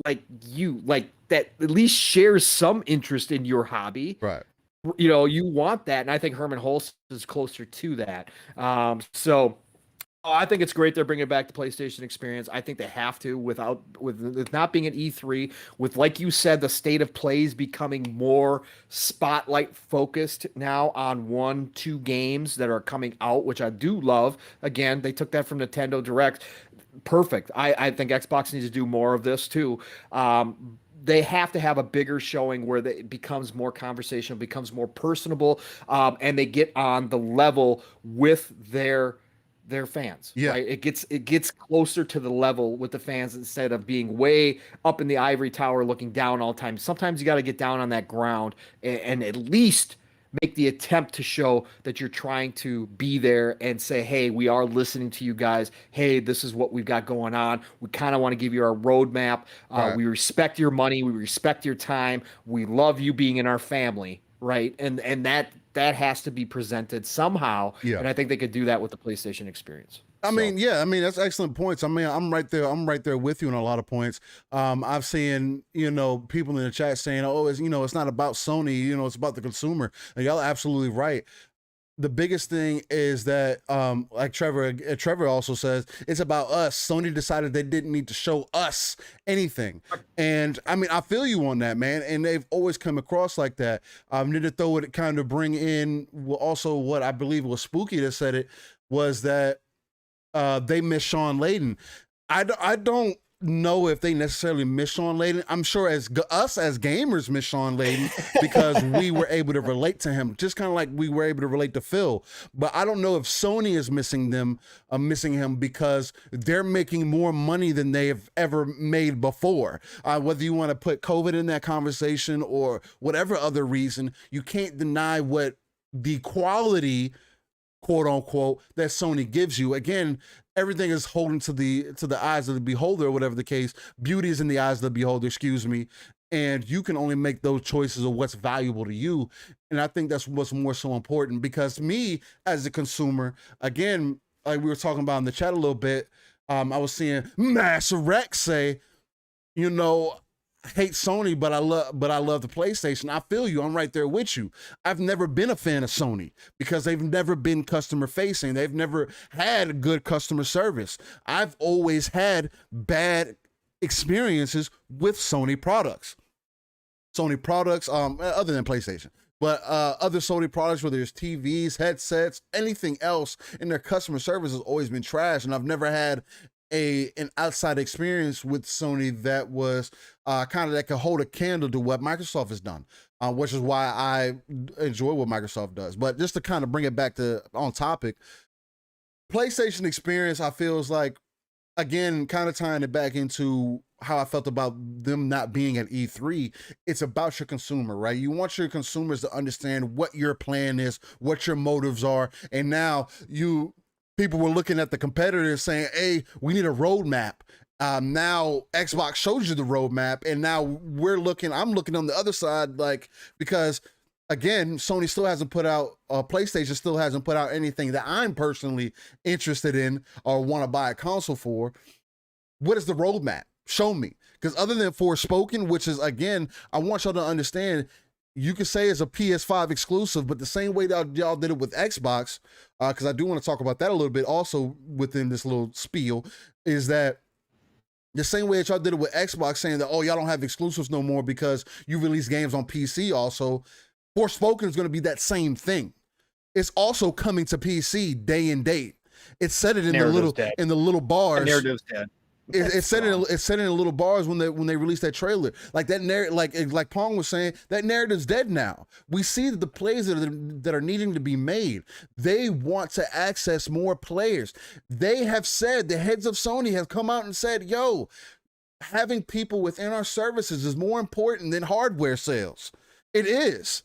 Speaker 2: like you, like that at least shares some interest in your hobby.
Speaker 1: Right.
Speaker 2: You want that. And I think Herman Holst is closer to that. So I think it's great they're bringing back the PlayStation experience. I think they have to with not being an E3, with, like you said, the state of plays becoming more spotlight focused now on 1-2 games that are coming out, which I do love. Again, they took that from Nintendo Direct. Perfect. I think Xbox needs to do more of this too. They have to have a bigger showing where it becomes more conversational, becomes more personable, and they get on the level with their their fans,
Speaker 1: Yeah.
Speaker 2: right? It gets closer to the level with the fans instead of being way up in the ivory tower looking down all the time. Sometimes you got to get down on that ground and at least make the attempt to show that you're trying to be there and say, hey, we are listening to you guys. Hey, this is what we've got going on. We kind of want to give you our roadmap.
Speaker 1: Right.
Speaker 2: We respect your money. We respect your time. We love you being in our family, right? And that has to be presented somehow.
Speaker 1: Yeah.
Speaker 2: And I think they could do that with the PlayStation experience.
Speaker 1: I mean, that's excellent points. I mean, I'm right there with you on a lot of points. I've seen, people in the chat saying, oh, it's not about Sony, it's about the consumer. And y'all are absolutely right. The biggest thing is that, like Trevor also says, it's about us. Sony decided they didn't need to show us anything. And I mean, I feel you on that, man. And they've always come across like that. Need to throw it, kind of bring in also what I believe was Spooky that said it, was that they miss Sean Layden. I don't know if they necessarily miss Sean Layden. I'm sure us as gamers miss Sean Layden because we were able to relate to him, just kind of like we were able to relate to Phil. But I don't know if Sony is missing him because they're making more money than they have ever made before. Whether you want to put COVID in that conversation or whatever other reason, you can't deny what the quality, quote unquote, that Sony gives you. Again, everything is holding to the eyes of the beholder, or whatever the case. Beauty is in the eyes of the beholder, excuse me. And you can only make those choices of what's valuable to you. And I think that's what's more so important, because me as a consumer, again, like we were talking about in the chat a little bit, I was seeing Master Rex say, I hate Sony, but I love the PlayStation. I feel you. I'm right there with you. I've never been a fan of Sony because they've never been customer facing. They've never had good customer service. I've always had bad experiences with Sony products. Other than PlayStation. But other Sony products, whether it's TVs, headsets, anything else, and their customer service has always been trash. And I've never had an outside experience with Sony that was kind of that could hold a candle to what Microsoft has done, which is why I enjoy what Microsoft does. But just to kind of bring it back to on topic, PlayStation experience, I feels like, again, kind of tying it back into how I felt about them not being at E3. It's about your consumer, right? You want your consumers to understand what your plan is, what your motives are, and now people were looking at the competitors saying, hey, we need a roadmap. Now Xbox shows you the roadmap, and now I'm looking on the other side, like, because again, Sony still hasn't put out, PlayStation still hasn't put out anything that I'm personally interested in or want to buy a console for. What is the roadmap? Show me. Because other than Forspoken, which is, again, I want y'all to understand, you could say it's a PS5 exclusive, but the same way that y'all did it with Xbox, because I do want to talk about that a little bit also within this little spiel, is that the same way that y'all did it with Xbox, saying that, oh, y'all don't have exclusives no more because you release games on PC also. Forspoken is going to be that same thing. It's also coming to PC day and date. It said it in the little bars.
Speaker 2: Narrative's dead.
Speaker 1: It said in the little bars when they released that trailer. Like that narrative, like Pong was saying, that narrative's dead now. We see that the plays that are needing to be made, they want to access more players. They have said, the heads of Sony have come out and said, yo, having people within our services is more important than hardware sales. It is.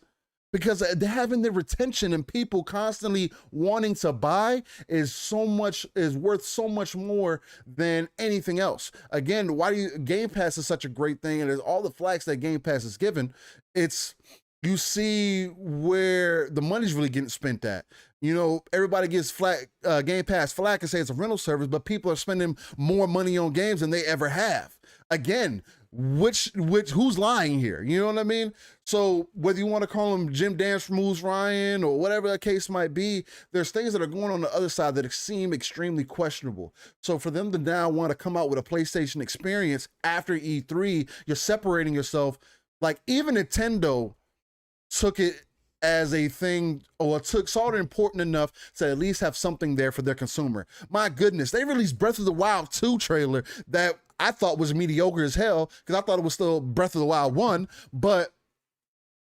Speaker 1: Because having the retention and people constantly wanting to buy is worth so much more than anything else. Again, Game Pass is such a great thing, and there's all the flags that Game Pass is given. You see where the money's really getting spent at. Everybody gets Game Pass flack and say it's a rental service, but people are spending more money on games than they ever have. Again, who's lying here? You know what I mean? So whether you want to call him Jim Dance Moves Ryan or whatever the case might be, there's things that are going on the other side that seem extremely questionable. So for them to now want to come out with a PlayStation experience after E3, you're separating yourself. Like, even Nintendo took it as a thing, or saw it important enough to at least have something there for their consumer. My goodness, they released Breath of the Wild 2 trailer that I thought was mediocre as hell, because I thought it was still Breath of the Wild 1, but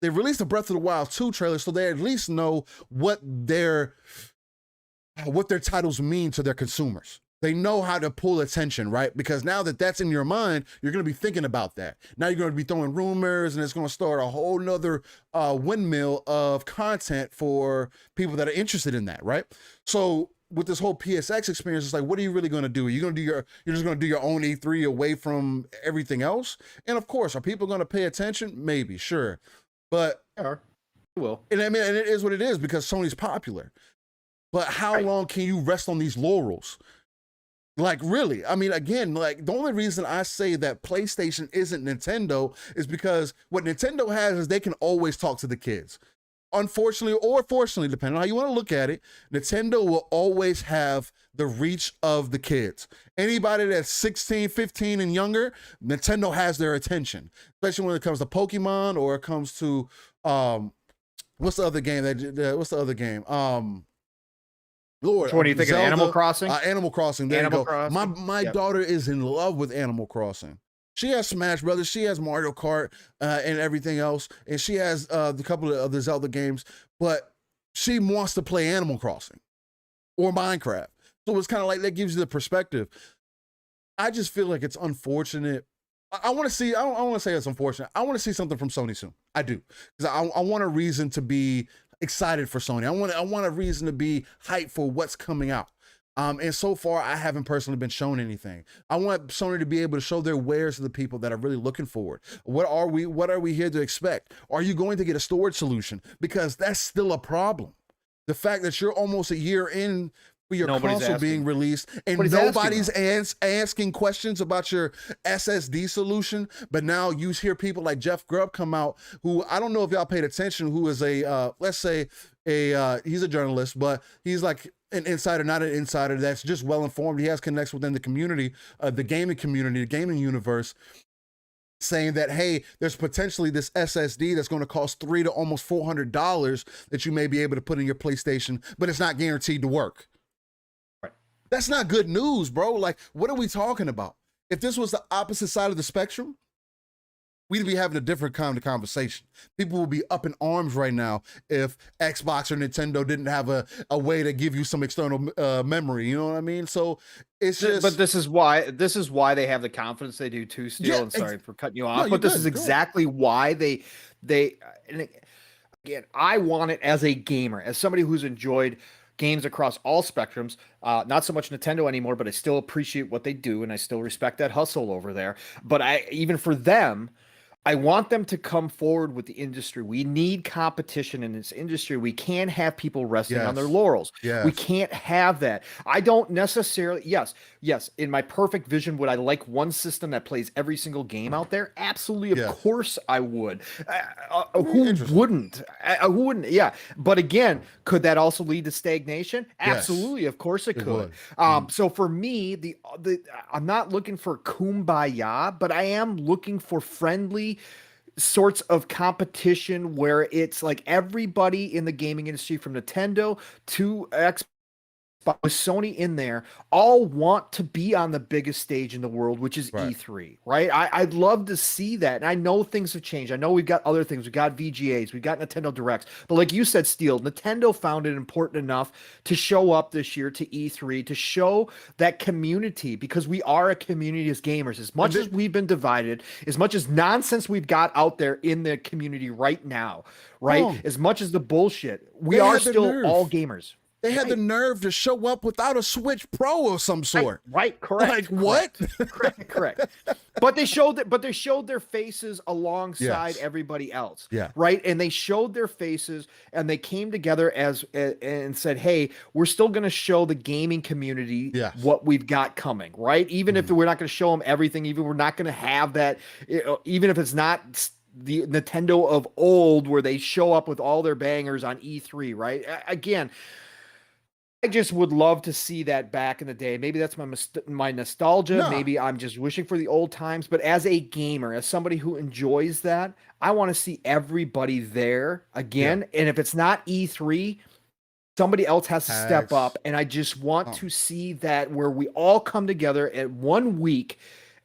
Speaker 1: they released the Breath of the Wild 2 trailer, so they at least know what their what their titles mean to their consumers. They know how to pull attention, right? Because now that that's in your mind, you're going to be thinking about that. Now you're going to be throwing rumors, and it's going to start a whole nother windmill of content for people that are interested in that, right? So with this whole PSX experience, it's like, what are you really going to do? You're just going to do your own E3 away from everything else? And of course, are people going to pay attention? Maybe, sure. But
Speaker 2: will.
Speaker 1: And I mean, and it is what it is because Sony's popular. But how long can you rest on these laurels? Like, really? I mean, again, like, the only reason I say that PlayStation isn't Nintendo is because what Nintendo has is they can always talk to the kids. Unfortunately or fortunately, depending on how you want to look at it, Nintendo will always have the reach of the kids. Anybody that's 16, 15 and younger, Nintendo has their attention, especially when it comes to Pokemon or it comes to, what's the other game? What's the other game? Lord,
Speaker 2: what do you think of Animal Crossing?
Speaker 1: Animal Crossing. There you go. My daughter is in love with Animal Crossing. She has Smash Brothers, she has Mario Kart, and everything else, and she has the couple of other Zelda games, but she wants to play Animal Crossing or Minecraft. So it's kind of like that gives you the perspective. I just feel like it's unfortunate. I want to see. I don't want to say it's unfortunate. I want to see something from Sony soon. I do, because I want a reason to be excited for Sony. I want a reason to be hyped for what's coming out. And so far, I haven't personally been shown anything. I want Sony to be able to show their wares to the people that are really looking forward. What are we here to expect? Are you going to get a storage solution? Because that's still a problem. The fact that you're almost a year in for your console being released and nobody's asking questions about your SSD solution, but now you hear people like Jeff Grubb come out, who I don't know if y'all paid attention, who is a let's say he's a journalist, but he's like an insider, not an insider, that's just well informed. He has connects within the community, the gaming community, the gaming universe, saying that, hey, there's potentially this SSD that's going to cost $300 to almost $400 that you may be able to put in your PlayStation, but it's not guaranteed to work. That's not good news, bro. Like, what are we talking about? If this was the opposite side of the spectrum, we'd be having a different kind of conversation. People will be up in arms right now if Xbox or Nintendo didn't have a way to give you some external memory. You know what I mean? So it's just.
Speaker 2: But this is why they have the confidence they do too, Steel. And sorry for cutting you off, but this is exactly why they. And again, I want it as a gamer, as somebody who's enjoyed games across all spectrums, not so much Nintendo anymore, but I still appreciate what they do and I still respect that hustle over there. But even for them, I want them to come forward with the industry. We need competition in this industry. We can't have people resting on their laurels. We can't have that. I don't necessarily, yes, in my perfect vision, would I like one system that plays every single game out there? Absolutely, of course I would. Who wouldn't? Who wouldn't? Yeah. But again, could that also lead to stagnation? Absolutely, of course it could. So for me, I'm not looking for kumbaya, but I am looking for friendly sorts of competition where it's like everybody in the gaming industry, from Nintendo to Xbox, with Sony in there, all want to be on the biggest stage in the world, which is E3, right? I'd love to see that. And I know things have changed. I know we've got other things. We've got VGAs. We've got Nintendo Directs. But like you said, Steel, Nintendo found it important enough to show up this year to E3, to show that community, because we are a community as gamers. As much as we've been divided, as much as nonsense we've got out there in the community right now, right? As much as the bullshit, we are still all gamers.
Speaker 1: They had the nerve to show up without a Switch Pro of some sort.
Speaker 2: Correct.
Speaker 1: Like what?
Speaker 2: Correct. But they showed their faces alongside everybody else. Right. And they showed their faces and they came together and said, hey, we're still going to show the gaming community what we've got coming. Right. Even if we're not going to show them everything, even we're not going to have that, even if it's not the Nintendo of old where they show up with all their bangers on E3. Right. Again, I just would love to see that back in the day. Maybe that's my nostalgia. Maybe I'm just wishing for the old times. But as a gamer, as somebody who enjoys that, I want to see everybody there again. And if it's not E3, somebody else has to step up. And I just want to see that where we all come together at 1 week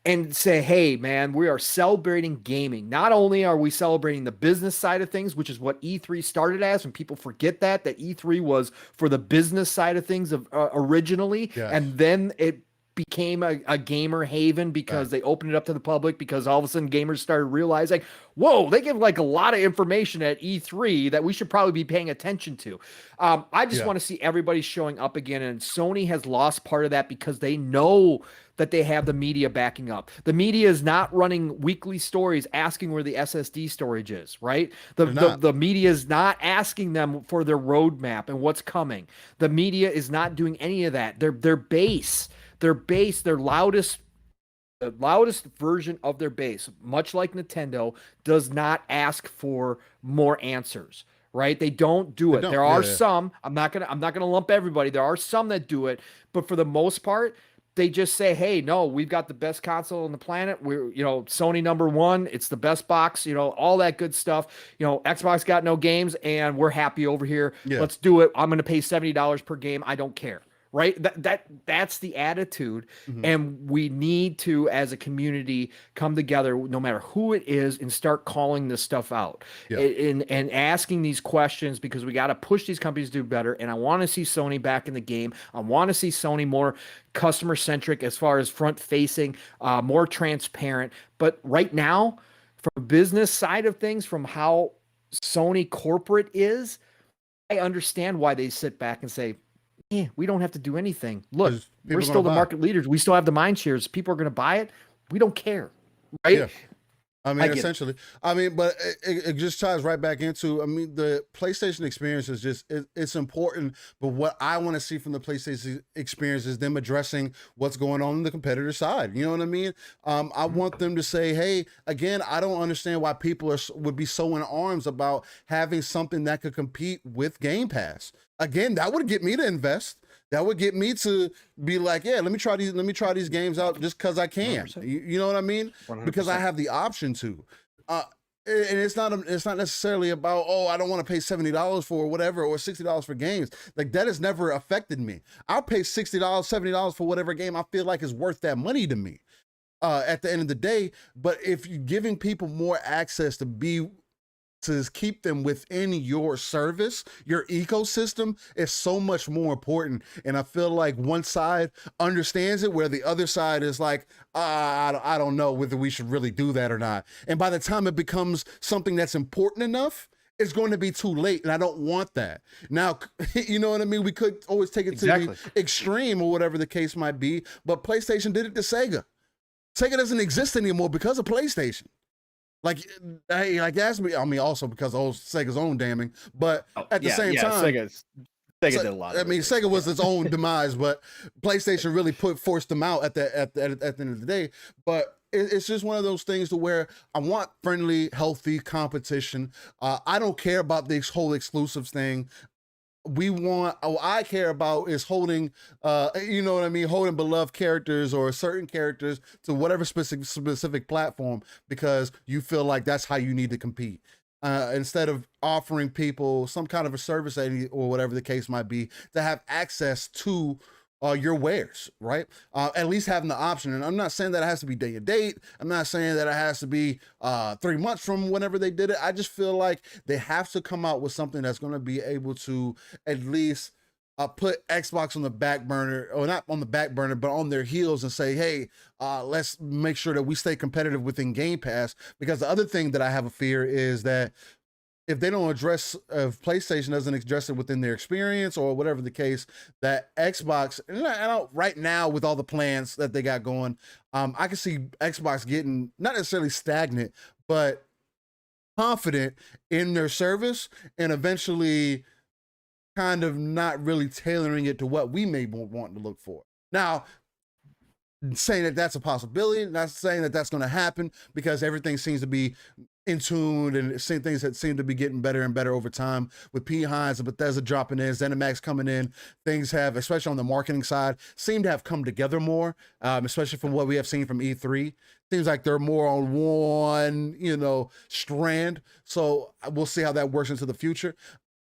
Speaker 2: and say, hey, man, we are celebrating gaming. Not only are we celebrating the business side of things, which is what E3 started as, and people forget that E3 was for the business side of things originally,
Speaker 1: Yes.
Speaker 2: and then it became a gamer haven because
Speaker 1: Right.
Speaker 2: they opened it up to the public because all of a sudden gamers started realizing, whoa, they give like a lot of information at E3 that we should probably be paying attention to. I just
Speaker 1: Yeah.
Speaker 2: want to see everybody showing up again, and Sony has lost part of that because they know that they have the media backing up. The media is not running weekly stories asking where the SSD storage is, right? The,
Speaker 1: They're
Speaker 2: the,
Speaker 1: not.
Speaker 2: the media is not asking them for their roadmap and what's coming. The media is not doing any of that. Their loudest the loudest version of their base, much like Nintendo, does not ask for more answers, right? They don't do
Speaker 1: They
Speaker 2: it.
Speaker 1: don't.
Speaker 2: There are
Speaker 1: Yeah.
Speaker 2: some, I'm not gonna lump everybody. There are some that do it, but for the most part, they just say, hey, no, we've got the best console on the planet. We're, Sony number one, it's the best box, all that good stuff. Xbox got no games and we're happy over here.
Speaker 1: Yeah.
Speaker 2: Let's do it. I'm gonna pay $70 per game. I don't care. Right? That's the attitude.
Speaker 1: Mhm.
Speaker 2: And we need to, as a community, come together, no matter who it is, and start calling this stuff out
Speaker 1: Yeah.
Speaker 2: and asking these questions, because we got to push these companies to do better. And I want to see Sony back in the game. I want to see Sony more customer centric as far as front facing, more transparent. But right now, from a business side of things, from how Sony corporate is, I understand why they sit back and say, we don't have to do anything. Look,
Speaker 1: 'Cause
Speaker 2: we're
Speaker 1: people are
Speaker 2: still
Speaker 1: gonna
Speaker 2: the
Speaker 1: buy it.
Speaker 2: market leaders. We still have the mind shares. People are going to buy it. We don't care, right?
Speaker 1: Yeah. I
Speaker 2: I
Speaker 1: mean,
Speaker 2: get it.
Speaker 1: essentially, but it just ties right back into, the PlayStation experience is just, it's important. But what I want to see from the PlayStation experience is them addressing what's going on the competitor side. You know what I mean? I want them to say, hey, again, I don't understand why people would be so in arms about having something that could compete with Game Pass. Again, that would get me to invest. That would get me to be like, yeah, let me try these games out just because I can.
Speaker 2: 100%.
Speaker 1: You know what I mean? Because I
Speaker 2: 100%.
Speaker 1: have the option to. And it's not necessarily about, oh, I don't want to pay $70 for whatever, or $60 for games. Like, that has never affected me. I'll pay $60, $70 for whatever game I feel like is worth that money to me at the end of the day. But if you're giving people more access to keep them within your service, your ecosystem is so much more important. And I feel like one side understands it, where the other side is like, I don't know whether we should really do that or not. And by the time it becomes something that's important enough, it's going to be too late. And I don't want that. Now, you know what I mean? We could always take it to the extreme, or whatever the case might be. But PlayStation did it to Sega. Sega doesn't exist anymore because of PlayStation. Like, that's me. I mean, also because of Sega's own damning, but at the same time,
Speaker 2: Sega did a lot.
Speaker 1: Sega was its own demise, but PlayStation really forced them out at the end of the day. But it's just one of those things to where I want friendly, healthy competition. I don't care about this whole exclusives thing. All I care about is holding, you know what I mean, holding beloved characters or certain characters to whatever specific platform, because you feel like that's how you need to compete. Instead of offering people some kind of a service or whatever the case might be, to have access to your wares, right? At least having the option. And I'm not saying that it has to be day and date. I'm not saying that it has to be 3 months from whenever they did it. I just feel like they have to come out with something that's going to be able to at least put Xbox on the back burner, or not on the back burner, but on their heels, and say, hey, let's make sure that we stay competitive within Game Pass. Because the other thing that I have a fear is that if they don't address, if PlayStation doesn't address it within their experience or whatever the case, that Xbox, and I don't, right now with all the plans that they got going, I can see Xbox getting not necessarily stagnant, but confident in their service, and eventually kind of not really tailoring it to what we may want to look for. Now, saying that that's a possibility, not saying that that's going to happen, because everything seems to be in tune, and things that seem to be getting better and better over time, with P. Hines and Bethesda dropping in, ZeniMax coming in. Things have, especially on the marketing side, seem to have come together more, especially from what we have seen from E3. Seems like they're more on one, strand. So we'll see how that works into the future.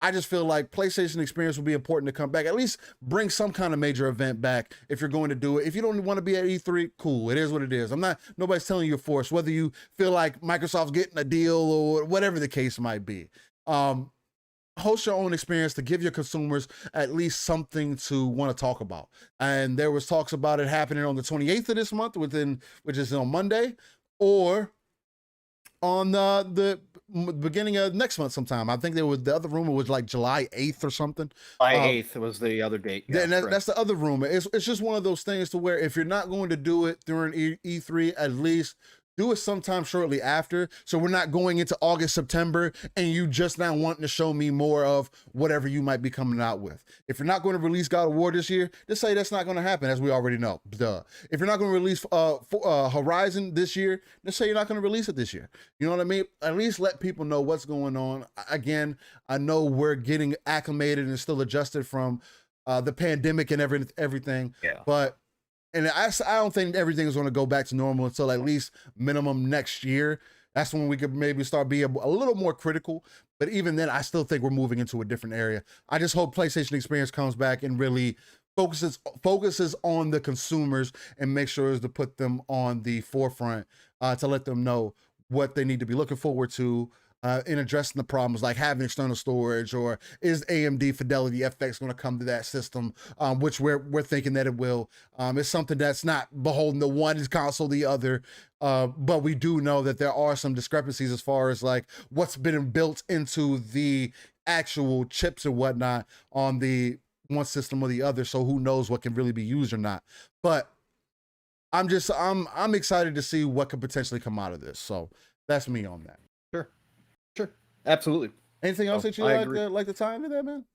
Speaker 1: I just feel like PlayStation Experience would be important to come back. At least bring some kind of major event back if you're going to do it. If you don't want to be at E3, cool. It is what it is. Nobody's telling you you're forced, whether you feel like Microsoft's getting a deal or whatever the case might be. Host your own experience to give your consumers at least something to want to talk about. And there was talks about it happening on the 28th of this month, which is on Monday, or on the beginning of next month sometime. I think the other rumor was like July 8th or something.
Speaker 2: July 8th was the other date.
Speaker 1: Yeah, that's the other rumor. It's just one of those things to where if you're not going to do it during E3, at least do it sometime shortly after. So we're not going into August, September, and you just now wanting to show me more of whatever you might be coming out with. If you're not going to release God of War this year, just say that's not going to happen, as we already know. Duh. If you're not going to release Horizon this year, just say you're not going to release it this year. You know what I mean? At least let people know what's going on. Again, I know we're getting acclimated and still adjusted from the pandemic and everything.
Speaker 2: Yeah.
Speaker 1: But I don't think everything is going to go back to normal until at least minimum next year. That's when we could maybe start being a little more critical. But even then, I still think we're moving into a different area. I just hope PlayStation Experience comes back and really focuses on the consumers and makes sure to put them on the forefront to let them know what they need to be looking forward to in addressing the problems like having external storage, or is AMD Fidelity FX going to come to that system, which we're thinking that it will. It's something that's not beholden to one console or the other, but we do know that there are some discrepancies as far as like what's been built into the actual chips and whatnot on the one system or the other. So who knows what can really be used or not. But I'm excited to see what could potentially come out of this. So that's me on that.
Speaker 2: Sure. Absolutely.
Speaker 1: Anything else that you like to tie into that, man?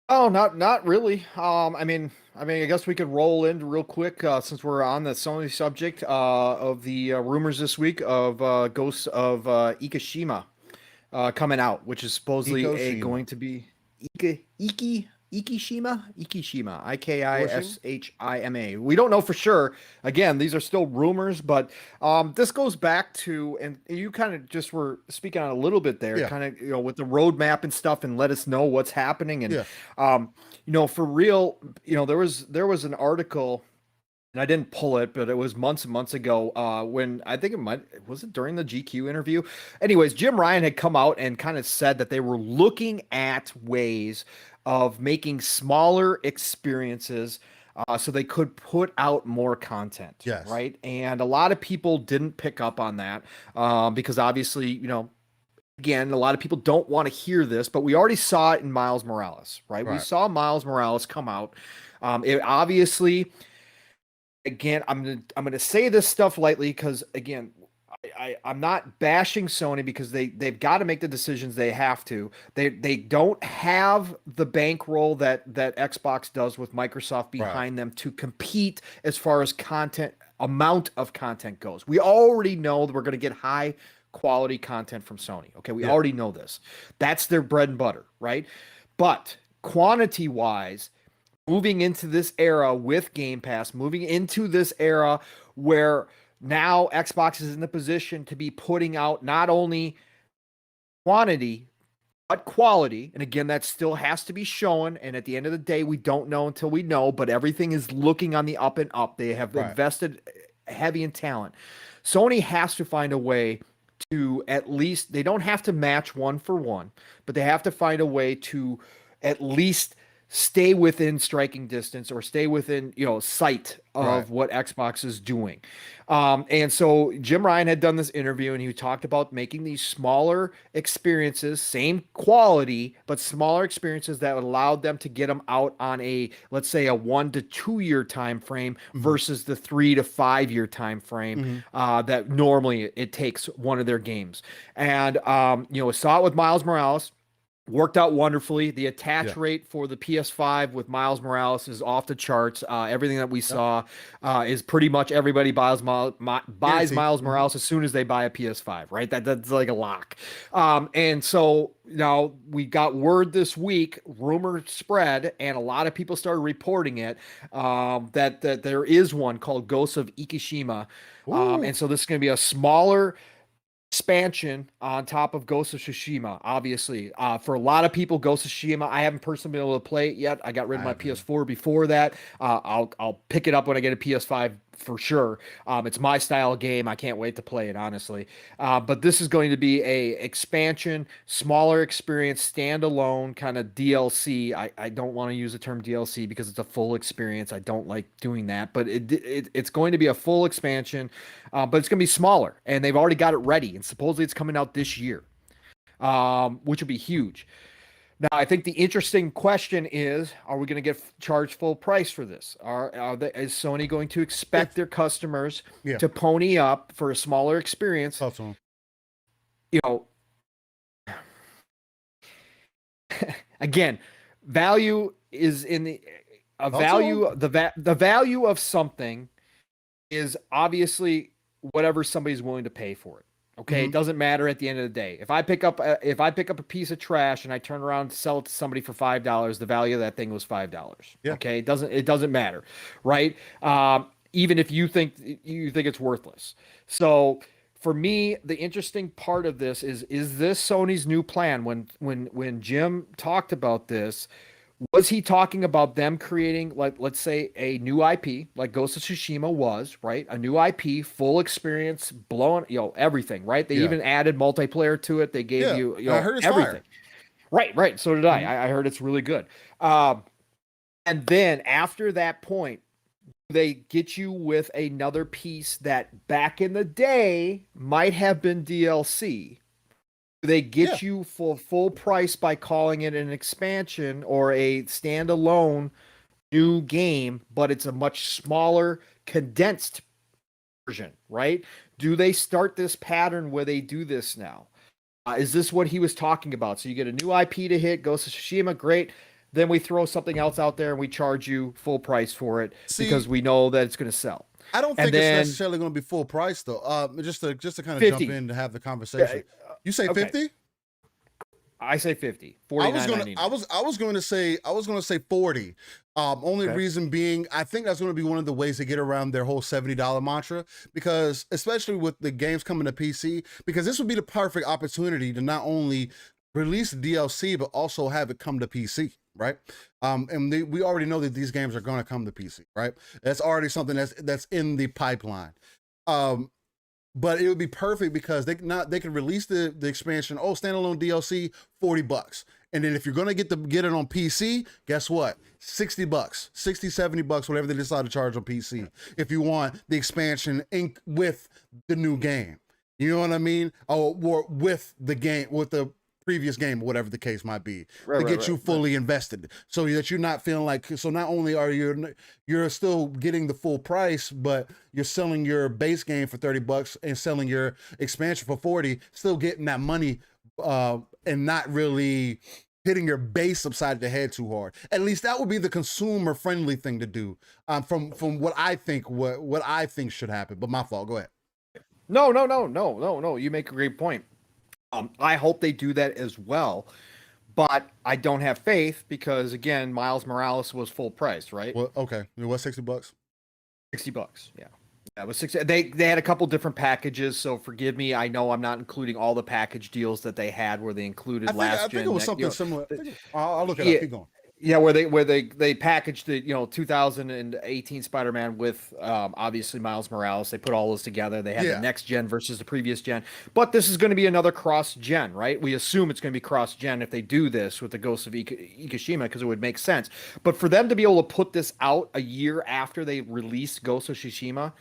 Speaker 2: Oh, not really. I mean, I guess we could roll in real quick since we're on the Sony subject of the rumors this week of Ghosts of Ikishima coming out, which is supposedly going to be Ikishima, Ikishima. We don't know for sure. Again, these are still rumors, but this goes back to, and you kind of just were speaking on a little bit there, kind of, with the roadmap and stuff, and let us know what's happening. And for real, there was an article, and I didn't pull it, but it was months and months ago when I think was it during the GQ interview? Anyways, Jim Ryan had come out and kind of said that they were looking at ways of making smaller experiences so they could put out more content.
Speaker 1: Yes.
Speaker 2: Right. And a lot of people didn't pick up on that because obviously, again, a lot of people don't want to hear this, but we already saw it in Miles Morales, right? We saw Miles Morales come out. It obviously, again, I'm gonna say this stuff lightly because, again, I'm not bashing Sony because they've got to make the decisions they have to. They don't have the bankroll that Xbox does with Microsoft behind them to compete as far as amount of content goes. We already know that we're going to get high quality content from Sony. Okay, we already know this. That's their bread and butter, right? But quantity wise, moving into this era with Game Pass, moving into this era where now Xbox is in the position to be putting out not only quantity, but quality. And again, that still has to be shown. And at the end of the day, we don't know until we know, but everything is looking on the up and up. They have invested heavy in talent. Sony has to find a way to at least, they don't have to match one for one, but they have to find a way to at least stay within striking distance or stay within, sight of what Xbox is doing. And so Jim Ryan had done this interview and he talked about making these smaller experiences, same quality, but smaller experiences that allowed them to get them out on let's say a 1 to 2 year time frame versus the 3 to 5 year time frame that normally it takes one of their games. And, saw it with Miles Morales. Worked out wonderfully. The attach rate for the PS5 with Miles Morales is off the charts. Everything that we saw is pretty much everybody buys Miles Morales as soon as they buy a PS5, right? That's like a lock. And so now we got word this week, rumor spread, and a lot of people started reporting it, that there is one called Ghosts of Ikishima. And so this is going to be a smaller expansion on top of Ghost of Tsushima, obviously. For a lot of people, Ghost of Tsushima, I haven't personally been able to play it yet. I got rid of my PS4 before that. I'll pick it up when I get a PS5 for sure. It's my style of game. I can't wait to play it, honestly. But this is going to be a expansion, smaller experience, standalone kind of DLC. I don't want to use the term DLC because it's a full experience. I don't like doing that, but it's going to be a full expansion, but it's going to be smaller, and they've already got it ready, and supposedly it's coming out this year, which will be huge. Now, I think the interesting question is, are we going to get charged full price for this? Is Sony going to expect their customers to pony up for a smaller experience? You know, again, value is in the value. The value of something is obviously whatever somebody's willing to pay for it. Okay, It doesn't matter at the end of the day. If I pick up a piece of trash and I turn around and sell it to somebody for $5, the value of that thing was $5. Yeah. Okay, it doesn't matter, right? Even if you think it's worthless. So for me, the interesting part of this is this Sony's new plan? When Jim talked about this, was he talking about them creating, like, let's say, a new IP, like Ghost of Tsushima was, right? A new IP, full experience, blowing, everything, right? They even added multiplayer to it. They gave you,
Speaker 1: I heard it's
Speaker 2: everything.
Speaker 1: Fire.
Speaker 2: Right. So did I. I heard it's really good. And then after that point, they get you with another piece that back in the day might have been DLC. They get you for full price by calling it an expansion or a standalone new game, but it's a much smaller, condensed version, right? Do they start this pattern where they do this now? Is this what he was talking about? So you get a new IP to hit, Ghost of Tsushima, great. Then we throw something else out there and we charge you full price for it because we know that it's going to sell.
Speaker 1: I don't think it's necessarily going to be full price though. Just to kind of 50. Jump in to have the conversation. You say 50?
Speaker 2: I say 50. 49.99.
Speaker 1: I was going to say 40. Only reason being, I think that's going to be one of the ways to get around their whole $70 mantra, because especially with the games coming to PC, because this would be the perfect opportunity to not only release the DLC but also have it come to PC, right? And we already know that these games are going to come to PC, right? That's already something that's in the pipeline. But it would be perfect because they can release the expansion, standalone DLC, $40. And then if you're going to get it on PC, guess what? $60, 60, $70, whatever they decide to charge on PC. If you want the expansion with the new game, you know what I mean? Or with the game, with the previous game, whatever the case might be, to get you fully invested, so that you're not feeling like, so not only are you're still getting the full price, but you're selling your base game for $30 and selling your expansion for 40, still getting that money, and not really hitting your base upside the head too hard. At least that would be the consumer friendly thing to do, from what I think should happen. But my fault. Go ahead.
Speaker 2: No. You make a great point. I hope they do that as well, but I don't have faith because, again, Miles Morales was full price, right?
Speaker 1: Well, okay, it was $60.
Speaker 2: $60, yeah. That was 60. They had a couple different packages, so forgive me. I know I'm not including all the package deals that they had where they included last gen.
Speaker 1: I think it was something similar. I'll look it up. Keep going.
Speaker 2: Yeah, where they packaged the 2018 Spider-Man with obviously Miles Morales. They put all those together. They had the next gen versus the previous gen. But this is going to be another cross gen, right? We assume it's going to be cross gen if they do this with the Ghost of Ikushima, because it would make sense. But for them to be able to put this out a year after they released Ghost of Tsushima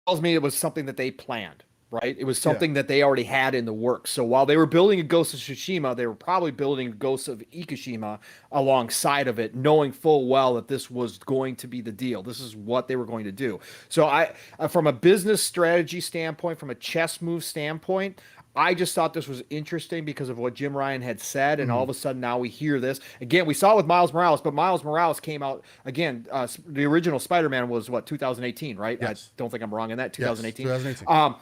Speaker 2: tells me it was something that they planned. Right? It was something that they already had in the works. So while they were building a Ghost of Tsushima, they were probably building Ghost of Ikushima alongside of it, knowing full well that this was going to be the deal. This is what they were going to do. So from a business strategy standpoint, from a chess move standpoint, I just thought this was interesting because of what Jim Ryan had said, and all of a sudden now we hear this. Again, we saw it with Miles Morales, but Miles Morales came out, again, the original Spider-Man was, 2018, right?
Speaker 1: Yes.
Speaker 2: I don't think I'm wrong in that, 2018.
Speaker 1: Yes, 2018.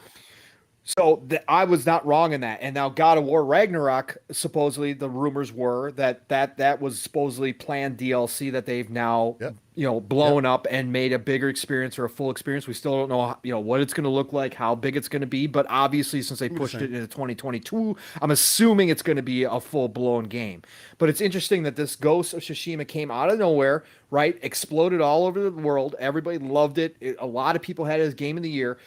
Speaker 2: So I was not wrong in that. And now God of War Ragnarok, supposedly the rumors were that was supposedly planned DLC that they've now blown up and made a bigger experience or a full experience. We still don't know, what it's going to look like, how big it's going to be. But obviously, since they pushed it into 2022, I'm assuming it's going to be a full blown game. But it's interesting that this Ghost of Tsushima came out of nowhere, right? Exploded all over the world. Everybody loved it. A lot of people had it as game of the year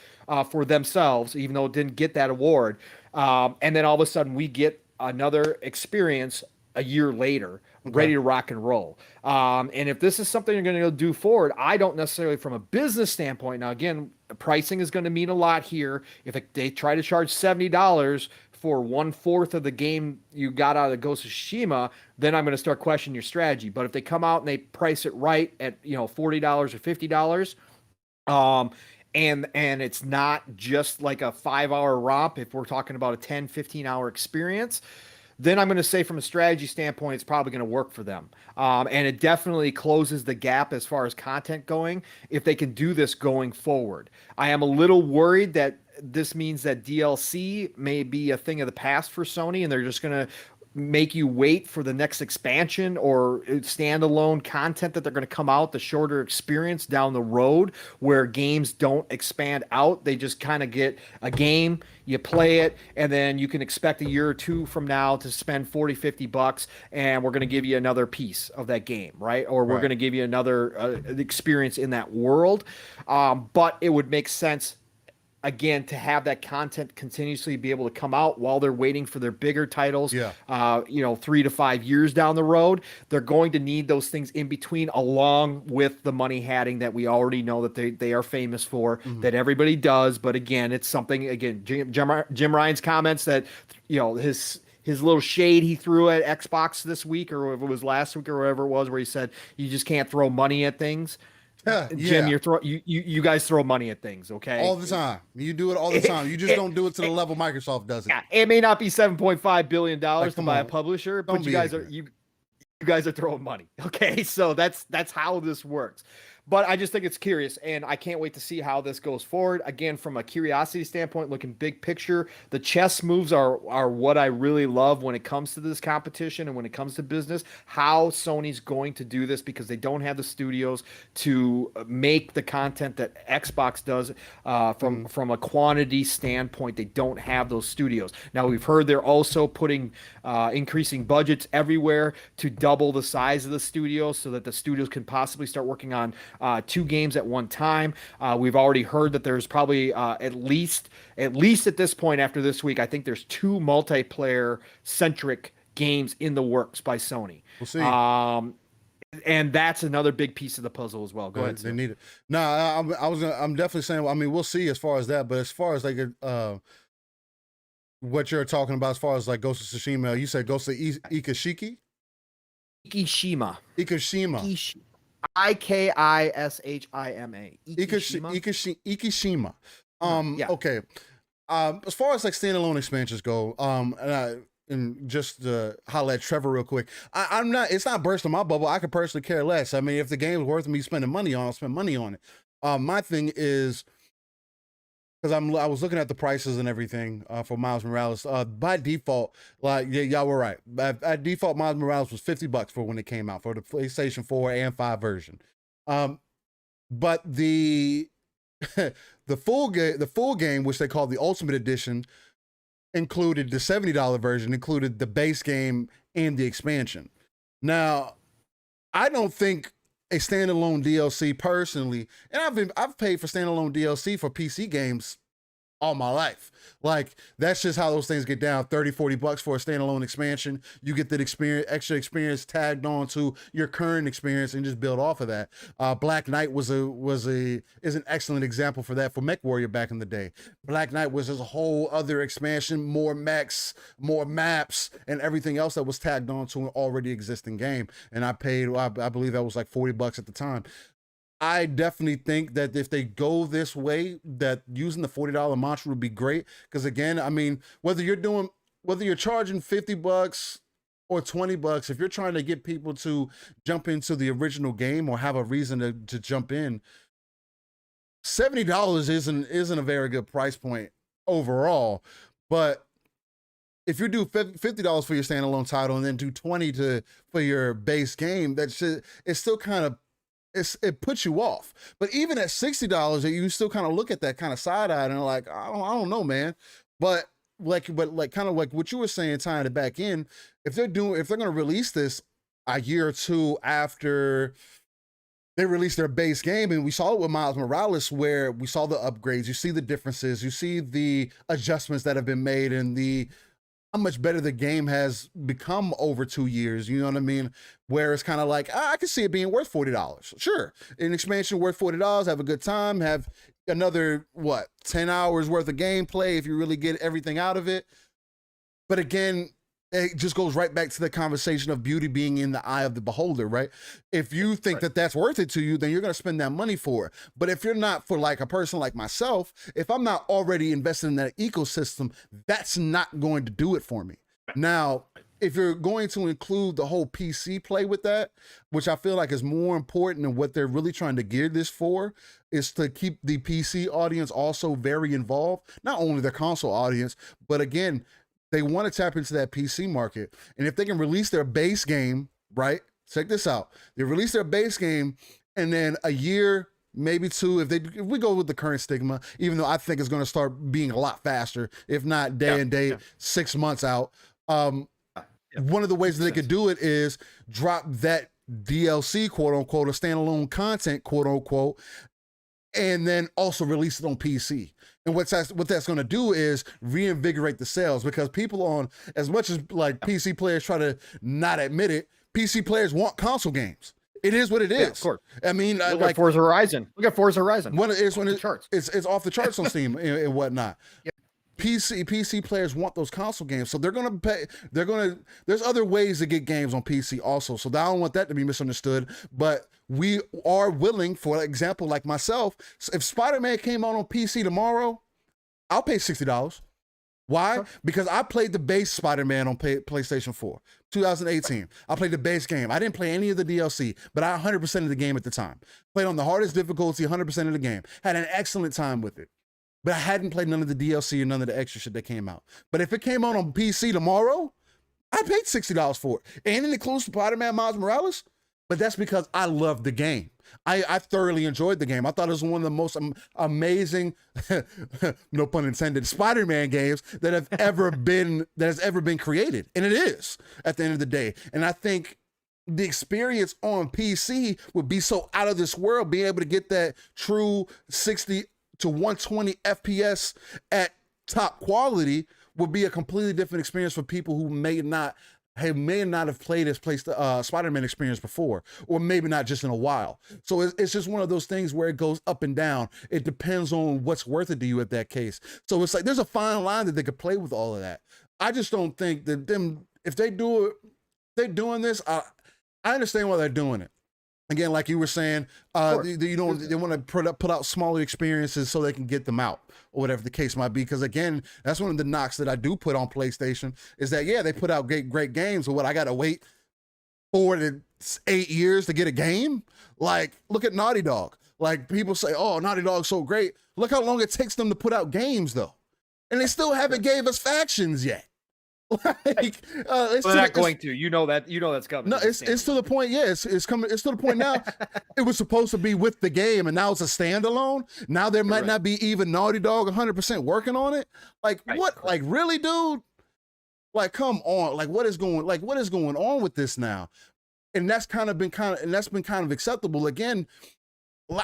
Speaker 2: for themselves, even though it didn't get that award. And then all of a sudden, we get another experience a year later, ready to rock and roll. And if this is something you're going to do forward, I don't necessarily from a business standpoint. Now, again, pricing is going to mean a lot here. If they try to charge $70 for 1/4 of the game you got out of the Ghost of Tsushima, then I'm going to start questioning your strategy. But if they come out and they price it right at $40 or $50, and it's not just like a 5-hour romp, if we're talking about a 10-15 hour experience, then I'm going to say from a strategy standpoint, it's probably going to work for them. And it definitely closes the gap as far as content going if they can do this going forward. I am a little worried that this means that DLC may be a thing of the past for Sony, and they're just going to make you wait for the next expansion or standalone content that they're going to come out, the shorter experience down the road where games don't expand out. They just kind of get a game, you play it, and then you can expect a year or two from now to spend 40, $50, and we're going to give you another piece of that game, right? Or we're going to give you another experience in that world. But it would make sense again to have that content continuously be able to come out while they're waiting for their bigger titles. 3 to 5 years down the road, they're going to need those things in between, along with the money hatting that we already know that they are famous for, that everybody does. But again, it's something, again, Jim Ryan's comments that his little shade he threw at Xbox this week, or if it was last week or whatever it was, where he said you just can't throw money at things. Jim, you guys throw money at things, okay?
Speaker 1: All the time. You do it all the time. You just don't do it to the level Microsoft does it.
Speaker 2: Yeah, it may not be $7.5 billion to buy a publisher, but you guys are throwing money. Okay, so that's how this works. But I just think it's curious, and I can't wait to see how this goes forward. Again, from a curiosity standpoint, looking big picture, the chess moves are what I really love when it comes to this competition and when it comes to business, how Sony's going to do this, because they don't have the studios to make the content that Xbox does from a quantity standpoint. They don't have those studios. Now, we've heard they're also putting increasing budgets everywhere to double the size of the studios so that the studios can possibly start working on 2 games at one time. We've already heard that there's probably at least at this point after this week, I think there's 2 multiplayer centric games in the works by Sony.
Speaker 1: We'll see.
Speaker 2: And that's another big piece of the puzzle as well. Go ahead.
Speaker 1: They need it. No, I'm definitely saying. I mean, we'll see as far as that, but as far as like what you're talking about, as far as like Ghost of Tsushima, you said Ghost of Ikishima.
Speaker 2: Ikishima.
Speaker 1: Ikishima. Ikishima. Okay. As far as like standalone expansions go, and just to holler at Trevor real quick, I'm not. It's not bursting my bubble. I could personally care less. I mean, if the game's worth me spending money on, I'll spend money on it. My thing is, because I was looking at the prices and everything for Miles Morales. By default, like y'all were right. At default, Miles Morales was $50 for when it came out for the PlayStation 4 and 5 version. But the full game, which they call the Ultimate Edition, included the $70 version, included the base game and the expansion. Now, I don't think a standalone DLC personally, and I've paid for standalone DLC for PC games all my life. Like, that's just how those things get down. $30-$40 for a standalone expansion. You get that extra experience tagged on to your current experience and just build off of that. Black Knight is an excellent example for that for MechWarrior back in the day. Black Knight was a whole other expansion, more mechs, more maps, and everything else that was tagged on to an already existing game. And I paid, I believe that was like $40 at the time. I definitely think that if they go this way, that using the $40 mantra would be great. Because again, I mean, whether you're charging $50 or $20, if you're trying to get people to jump into the original game or have a reason to jump in, $70 isn't a very good price point overall. But if you do $50 for your standalone title and then do $20 for your base game, it's still kind of it puts you off. But even at $60, you still kind of look at that kind of side eye and like, I don't know, man. But kind of like what you were saying, tying it back in, if they're going to release this a year or two after they released their base game, and we saw it with Miles Morales, where we saw the upgrades, you see the differences, you see the adjustments that have been made, and how much better the game has become over 2 years. You know what I mean? Where it's kind of like, I can see it being worth $40. Sure, an expansion worth $40. Have a good time. Have another 10 hours worth of gameplay if you really get everything out of it. But again, it just goes right back to the conversation of beauty being in the eye of the beholder, right? If you think that that's worth it to you, then you're going to spend that money for it. But if you're not, for like a person like myself, if I'm not already invested in that ecosystem, that's not going to do it for me. Now, if you're going to include the whole PC play with that, which I feel like is more important than what they're really trying to gear this for, is to keep the PC audience also very involved, not only the console audience, but again, they want to tap into that PC market. And if they can release their base game, right? Check this out. They release their base game, and then a year, maybe two, if we go with the current stigma, even though I think it's going to start being a lot faster, if not day and date, 6 months out. One of the ways that they could do it is drop that DLC, quote unquote, or standalone content, quote unquote, and then also release it on PC. And what that's going to do is reinvigorate the sales, because people on, as much as like PC players try to not admit it, PC players want console games. It is what it is.
Speaker 2: Of course.
Speaker 1: I mean,
Speaker 2: look at Forza Horizon. Look at Forza Horizon.
Speaker 1: It's off the charts on Steam and whatnot. Yep. PC players want those console games, so they're going to pay. There's other ways to get games on PC also. So I don't want that to be misunderstood. But we are willing, for example, like myself, if Spider-Man came out on PC tomorrow, I'll pay $60. Why? Sure. Because I played the base Spider-Man on PlayStation 4, 2018. I played the base game. I didn't play any of the DLC, but I 100% of the game at the time. Played on the hardest difficulty, 100% of the game. Had an excellent time with it. But I hadn't played none of the DLC or none of the extra shit that came out. But if it came out on PC tomorrow, I paid $60 for it. And it includes Spider-Man Miles Morales. But that's because I loved the game. I thoroughly enjoyed the game. I thought it was one of the most amazing, no pun intended, Spider-Man games that has ever been created. And it is at the end of the day. And I think the experience on PC would be so out of this world, being able to get that true 60 to 120 FPS at top quality would be a completely different experience for people who may not have played this Spider-Man experience before, or maybe not just in a while. So it's just one of those things where it goes up and down. It depends on what's worth it to you at that case. So it's like there's a fine line that they could play with all of that. I just don't think that if they're doing this, I understand why they're doing it. Again, like you were saying, they want to put out smaller experiences so they can get them out, or whatever the case might be. Because again, that's one of the knocks that I do put on PlayStation is that, yeah, they put out great games, but what, I got to wait 4 to 8 years to get a game? Like, look at Naughty Dog. Like, people say, oh, Naughty Dog's so great. Look how long it takes them to put out games, though. And they still haven't gave us factions yet. Like,
Speaker 2: they're not going to. You know that's coming.
Speaker 1: No, it's to the point. Yeah, it's coming. It's to the point now. It was supposed to be with the game, and now it's a standalone. Now there might not be even Naughty Dog 100% working on it. Like what? Like really, dude? Like come on. Like what is going on with this now? And that's been kind of acceptable. Again,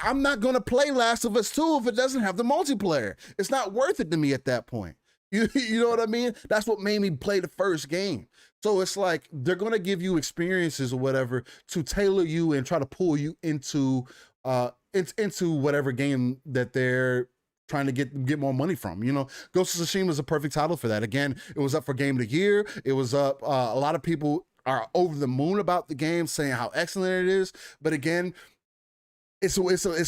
Speaker 1: I'm not going to play Last of Us 2 if it doesn't have the multiplayer. It's not worth it to me at that point. You know what I mean? That's what made me play the first game. So it's like they're going to give you experiences or whatever to tailor you and try to pull you into whatever game that they're trying to get more money from. You know, Ghost of Tsushima is a perfect title for that. Again, it was up for Game of the Year. It was up. A lot of people are over the moon about the game, saying how excellent it is. But again, it's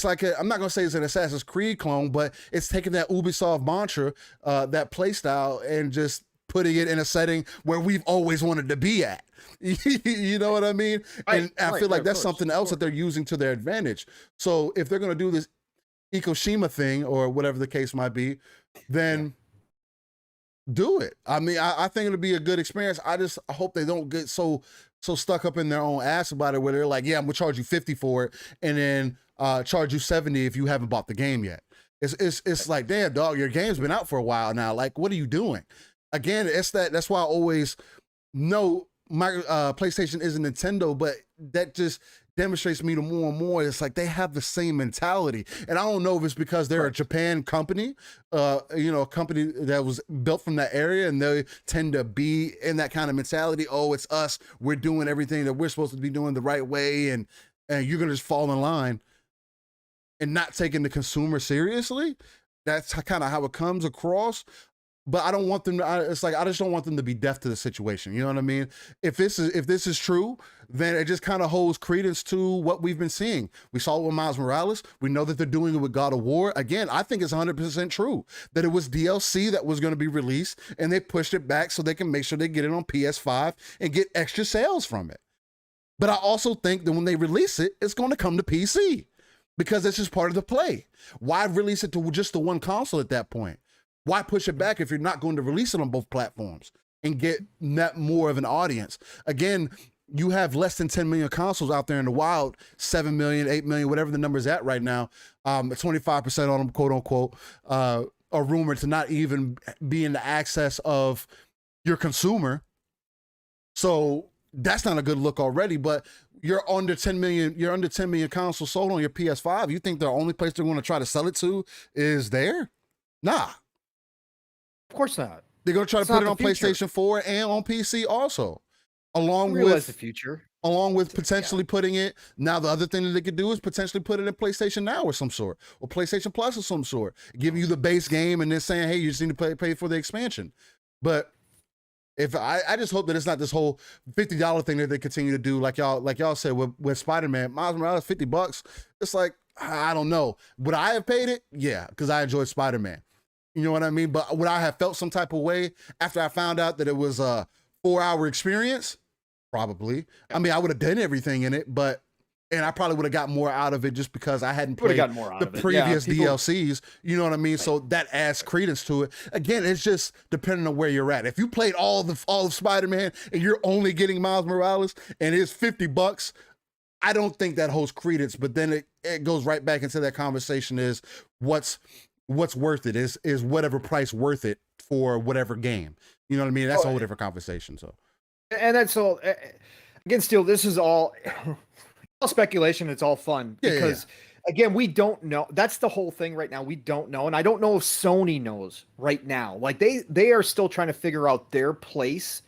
Speaker 1: like I'm not gonna say it's an Assassin's Creed clone, but it's taking that Ubisoft mantra, that play style, and just putting it in a setting where we've always wanted to be at. You know what I mean? And I feel like that's something else that they're using to their advantage. So if they're gonna do this Ikoshima thing or whatever the case might be, then Do it. I mean, I think it'll be a good experience. I hope they don't get so stuck up in their own ass about it, where they're like, yeah, I'm gonna charge you 50 for it, and then charge you 70 if you haven't bought the game yet. It's like, damn, dog, your game's been out for a while now. Like, what are you doing? Again, that's why I always know my PlayStation isn't Nintendo, but that just demonstrates me to more and more. It's like they have the same mentality, and I don't know if it's because they're a Japan company, a company that was built from that area, and they tend to be in that kind of mentality. Oh, it's us. We're doing everything that we're supposed to be doing the right way, and you're gonna just fall in line and not taking the consumer seriously. That's kind of how it comes across. But I don't want them to, it's like, I just don't want them to be deaf to the situation. You know what I mean? If this is true, then it just kind of holds credence to what we've been seeing. We saw it with Miles Morales. We know that they're doing it with God of War. Again, I think it's 100% true that it was DLC that was going to be released, and they pushed it back so they can make sure they get it on PS5 and get extra sales from it. But I also think that when they release it, it's going to come to PC because it's just part of the play. Why release it to just the one console at that point? Why push it back if you're not going to release it on both platforms and get that more of an audience? Again, you have less than 10 million consoles out there in the wild, 7 million, 8 million, whatever the number's at right now. 25% on them, quote unquote, are rumored to not even be in the access of your consumer. So that's not a good look already, but you're under 10 million consoles sold on your PS5. You think the only place they're going to try to sell it to is there? Nah.
Speaker 2: Of course not.
Speaker 1: They're going to try to put it on PlayStation 4 and on PC also. Along with
Speaker 2: the future.
Speaker 1: Along with potentially putting it, now the other thing that they could do is potentially put it in PlayStation Now or some sort, or PlayStation Plus of some sort, giving you the base game and then saying, hey, you just need to pay for the expansion. But if I just hope that it's not this whole $50 thing that they continue to do, like y'all said with Spider-Man, Miles Morales, $50. It's like, I don't know. Would I have paid it? Yeah, because I enjoyed Spider-Man. You know what I mean? But would I have felt some type of way after I found out that it was a 4-hour experience? Probably. I mean, I would have done everything in it, and I probably would have got more out of it just because I hadn't played the previous DLCs. You know what I mean? Right. So that adds credence to it. Again, it's just depending on where you're at. If you played all of Spider-Man and you're only getting Miles Morales and it's $50, I don't think that holds credence. But then it goes right back into that conversation: is what's worth it? Is whatever price worth it for whatever game? You know what I mean? That's a whole different conversation. So,
Speaker 2: and that's all. Again, still, this is all speculation. It's all fun because, again, we don't know. That's the whole thing right now. We don't know, and I don't know if Sony knows right now. Like they are still trying to figure out their place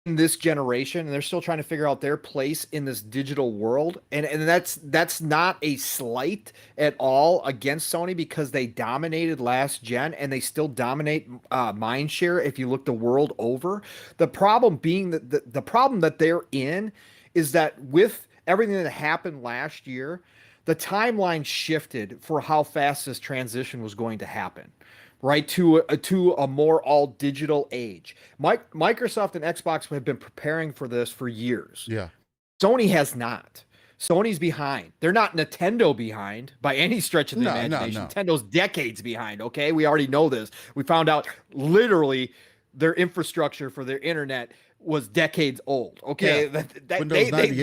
Speaker 2: in this generation, and they're still trying to figure out their place in this digital world. And that's not a slight at all against Sony, because they dominated last gen and they still dominate mindshare if you look the world over. The problem being that the problem that they're in is that with everything that happened last year, the timeline shifted for how fast this transition was going to happen. Right, to a more all digital age. Microsoft and Xbox have been preparing for this for years.
Speaker 1: Yeah,
Speaker 2: Sony has not. Sony's behind. They're not Nintendo behind by any stretch of the imagination. No. Nintendo's decades behind. Okay, we already know this. We found out literally their infrastructure for their internet was decades old. Okay, they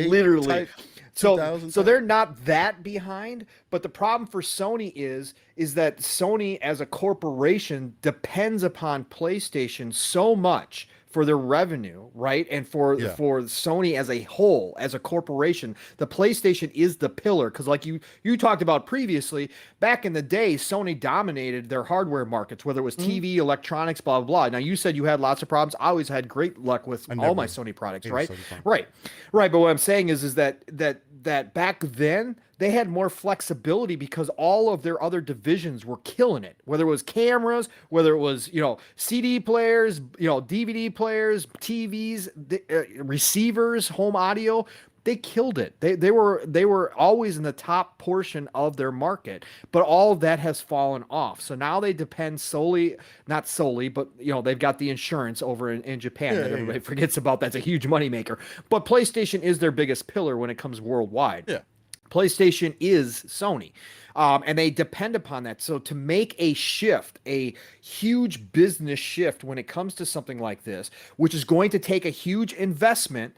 Speaker 2: literally. So they're not that behind, but the problem for Sony is that Sony as a corporation depends upon PlayStation so much for their revenue, right? And for Sony as a whole, as a corporation, the PlayStation is the pillar. Because like you talked about previously, back in the day, Sony dominated their hardware markets, whether it was TV, electronics, blah, blah, blah. Now, you said you had lots of problems. I always had great luck with all my Sony products, right? Right. But what I'm saying is that back then, they had more flexibility because all of their other divisions were killing it. Whether it was cameras, whether it was, CD players, DVD players, TVs, receivers, home audio, they killed it. They were always in the top portion of their market, but all of that has fallen off. So now they depend not solely, but they've got the insurance over in Japan that everybody forgets about. That's a huge moneymaker. But PlayStation is their biggest pillar when it comes worldwide.
Speaker 1: Yeah.
Speaker 2: PlayStation is Sony. And they depend upon that. So to make a shift, a huge business shift when it comes to something like this, which is going to take a huge investment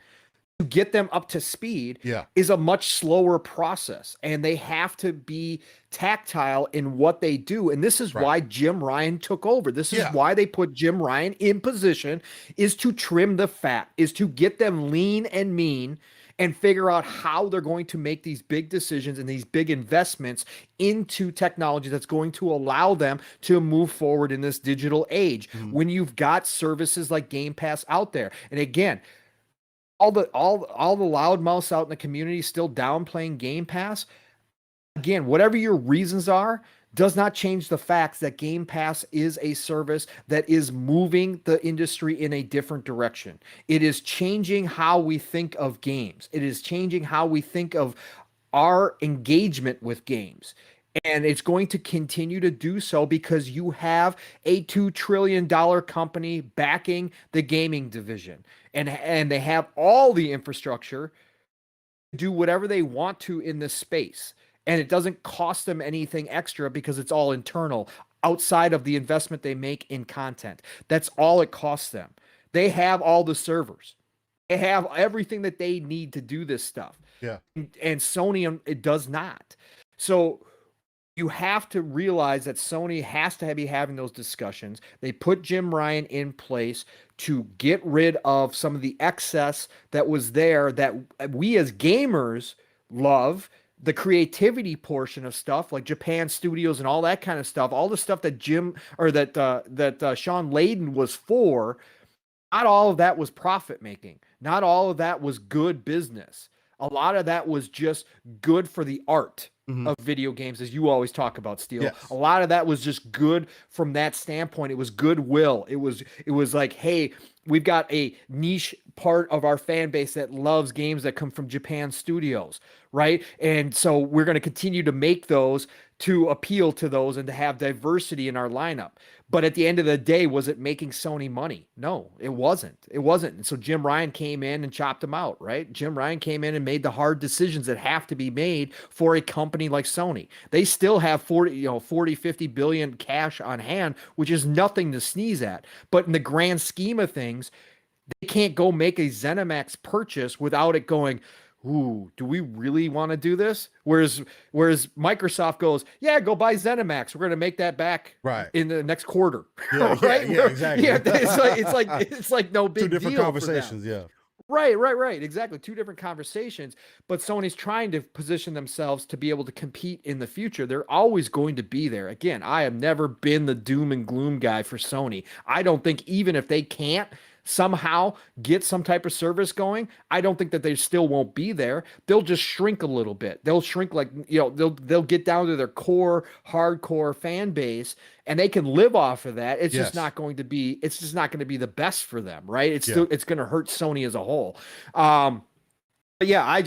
Speaker 2: to get them up to speed,
Speaker 1: Yeah.
Speaker 2: is a much slower process. And they have to be tactile in what they do. And this is why Jim Ryan took over. This is why they put Jim Ryan in position, is to trim the fat, is to get them lean and mean and figure out how they're going to make these big decisions and these big investments into technology that's going to allow them to move forward in this digital age. When you've got services like Game Pass out there. And again, all the loudmouths out in the community still downplaying Game Pass. Again, whatever your reasons are, does not change the facts that Game Pass is a service that is moving the industry in a different direction. It is changing how we think of games. It is changing how we think of our engagement with games. And it's going to continue to do so because you have a $2 trillion company backing the gaming division. And they have all the infrastructure to do whatever they want to in this space. And it doesn't cost them anything extra because it's all internal outside of the investment they make in content. That's all it costs them. They have all the servers. They have everything that they need to do this stuff.
Speaker 1: Yeah.
Speaker 2: And Sony, it does not. So you have to realize that Sony has to be having those discussions. They put Jim Ryan in place to get rid of some of the excess that was there that we as gamers love. The creativity portion of stuff like Japan Studios and all that kind of stuff, all the stuff that Sean Layden was for, not all of that was profit making. Not all of that was good business. A lot of that was just good for the art of video games, as you always talk about, Steel.
Speaker 1: Yes.
Speaker 2: A lot of that was just good from that standpoint. It was goodwill. It was like, hey, we've got a niche part of our fan base that loves games that come from Japan Studios, right? And so we're going to continue to make those to appeal to those and to have diversity in our lineup. But at the end of the day, was it making Sony money? No, it wasn't. It wasn't. And so Jim Ryan came in and chopped them out, right? Jim Ryan came in and made the hard decisions that have to be made for a company like Sony. They still have 40, 50 billion cash on hand, which is nothing to sneeze at. But in the grand scheme of things, they can't go make a ZeniMax purchase without it going, ooh, do we really want to do this? Whereas Microsoft goes, yeah, go buy ZeniMax. We're going to make that back in the next quarter.
Speaker 1: Yeah,
Speaker 2: right?
Speaker 1: Yeah, exactly.
Speaker 2: Yeah, it's like no big deal.
Speaker 1: Two different conversations, yeah.
Speaker 2: Right. Exactly. Two different conversations. But Sony's trying to position themselves to be able to compete in the future. They're always going to be there. Again, I have never been the doom and gloom guy for Sony. I don't think even if they can't somehow get some type of service going, I don't think that they still won't be there. They'll just shrink a little bit. They'll shrink like, they'll get down to their core hardcore fan base and they can live off of that. It's just not going to be the best for them, right? It's going to hurt Sony as a whole. But yeah,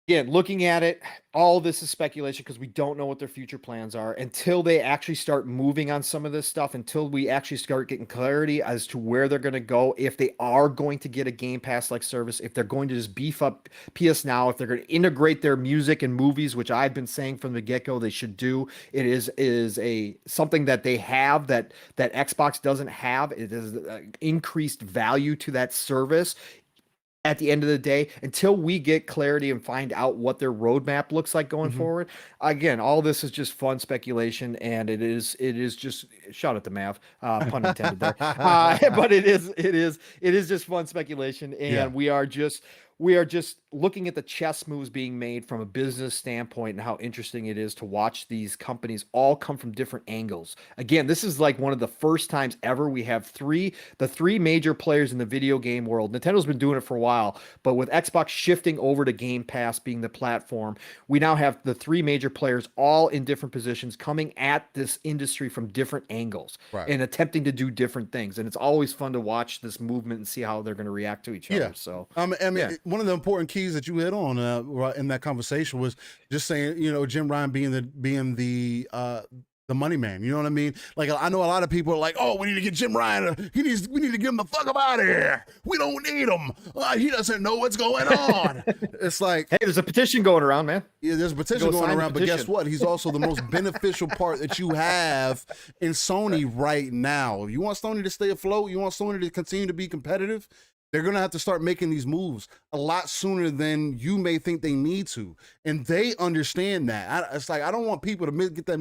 Speaker 2: again, looking at it, all this is speculation because we don't know what their future plans are until they actually start moving on some of this stuff, until we actually start getting clarity as to where they're going to go, if they are going to get a Game Pass-like service, if they're going to just beef up PS Now, if they're going to integrate their music and movies, which I've been saying from the get-go they should do. It is something that they have that Xbox doesn't have. It is increased value to that service. At the end of the day, until we get clarity and find out what their roadmap looks like going forward, again, all this is just fun speculation, and it is just shout out to Mav, pun intended there, but it is just fun speculation, and we are just looking at the chess moves being made from a business standpoint and how interesting it is to watch these companies all come from different angles. Again, this is like one of the first times ever we have the three major players in the video game world. Nintendo's been doing it for a while, but with Xbox shifting over to Game Pass being the platform, we now have the three major players all in different positions coming at this industry from different angles and attempting to do different things. And it's always fun to watch this movement and see how they're going to react to each other. So
Speaker 1: one of the important keys that you hit on in that conversation was just saying, Jim Ryan being the the money man. You know what I mean? Like, I know a lot of people are like, oh, we need to get Jim Ryan. We need to get him the fuck up out of here. We don't need him. He doesn't know what's going on. It's like,
Speaker 2: hey, there's a petition going around, man.
Speaker 1: Yeah, there's a petition going around, but guess what? He's also the most beneficial part that you have in Sony right now. You want Sony to stay afloat? You want Sony to continue to be competitive? They're going to have to start making these moves a lot sooner than you may think they need to. And they understand that. It's like, I don't want people to get that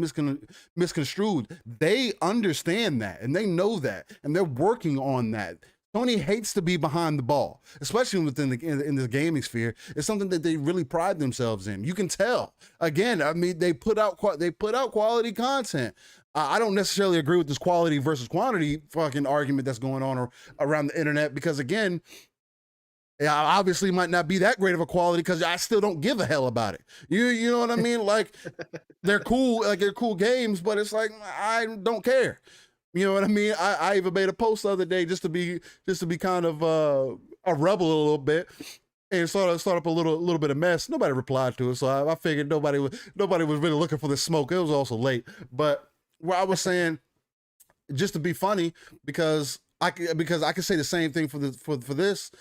Speaker 1: misconstrued. They understand that, and they know that, and they're working on that. Sony hates to be behind the ball, especially within in the gaming sphere. It's something that they really pride themselves in. You can tell. Again, I mean, they put out quality content. I don't necessarily agree with this quality versus quantity fucking argument that's going on around the internet, because again, I obviously might not be that great of a quality because I still don't give a hell about it. You know what I mean? Like, they're cool, like they're cool games, but it's like, I don't care. You know what I mean? I even made a post the other day just to be kind of a rebel a little bit, and start up a little bit of mess. Nobody replied to it, so I figured nobody was really looking for the smoke. It was also late, but where I was saying, just to be funny, because I can say the same thing for this,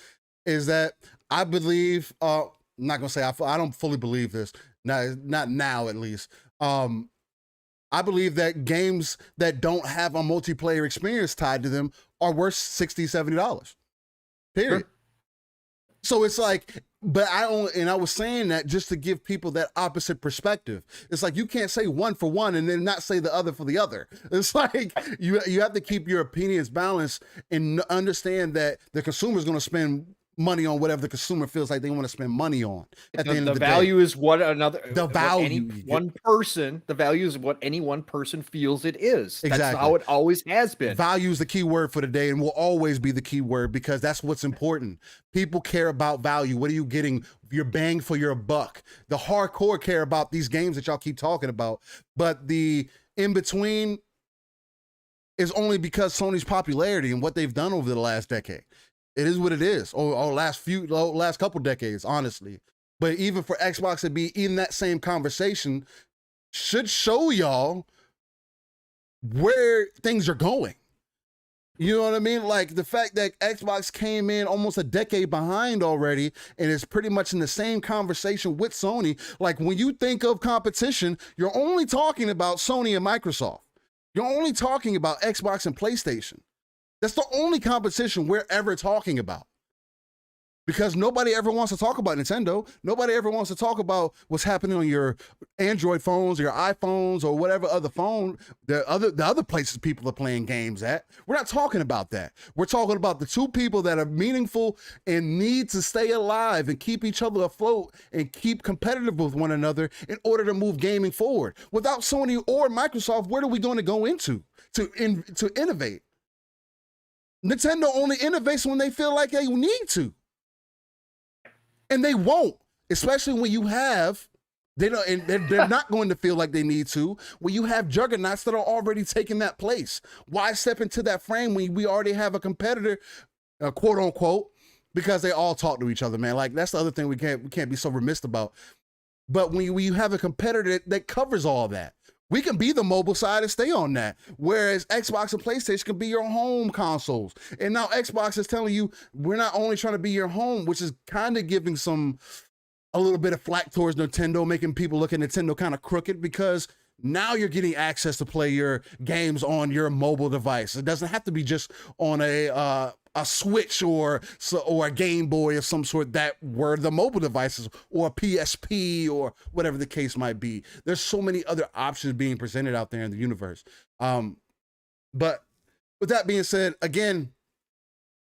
Speaker 1: is that I believe, I'm not gonna say I don't fully believe this, not now at least. I believe that games that don't have a multiplayer experience tied to them are worth $60, $70. Period. Sure. So it's like, but I was saying that just to give people that opposite perspective. It's like, you can't say one for one and then not say the other for the other. It's like, you have to keep your opinions balanced and understand that the consumer is going to spend money on whatever the consumer feels like they want to spend money on. At the end of the
Speaker 2: value
Speaker 1: day,
Speaker 2: is what another
Speaker 1: the value
Speaker 2: the value is what any one person feels it is.
Speaker 1: Exactly.
Speaker 2: That's how it always has been.
Speaker 1: Value is the key word for the day and will always be the key word, because that's what's important. People care about value. What are you getting? Your bang for your buck. The hardcore care about these games that y'all keep talking about, but the in between is only because Sony's popularity and what they've done over the last decade. It is what it is, or last couple decades, honestly. But even for Xbox to be in that same conversation should show y'all where things are going. You know what I mean? Like, the fact that Xbox came in almost a decade behind already and is pretty much in the same conversation with Sony. Like, when you think of competition, you're only talking about Sony and Microsoft. You're only talking about Xbox and PlayStation. That's the only competition we're ever talking about, because nobody ever wants to talk about Nintendo. Nobody ever wants to talk about what's happening on your Android phones, or your iPhones, or whatever other phone, the other places people are playing games at. We're not talking about that. We're talking about the two people that are meaningful and need to stay alive and keep each other afloat and keep competitive with one another in order to move gaming forward. Without Sony or Microsoft, where are we going to go into to innovate? Nintendo only innovates when they feel like they need to. And they won't, especially when you have, they're not going to feel like they need to, when you have juggernauts that are already taking that place. Why step into that frame when we already have a competitor, quote unquote, because they all talk to each other, man. Like, that's the other thing we can't be so remiss about. But when you have a competitor that covers all that, we can be the mobile side and stay on that. Whereas Xbox and PlayStation can be your home consoles. And now Xbox is telling you, we're not only trying to be your home, which is kind of giving a little bit of flack towards Nintendo, making people look at Nintendo kind of crooked, because now you're getting access to play your games on your mobile device. It doesn't have to be just on a Switch or a Game Boy of some sort that were the mobile devices, or a PSP, or whatever the case might be. There's so many other options being presented out there in the universe. But with that being said, again,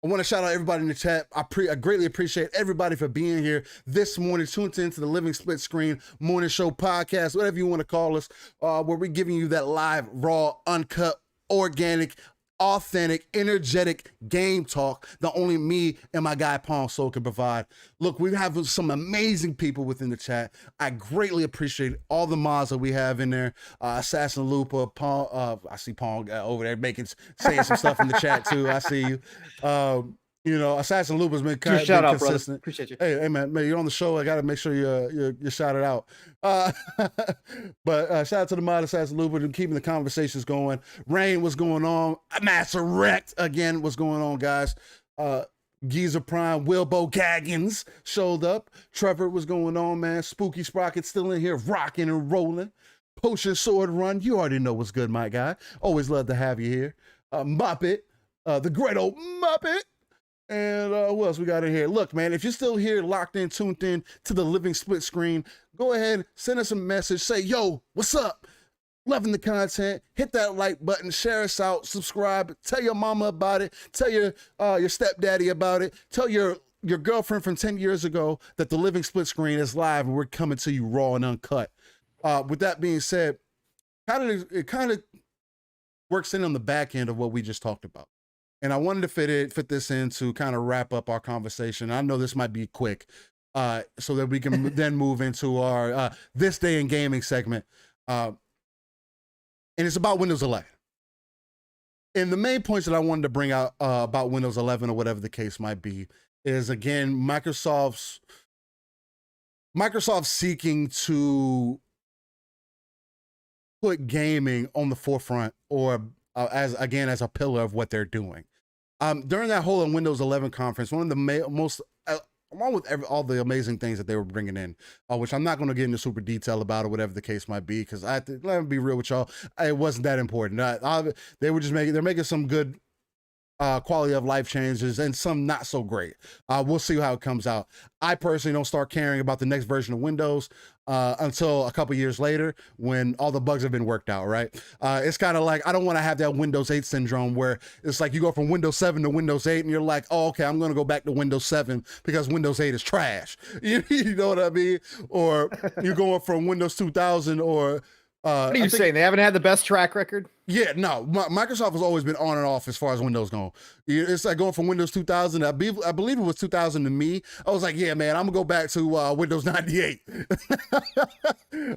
Speaker 1: I want to shout out everybody in the chat. I greatly appreciate everybody for being here this morning, tuned into the Living Split Screen Morning Show podcast, whatever you want to call us, where we're giving you that live, raw, uncut, organic, authentic, energetic game talk that only me and my guy Pawn Soul can provide. Look, we have some amazing people within the chat. I greatly appreciate all the mods that we have in there. Assassin Lupa, Pawn, I see Pawn over there saying some stuff in the chat too. I see you. You know, Assassin Loop has been
Speaker 2: Your shout out, brother.
Speaker 1: consistent.
Speaker 2: Appreciate you.
Speaker 1: Hey, man, you're on the show. I got to make sure you shout it out. But shout out to the mod Assassin Loop and keeping the conversations going. Rain, what's going on? Master Wrecked again. What's going on, guys? Geezer Prime, Wilbo Gaggins showed up. Trevor, what's going on, man? Spooky Sprocket still in here, rocking and rolling. Potion Sword Run, you already know what's good, my guy. Always love to have you here. Muppet, the great old Muppet. And who else we got in here? Look, man, if you're still here, locked in, tuned in to the living split screen, go ahead, send us a message. Say, yo, what's up? Loving the content. Hit that like button. Share us out. Subscribe. Tell your mama about it. Tell your stepdaddy about it. Tell your girlfriend from 10 years ago that the living split screen is live and we're coming to you raw and uncut. With that being said, it kind of works in on the back end of what we just talked about. And I wanted to fit this in to kind of wrap up our conversation. I know this might be quick, so that we can then move into our This Day in Gaming segment. And it's about Windows 11. And the main points that I wanted to bring out about Windows 11 or whatever the case might be is, again, Microsoft seeking to put gaming on the forefront or as a pillar of what they're doing. During that whole Windows 11 conference, one of the most, along with all the amazing things that they were bringing in, which I'm not going to get into super detail about or whatever the case might be, because let me be real with y'all, it wasn't that important. They were just they're making some good quality of life changes and some not so great. We'll see how it comes out. I personally don't start caring about the next version of Windows until a couple years later when all the bugs have been worked out, right? It's kind of like, I don't want to have that Windows 8 syndrome where it's like you go from Windows 7 to Windows 8 and you're like, oh, okay, I'm going to go back to Windows 7 because Windows 8 is trash. You know what I mean? Or you're going from Windows 2000 or...
Speaker 2: what are you saying? They haven't had the best track record?
Speaker 1: Yeah, no. Microsoft has always been on and off as far as Windows go. It's like going from Windows 2000. I believe it was 2000 to me. I was like, yeah, man, I'm gonna go back to Windows 98.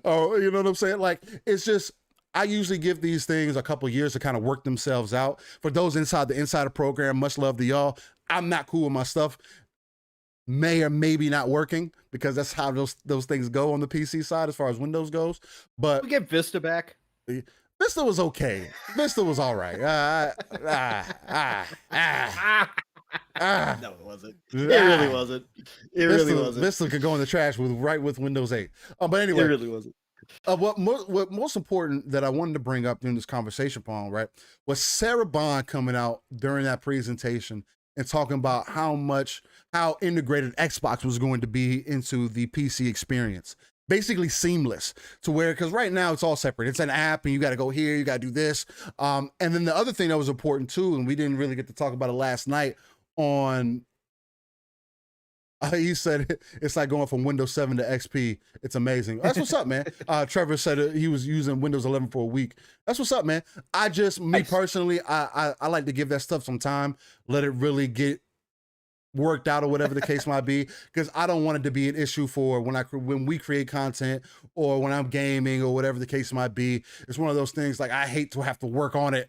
Speaker 1: Oh, you know what I'm saying? Like, it's just, I usually give these things a couple years to kind of work themselves out. For those inside the Insider program, much love to y'all. I'm not cool with my stuff. May or maybe not working because that's how those things go on the PC side as far as Windows goes. But
Speaker 2: we get Vista back.
Speaker 1: Vista was okay. Vista was all right.
Speaker 2: No, it wasn't. It really wasn't. It really wasn't.
Speaker 1: Vista could go in the trash with Windows 8. But anyway,
Speaker 2: it really wasn't.
Speaker 1: What most important that I wanted to bring up in this conversation, Paul, right, was Sarah Bond coming out during that presentation and talking about how integrated Xbox was going to be into the PC experience. Basically seamless to where, because right now it's all separate. It's an app and you got to go here, you got to do this. And then the other thing that was important too, and we didn't really get to talk about it last night on, he said it's like going from Windows 7 to XP. It's amazing. That's what's up, man. Trevor said he was using Windows 11 for a week. That's what's up, man. Me personally, I like to give that stuff some time, let it really get worked out or whatever the case might be, because I don't want it to be an issue for when we create content or when I'm gaming or whatever the case might be. It's one of those things, like, I hate to have to work on my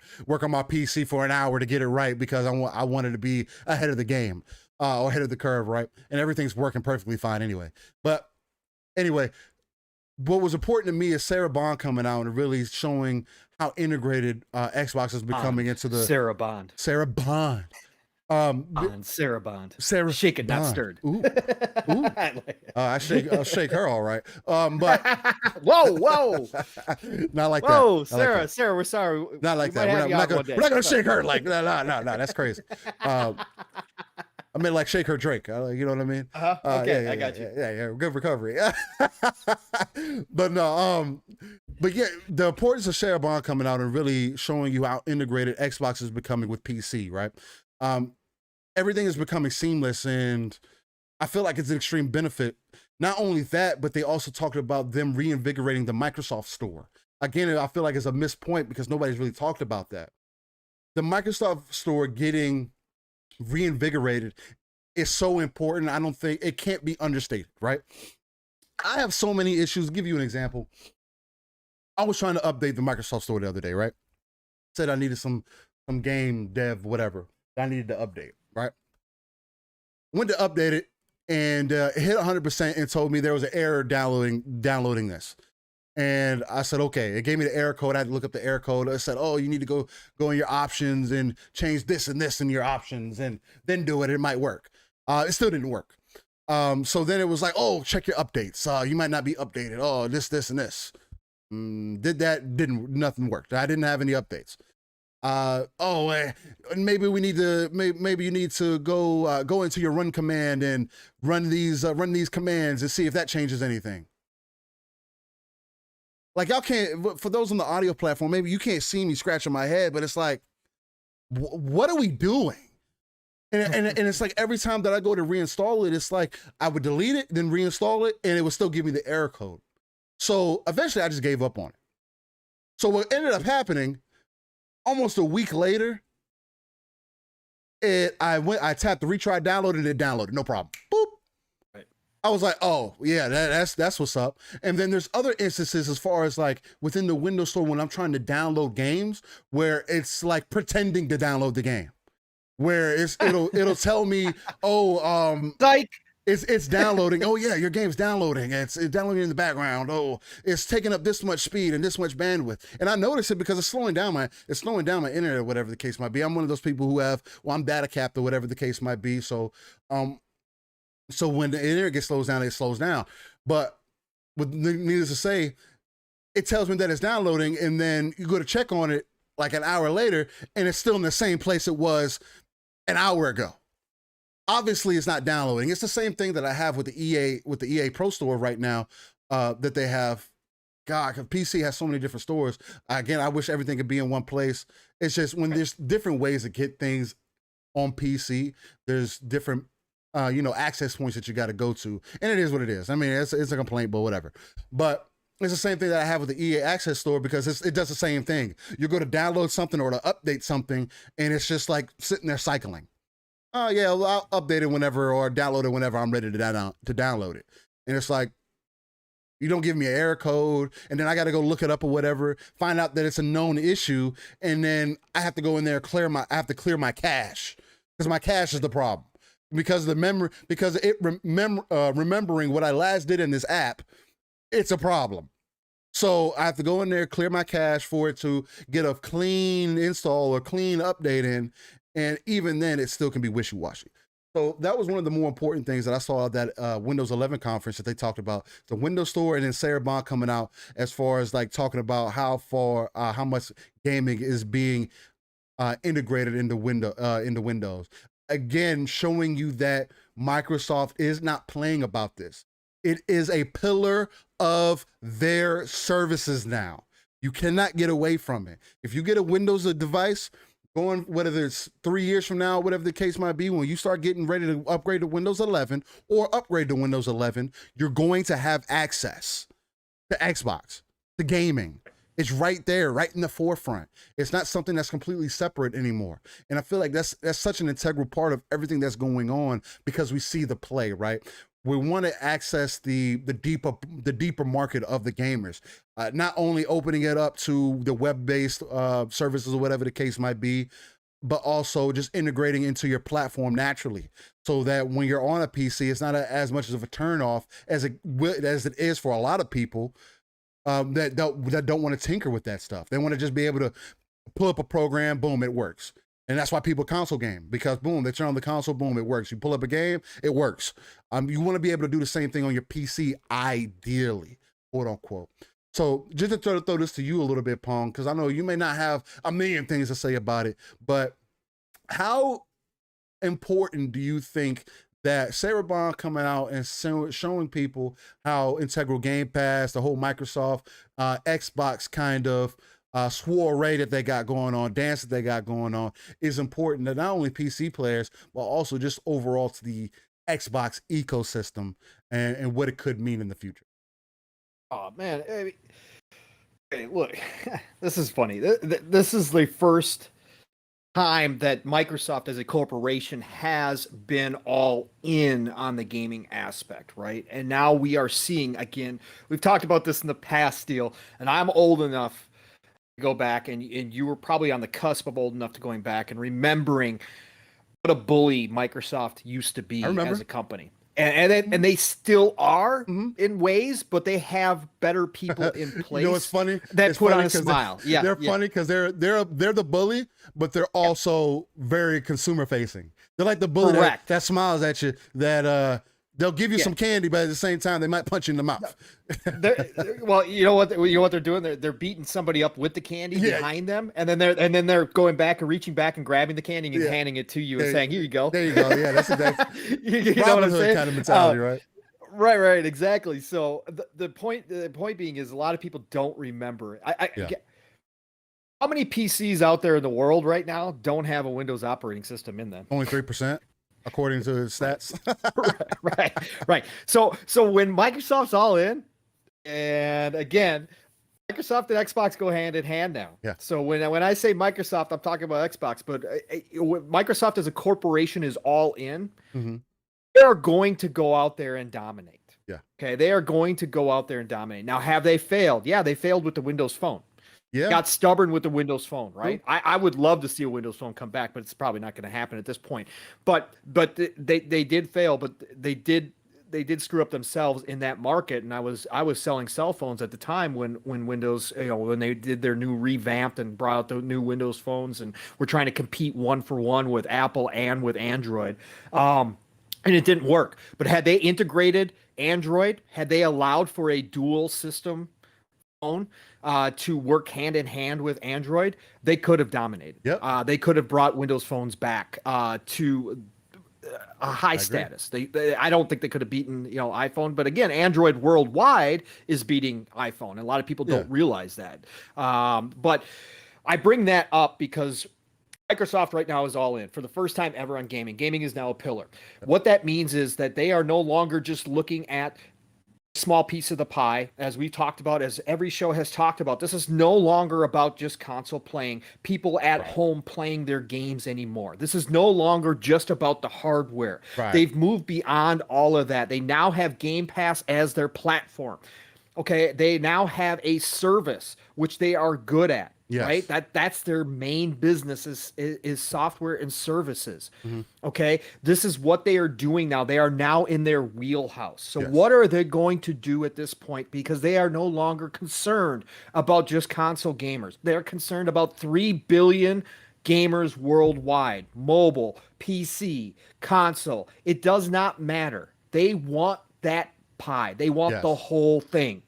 Speaker 1: PC for an hour to get it right because I want it to be ahead of the game or ahead of the curve, right? And everything's working perfectly fine anyway. But anyway, what was important to me is Sarah Bond coming out and really showing how integrated Xbox is becoming into the
Speaker 2: Sarah Bond.
Speaker 1: Sarah Bond.
Speaker 2: Sarah Bond.
Speaker 1: Sarah
Speaker 2: shaken,
Speaker 1: Bond.
Speaker 2: not stirred.
Speaker 1: Ooh. I'll shake her all right. But
Speaker 2: whoa.
Speaker 1: Not like that.
Speaker 2: Whoa,
Speaker 1: Not
Speaker 2: Sarah,
Speaker 1: like that.
Speaker 2: Sarah, we're sorry.
Speaker 1: Not like that. We're not gonna shake her like no. That's crazy. I mean, like, shake her Drake. You know what I mean?
Speaker 2: Okay,
Speaker 1: yeah,
Speaker 2: I got you.
Speaker 1: Yeah. Good recovery. But no, but yeah, the importance of Sarah Bond coming out and really showing you how integrated Xbox is becoming with PC, right? Everything is becoming seamless, and I feel like it's an extreme benefit. Not only that, but they also talked about them reinvigorating the Microsoft Store. Again, I feel like it's a missed point because nobody's really talked about that. The Microsoft Store getting reinvigorated is so important. I don't think it can't be understated, right? I have so many issues. I'll give you an example. I was trying to update the Microsoft Store the other day, right? Said I needed some game dev, whatever, that I needed to update, right? Went to update it, and it hit 100% and told me there was an error downloading this. And I said, okay. It gave me the error code. I had to look up the error code. It said, oh, you need to go in your options and change this and this in your options, and then do it. It might work. It still didn't work. So then it was like, oh, check your updates. You might not be updated. Oh, this, and this. Did that? Didn't. Nothing worked. I didn't have any updates. Maybe we need to. Maybe you need to go into your run command and run these commands and see if that changes anything. Like, y'all can't, for those on the audio platform, maybe you can't see me scratching my head, but it's like, what are we doing? And it's like every time that I go to reinstall it, it's like I would delete it, then reinstall it, and it would still give me the error code. So eventually I just gave up on it. So what ended up happening, almost a week later, I tapped the retry download, and it downloaded, no problem. Boop. I was like, oh, yeah, that's what's up. And then there's other instances as far as like within the Windows Store when I'm trying to download games where it's like pretending to download the game. Where it'll tell me, oh,
Speaker 2: like
Speaker 1: it's downloading. Oh yeah, your game's downloading. It's downloading in the background. Oh, it's taking up this much speed and this much bandwidth. And I notice it because it's slowing down my internet or whatever the case might be. I'm one of those people who I'm data capped or whatever the case might be. So when the internet gets slows down, it slows down. But with needless to say, it tells me that it's downloading, and then you go to check on it like an hour later, and it's still in the same place it was an hour ago. Obviously, it's not downloading. It's the same thing that I have with the EA Pro Store right now, that they have. God, PC has so many different stores. Again, I wish everything could be in one place. It's just when there's different ways to get things on PC, there's different access points that you got to go to, and it is what it is. I mean, it's a complaint, but whatever. But it's the same thing that I have with the EA Access Store, because it does the same thing. You go to download something or to update something, and it's just like sitting there cycling. Oh yeah, well, I'll update it whenever or download it whenever I'm ready to download it. And it's like, you don't give me an error code, and then I got to go look it up or whatever, find out that it's a known issue, and then I have to go in there clear my cache, because my cache is the problem. Because remembering what I last did in this app, it's a problem. So I have to go in there, clear my cache for it to get a clean install or clean update in, and even then it still can be wishy-washy. So that was one of the more important things that I saw at that Windows 11 conference that they talked about. The Windows Store, and then Sarah Bond coming out as far as like talking about how much gaming is being integrated into Windows. Again, showing you that Microsoft is not playing about this. It is a pillar of their services now. You cannot get away from it. If you get a Windows device, going, whether it's 3 years from now, whatever the case might be, when you start getting ready to upgrade to Windows 11 or upgrade to Windows 11, you're going to have access to Xbox, to gaming. It's right there, right in the forefront. It's not something that's completely separate anymore. And I feel like that's such an integral part of everything that's going on, because we see the play, right? We want to access the deeper market of the gamers, not only opening it up to the web-based services or whatever the case might be, but also just integrating into your platform naturally, so that when you're on a PC, it's not as much of a turnoff as it is for a lot of people. That don't want to tinker with that stuff. They want to just be able to pull up a program, boom, it works. And that's why people console game, because boom, they turn on the console, boom, it works. You pull up a game, it works. You want to be able to do the same thing on your PC, ideally, quote unquote. So just to throw this to you a little bit, Pong, because I know you may not have a million things to say about it, but how important do you think that Sarah Bond coming out and showing people how integral Game Pass, the whole Microsoft, Xbox kind of soiree that they got going on, dance that they got going on, is important to not only PC players, but also just overall to the Xbox ecosystem and what it could mean in the future?
Speaker 2: Oh man, hey, look, this is funny. This is the first time that Microsoft as a corporation has been all in on the gaming aspect, right? And now we are seeing, again, we've talked about this in the past, Steel, and I'm old enough to go back, and you were probably on the cusp of old enough to going back and remembering what a bully Microsoft used to
Speaker 3: I
Speaker 2: be
Speaker 3: remember.
Speaker 2: as a company. And they still are
Speaker 3: Mhm.
Speaker 2: in ways, but they have better people in place.
Speaker 3: You know, it's funny.
Speaker 2: That
Speaker 3: It's
Speaker 2: put on
Speaker 3: funny
Speaker 2: a
Speaker 3: 'cause
Speaker 2: smile. Yeah,
Speaker 3: they're
Speaker 2: yeah.
Speaker 3: funny because they're the bully, but they're also very consumer facing. They're like the bully
Speaker 2: Correct.
Speaker 3: that smiles at you. That they'll give you
Speaker 2: Yeah.
Speaker 3: some candy, but at the same time, they might punch you in the mouth.
Speaker 2: Well, you know what they're doing. They're beating somebody up with the candy
Speaker 3: Yeah.
Speaker 2: behind them, and then they're going back and reaching back and grabbing the candy and
Speaker 3: Yeah.
Speaker 2: handing it to you and
Speaker 3: There-
Speaker 2: saying, "Here you go."
Speaker 3: There you go. Yeah, that's exactly
Speaker 2: You know what
Speaker 3: Robin
Speaker 2: I'm
Speaker 3: Hood
Speaker 2: saying?
Speaker 3: kind of mentality, right?
Speaker 2: Right, exactly. So the point being is a lot of people don't remember.
Speaker 3: Yeah.
Speaker 2: How many PCs out there in the world right now don't have a Windows operating system in them?
Speaker 3: Only 3%, according to his stats.
Speaker 2: right. So when Microsoft's all in, and again, Microsoft and Xbox go hand in hand now.
Speaker 3: Yeah.
Speaker 2: So when I say Microsoft, I'm talking about Xbox, but Microsoft as a corporation is all in.
Speaker 3: Mhm.
Speaker 2: They are going to go out there and dominate.
Speaker 3: Yeah.
Speaker 2: Okay. They are going to go out there and dominate. Now, have they failed? Yeah, they failed with the Windows Phone.
Speaker 3: Yeah.
Speaker 2: Got stubborn with the Windows Phone, right? I would love to see a Windows Phone come back, but it's probably not going to happen at this point. But they did fail, but they did screw up themselves in that market. And I was selling cell phones at the time when Windows, when they did their new revamped and brought out the new Windows phones, and we're trying to compete 1-for-1 with Apple and with Android. And it didn't work. But had they integrated Android, had they allowed for a dual system phone to work hand in hand with Android, they could have dominated.
Speaker 3: Yep.
Speaker 2: They could have brought Windows phones back to a high status. I don't think they could have beaten iPhone, but again, Android worldwide is beating iPhone, and a lot of people don't realize that. But I bring that up because Microsoft right now is all in for the first time ever on gaming. Gaming is now a pillar. What that means is that they are no longer just looking at a small piece of the pie, as we talked about, as every show has talked about. This is no longer about just console playing, people at home playing their games anymore. This is no longer just about the hardware.
Speaker 3: Right.
Speaker 2: They've moved beyond all of that. They now have Game Pass as their platform. Okay, they now have a service which they are good at.
Speaker 3: Yes.
Speaker 2: Right? That's their main business is software and services. Okay? This is what they are doing now. They are now in their wheelhouse. So what are they going to do at this point? Because they are no longer concerned about just console gamers. They're concerned about 3 billion gamers worldwide, mobile, PC, console. It does not matter. They want that pie. They want the whole thing.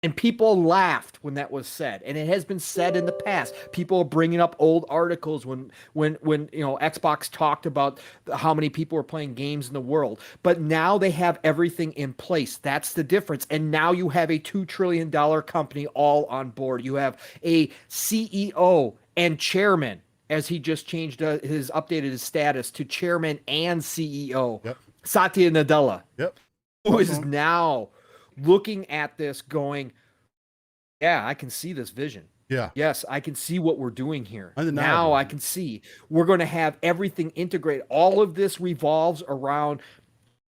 Speaker 2: And people laughed when that was said, and it has been said in the past. People are bringing up old articles when Xbox talked about how many people were playing games in the world. But now they have everything in place. That's the difference. And now you have a $2 trillion company all on board. You have a CEO and chairman, as he just changed updated his status to chairman and CEO.
Speaker 3: Yep.
Speaker 2: Satya Nadella.
Speaker 3: Yep.
Speaker 2: Who is now looking at this going, yeah, I can see this vision.
Speaker 3: Yeah.
Speaker 2: Yes, I can see what we're doing here.
Speaker 3: Undeniable.
Speaker 2: Now I can see we're going to have everything integrated. All of this revolves around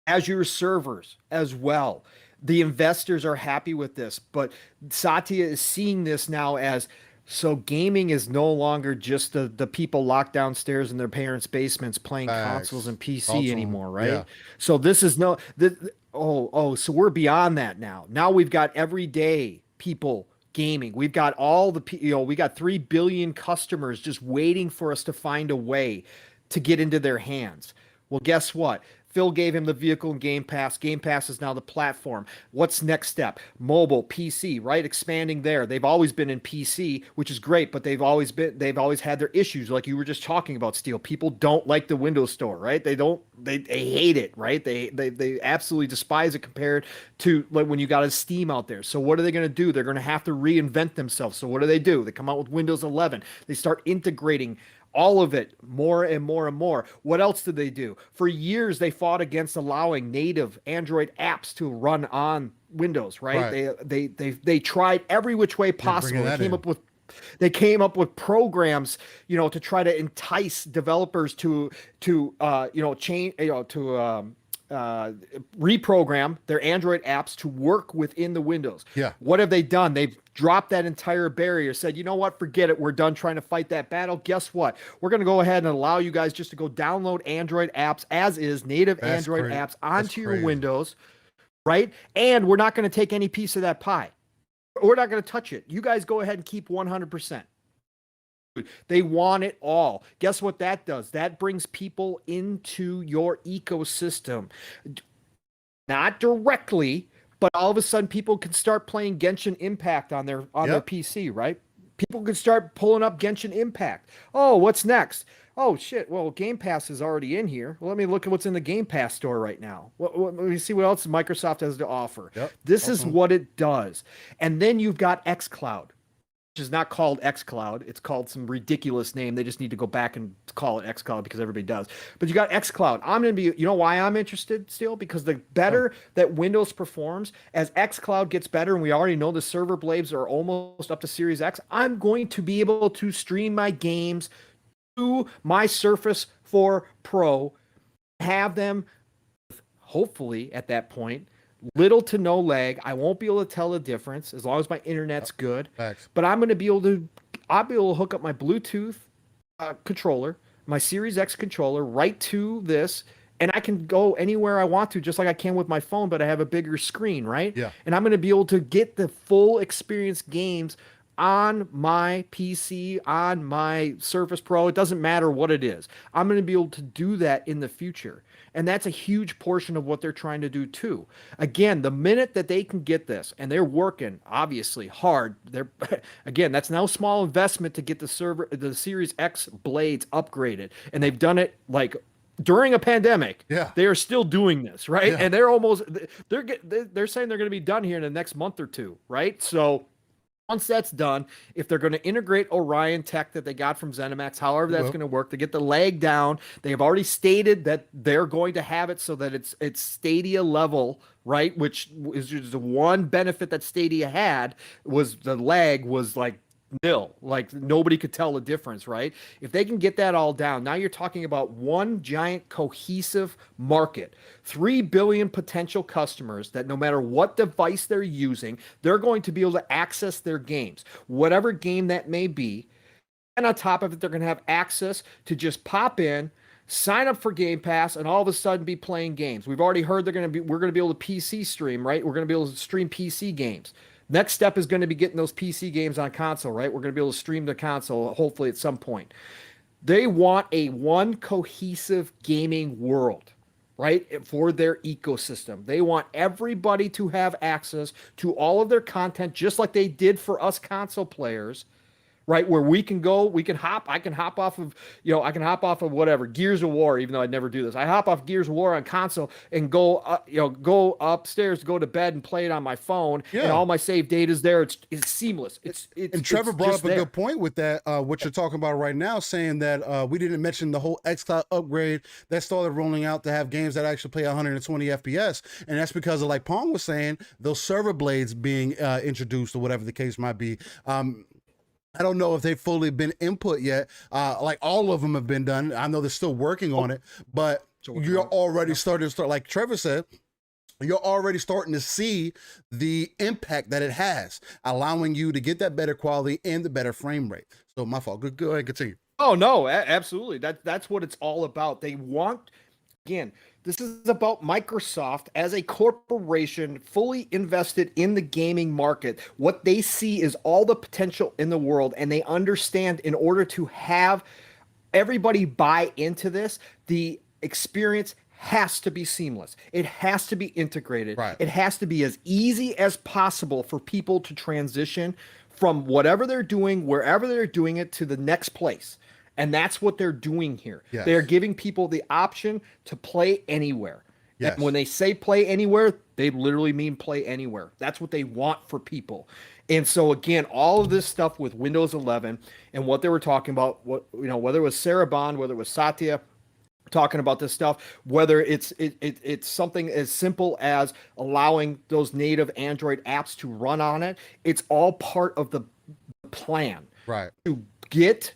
Speaker 2: Azure servers as well. The investors are happy with this, but Satya is seeing this now as, so gaming is no longer just the people locked downstairs in their parents' basements playing consoles and PC anymore, right?
Speaker 3: Yeah.
Speaker 2: So this is so we're beyond that now. Now we've got everyday people gaming. We've got we got 3 billion customers just waiting for us to find a way to get into their hands. Well, guess what? Phil gave him the vehicle and Game Pass. Game Pass is now the platform. What's next step? Mobile, PC, right? Expanding there. They've always been in PC, which is great, but they've always had their issues, like you were just talking about, Steel. People don't like the Windows Store, right? They hate it, right? They absolutely despise it compared to like when you got a Steam out there. So what are they going to do? They're going to have to reinvent themselves. So what do? They come out with Windows 11. They start integrating all of it more and more and more. What else did they do? For years, they fought against allowing native Android apps to run on Windows, right? They tried every which way possible. They came up with programs, to try to entice developers to reprogram their Android apps to work within the Windows.
Speaker 3: Yeah.
Speaker 2: What have they done? They've dropped that entire barrier, said, you know what, forget it. We're done trying to fight that battle. Guess what? We're going to go ahead and allow you guys just to go download Android apps as is, native Android apps onto your Windows, right? And we're not going to take any piece of that pie. We're not going to touch it. You guys go ahead and keep 100%. They want it all. Guess what that does? That brings people into your ecosystem. Not directly, but all of a sudden people can start playing Genshin Impact on their PC, right? People can start pulling up Genshin Impact. Oh, what's next? Oh shit! Well, Game Pass is already in here. Well, let me look at what's in the Game Pass store right now. Let me see what else Microsoft has to offer. This is what it does. And then you've got xCloud, which is not called xCloud. It's called some ridiculous name. They just need to go back and call it xCloud because everybody does. But you got xCloud. I'm going to be, you know why I'm interested still? Because the better that Windows performs, as xCloud gets better, and we already know the server blades are almost up to Series X, I'm going to be able to stream my games to my Surface 4 Pro, have them, hopefully at that point, little to no lag. I won't be able to tell the difference as long as my internet's good.
Speaker 3: Facts.
Speaker 2: But I'm going to be able to, I'll be able to hook up my Bluetooth controller, my Series X controller, right to this, and I can go anywhere I want to, just like I can with my phone, but I have a bigger screen, right?
Speaker 3: Yeah.
Speaker 2: And I'm going to be able to get the full experience games on my PC, on my Surface Pro. It doesn't matter what it is. I'm going to be able to do that in the future. And that's a huge portion of what they're trying to do too. Again, the minute that they can get this, and they're working obviously hard, they're again, that's no small investment to get the Series X blades upgraded. And they've done it like during a pandemic.
Speaker 3: Yeah.
Speaker 2: They are still doing this, right?
Speaker 3: Yeah.
Speaker 2: And they're saying they're going to be done here in the next month or two, right? So once that's done, if they're going to integrate Orion tech that they got from ZeniMax, however that's going to work, to get the lag down, they have already stated that they're going to have it so that it's Stadia level, right? Which is just the one benefit that Stadia had, was the lag was like nil. Like nobody could tell the difference, right? If they can get that all down, now you're talking about one giant cohesive market, 3 billion potential customers that no matter what device they're using, they're going to be able to access their games, whatever game that may be. And on top of it, they're going to have access to just pop in, sign up for Game Pass, and all of a sudden be playing games. We've already heard we're going to be able to PC stream, right? We're going to be able to stream PC games. Next step is going to be getting those PC games on console, right? We're going to be able to stream the console, hopefully at some point. They want a one cohesive gaming world, right? For their ecosystem. They want everybody to have access to all of their content, just like they did for us console players, right? Where I can hop off of whatever, Gears of War, even though I'd never do this. I hop off Gears of War on console and go upstairs, go to bed and play it on my phone.
Speaker 3: Yeah.
Speaker 2: And all my save data is there. It's seamless.
Speaker 3: And Trevor brought up a good point with that, what you're talking about right now, saying that we didn't mention the whole xCloud upgrade that started rolling out to have games that actually play 120 FPS. And that's because of, like Pong was saying, those server blades being introduced or whatever the case might be. I don't know if they've fully been input yet. Like all of them have been done. I know they're still working on it, but you're already starting to start, like Trevor said, you're already starting to see the impact that it has, allowing you to get that better quality and the better frame rate. So my fault. Go ahead, continue.
Speaker 2: Oh no, absolutely. That's what it's all about. They want, again, this is about Microsoft as a corporation fully invested in the gaming market. What they see is all the potential in the world, and they understand in order to have everybody buy into this, the experience has to be seamless. It has to be integrated.
Speaker 3: Right.
Speaker 2: It has to be as easy as possible for people to transition from whatever they're doing, wherever they're doing it, to the next place. And that's what they're doing here.
Speaker 3: Yes.
Speaker 2: They're giving people the option to play anywhere.
Speaker 3: Yes.
Speaker 2: And when they say play anywhere, they literally mean play anywhere. That's what they want for people. And so again, all of this stuff with Windows 11 and what they were talking about, whether it was Sarah Bond, whether it was Satya talking about this stuff, whether it's something as simple as allowing those native Android apps to run on it, it's all part of the plan.
Speaker 3: Right.
Speaker 2: To get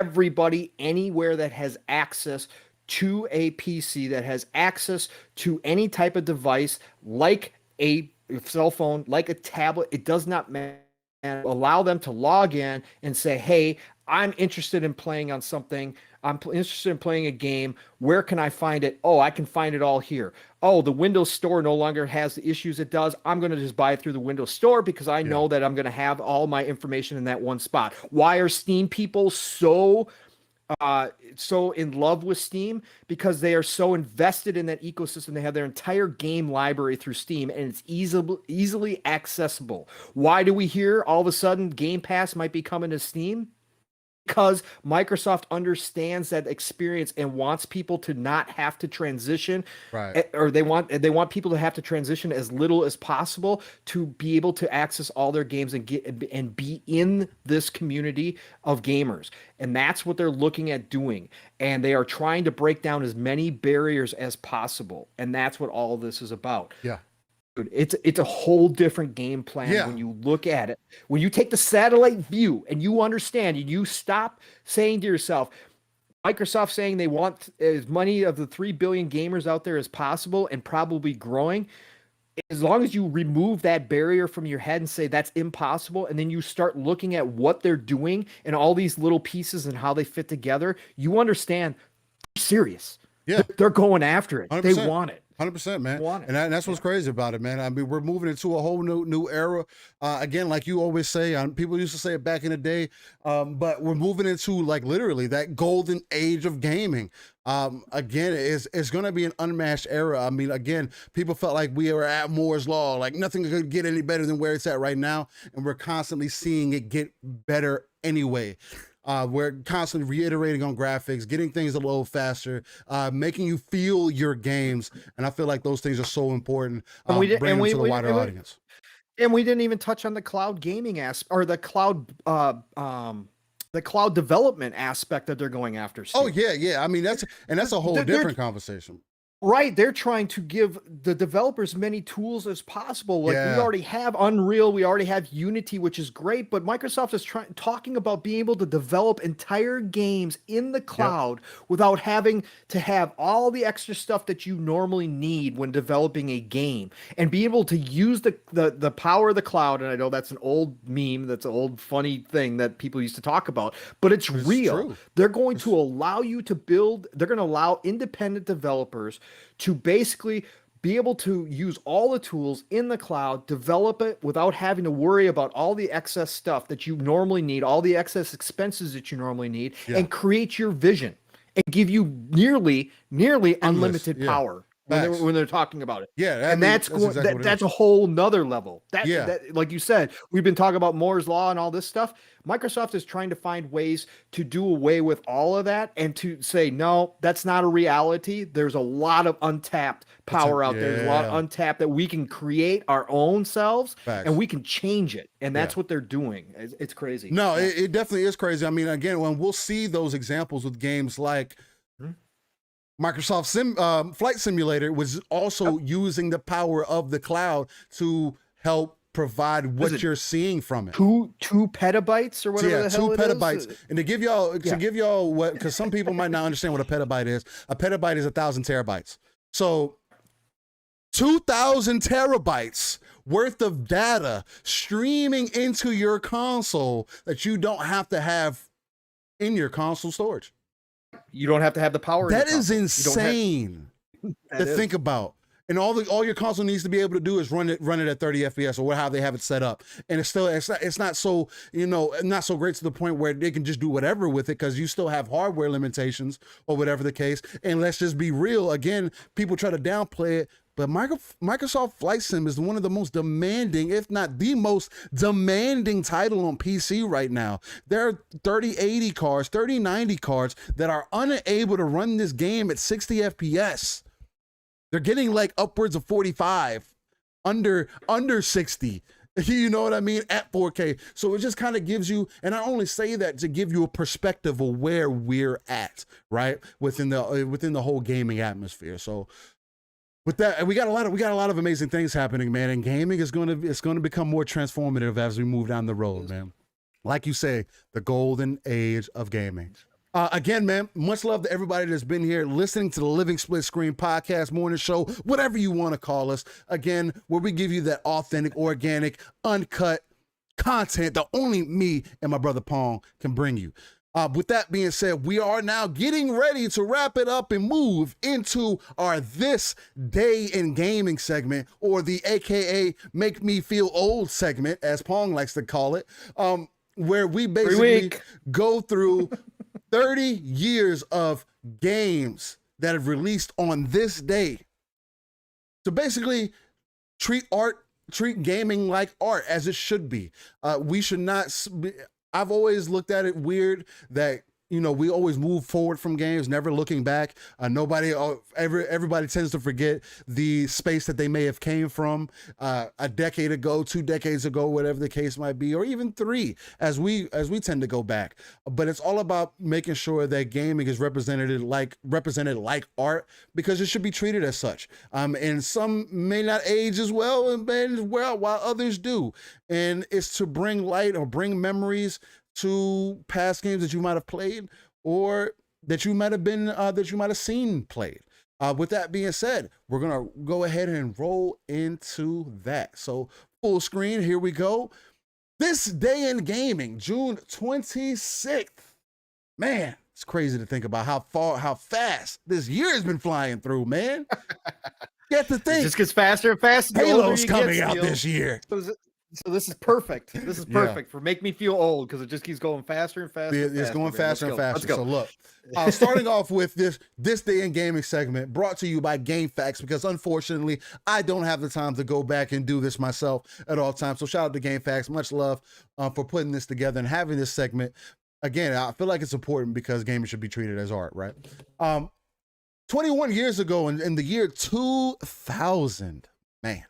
Speaker 2: everybody anywhere that has access to a PC that has access to any type of device, like a cell phone, like a tablet. It does not matter. And allow them to log in and say, hey, I'm interested in playing on something. Interested in playing a game. Where can I find it? Oh, I can find it all here. Oh, the Windows Store no longer has the issues it does. I'm going to just buy it through the Windows Store because I know that I'm going to have all my information in that one spot. Why are Steam people so in love with Steam? Because they are so invested in that ecosystem. They have their entire game library through Steam, and it's easily accessible. Why do we hear all of a sudden Game Pass might be coming to Steam? Because Microsoft understands that experience and wants people to not have to transition,
Speaker 3: right?
Speaker 2: Or they want people to have to transition as little as possible to be able to access all their games and be in this community of gamers. And that's what they're looking at doing. And they are trying to break down as many barriers as possible. And that's what all of this is about.
Speaker 3: Yeah.
Speaker 2: It's a whole different game plan when you look at it. When you take the satellite view and you understand and you stop saying to yourself, Microsoft saying they want as many of the 3 billion gamers out there as possible and probably growing. As long as you remove that barrier from your head and say that's impossible, and then you start looking at what they're doing and all these little pieces and how they fit together, you understand they're serious.
Speaker 3: Yeah.
Speaker 2: They're going after it.
Speaker 3: 100%.
Speaker 2: They want it.
Speaker 3: 100%, man. And that's what's crazy about it, man. I mean, we're moving into a whole new era. Again, like you always say, people used to say it back in the day, but we're moving into like literally that golden age of gaming. Again, it's going to be an unmatched era. I mean, again, people felt like we were at Moore's Law, like nothing could get any better than where it's at right now. And we're constantly seeing it get better anyway. We're constantly reiterating on graphics, getting things a little faster, making you feel your games, and I feel like those things are so important. Bringing them to the wider audience.
Speaker 2: And we didn't even touch on the cloud gaming aspect or the cloud development aspect that they're going after, Steve.
Speaker 3: Oh yeah. I mean that's a whole different conversation.
Speaker 2: Right, they're trying to give the developers many tools as possible. Like we already have Unreal, we already have Unity, which is great, but Microsoft is talking about being able to develop entire games in the cloud without having to have all the extra stuff that you normally need when developing a game, and be able to use the power of the cloud. And I know that's an old meme, that's an old funny thing that people used to talk about, but it's real.
Speaker 3: True.
Speaker 2: They're going to allow you to build, they're going to allow independent developers to basically be able to use all the tools in the cloud, develop it without having to worry about all the excess stuff that you normally need, all the excess expenses that you normally need, and create your vision and give you nearly unlimited power. When they're talking about it.
Speaker 3: Yeah.
Speaker 2: And that's a whole nother level. That, like you said, we've been talking about Moore's Law and all this stuff. Microsoft is trying to find ways to do away with all of that and to say, no, that's not a reality. There's a lot of untapped power out there. There's a lot of untapped that we can create our own selves and we can change it. And that's what they're doing. It's crazy.
Speaker 3: No, it definitely is crazy. I mean, again, when we'll see those examples with games like Microsoft Flight Simulator was also using the power of the cloud to help provide what you're seeing from it.
Speaker 2: 2 petabytes or whatever the hell
Speaker 3: 2
Speaker 2: it
Speaker 3: petabytes.
Speaker 2: is.
Speaker 3: And to give y'all what, because some people might not understand what a petabyte is. A petabyte is 1,000 terabytes. So 2,000 terabytes worth of data streaming into your console that you don't have to have in your console storage.
Speaker 2: You don't have to have the power.
Speaker 3: That is insane to think about. And all your console needs to be able to do is run it at 30 FPS or how they have it set up. And it's not so, not so great to the point where they can just do whatever with it, because you still have hardware limitations or whatever the case. And let's just be real. Again, people try to downplay it, but Microsoft Flight Sim is one of the most demanding, if not the most demanding title on PC right now. There are 3080 cards, 3090 cards that are unable to run this game at 60 FPS. They're getting like upwards of 45, under 60. You know what I mean? At 4K. So it just kind of gives you, and I only say that to give you a perspective of where we're at, right? Within the whole gaming atmosphere. So with that, we got a lot of amazing things happening, man. And gaming is going to become more transformative as we move down the road, man. Like you say, the golden age of gaming. Again, man, much love to everybody that's been here listening to the Living Split Screen podcast, morning show, whatever you want to call us. Again, where we give you that authentic, organic, uncut content that only me and my brother Pong can bring you. With that being said, we are now getting ready to wrap it up and move into our This Day in Gaming segment, or the AKA Make Me Feel Old segment, as Pong likes to call it, where we basically go through 30 years of games that have released on this day to basically treat gaming like art, as it should be. We should not I've always looked at it weird that, you know, we always move forward from games, never looking back. Everybody tends to forget the space that they may have came from a decade ago, 2 decades ago, whatever the case might be, or even 3, as we tend to go back. But it's all about making sure that gaming is represented like art, because it should be treated as such. And some may not age as well, while others do. And it's to bring light or bring memories to past games that you might have played, or that you might have seen played. With that being said, we're gonna go ahead and roll into that. So full screen, here we go. This Day in Gaming, June 26th. Man, it's crazy to think about how fast this year has been flying through, man. Get to think.
Speaker 2: It just gets faster and faster.
Speaker 3: Halo's coming out this year.
Speaker 2: So this is perfect. This is perfect for Make Me Feel Old, because it just keeps going faster and faster.
Speaker 3: It's going faster and faster.
Speaker 2: Let's go.
Speaker 3: So look, starting off with this Day in Gaming segment, brought to you by GameFAQs, because unfortunately I don't have the time to go back and do this myself at all times. So shout out to GameFAQs. Much love for putting this together and having this segment. Again, I feel like it's important because gaming should be treated as art, right? 21 years ago, in the year 2000, man,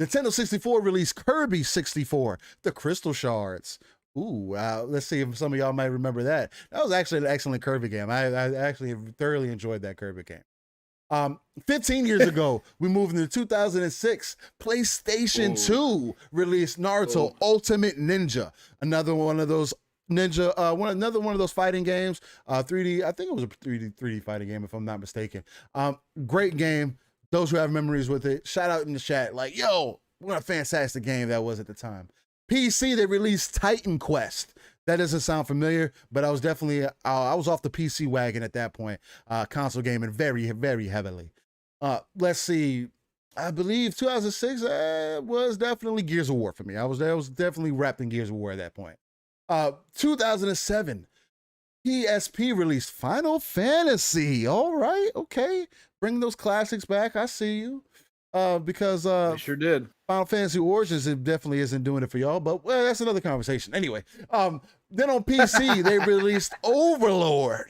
Speaker 3: Nintendo 64 released Kirby 64, the Crystal Shards. Ooh, let's see if some of y'all might remember that. That was actually an excellent Kirby game. I actually thoroughly enjoyed that Kirby game. 15 years ago, we moved into 2006. PlayStation 2 released Naruto Ultimate Ninja, another one of those another one of those fighting games. 3D, I think it was a 3D fighting game, if I'm not mistaken. Great game. Those who have memories with it, shout out in the chat. Like, yo, what a fantastic game that was at the time. PC, they released Titan Quest. That doesn't sound familiar, but I was definitely, I was off the PC wagon at that point. Console gaming very, very heavily. Let's see. I believe 2006 was definitely Gears of War for me. I was definitely wrapped in Gears of War at that point. 2007, PSP released Final Fantasy. All right, okay. Bring those classics back. I see you. Because
Speaker 2: they sure did.
Speaker 3: Final Fantasy Origins, it definitely isn't doing it for y'all, but well, that's another conversation. Anyway, then on PC, they released Overlord.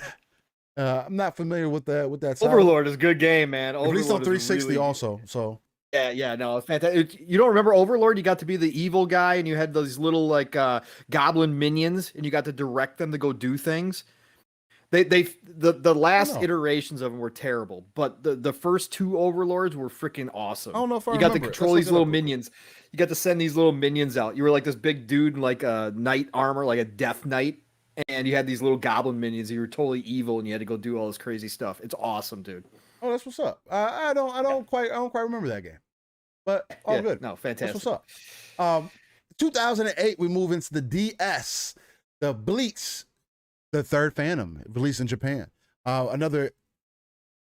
Speaker 3: I'm not familiar with that.
Speaker 2: Overlord is a good game, man.
Speaker 3: Overlord released on 360 really also, so.
Speaker 2: Yeah, no, it's fantastic. You don't remember Overlord? You got to be the evil guy, and you had those little like goblin minions, and you got to direct them to go do things. The last iterations of them were terrible, but the first 2 Overlords were freaking awesome.
Speaker 3: I don't know if I
Speaker 2: you got to control these little minions. You got to send these little minions out. You were like this big dude in like a knight armor, like a death knight, and you had these little goblin minions. You were totally evil, and you had to go do all this crazy stuff. It's awesome, dude.
Speaker 3: Oh, that's what's up. I don't quite remember that game, but all good.
Speaker 2: No, fantastic.
Speaker 3: That's what's up. 2008, we move into the DS, the Bleach, the Third Phantom, released in Japan. Another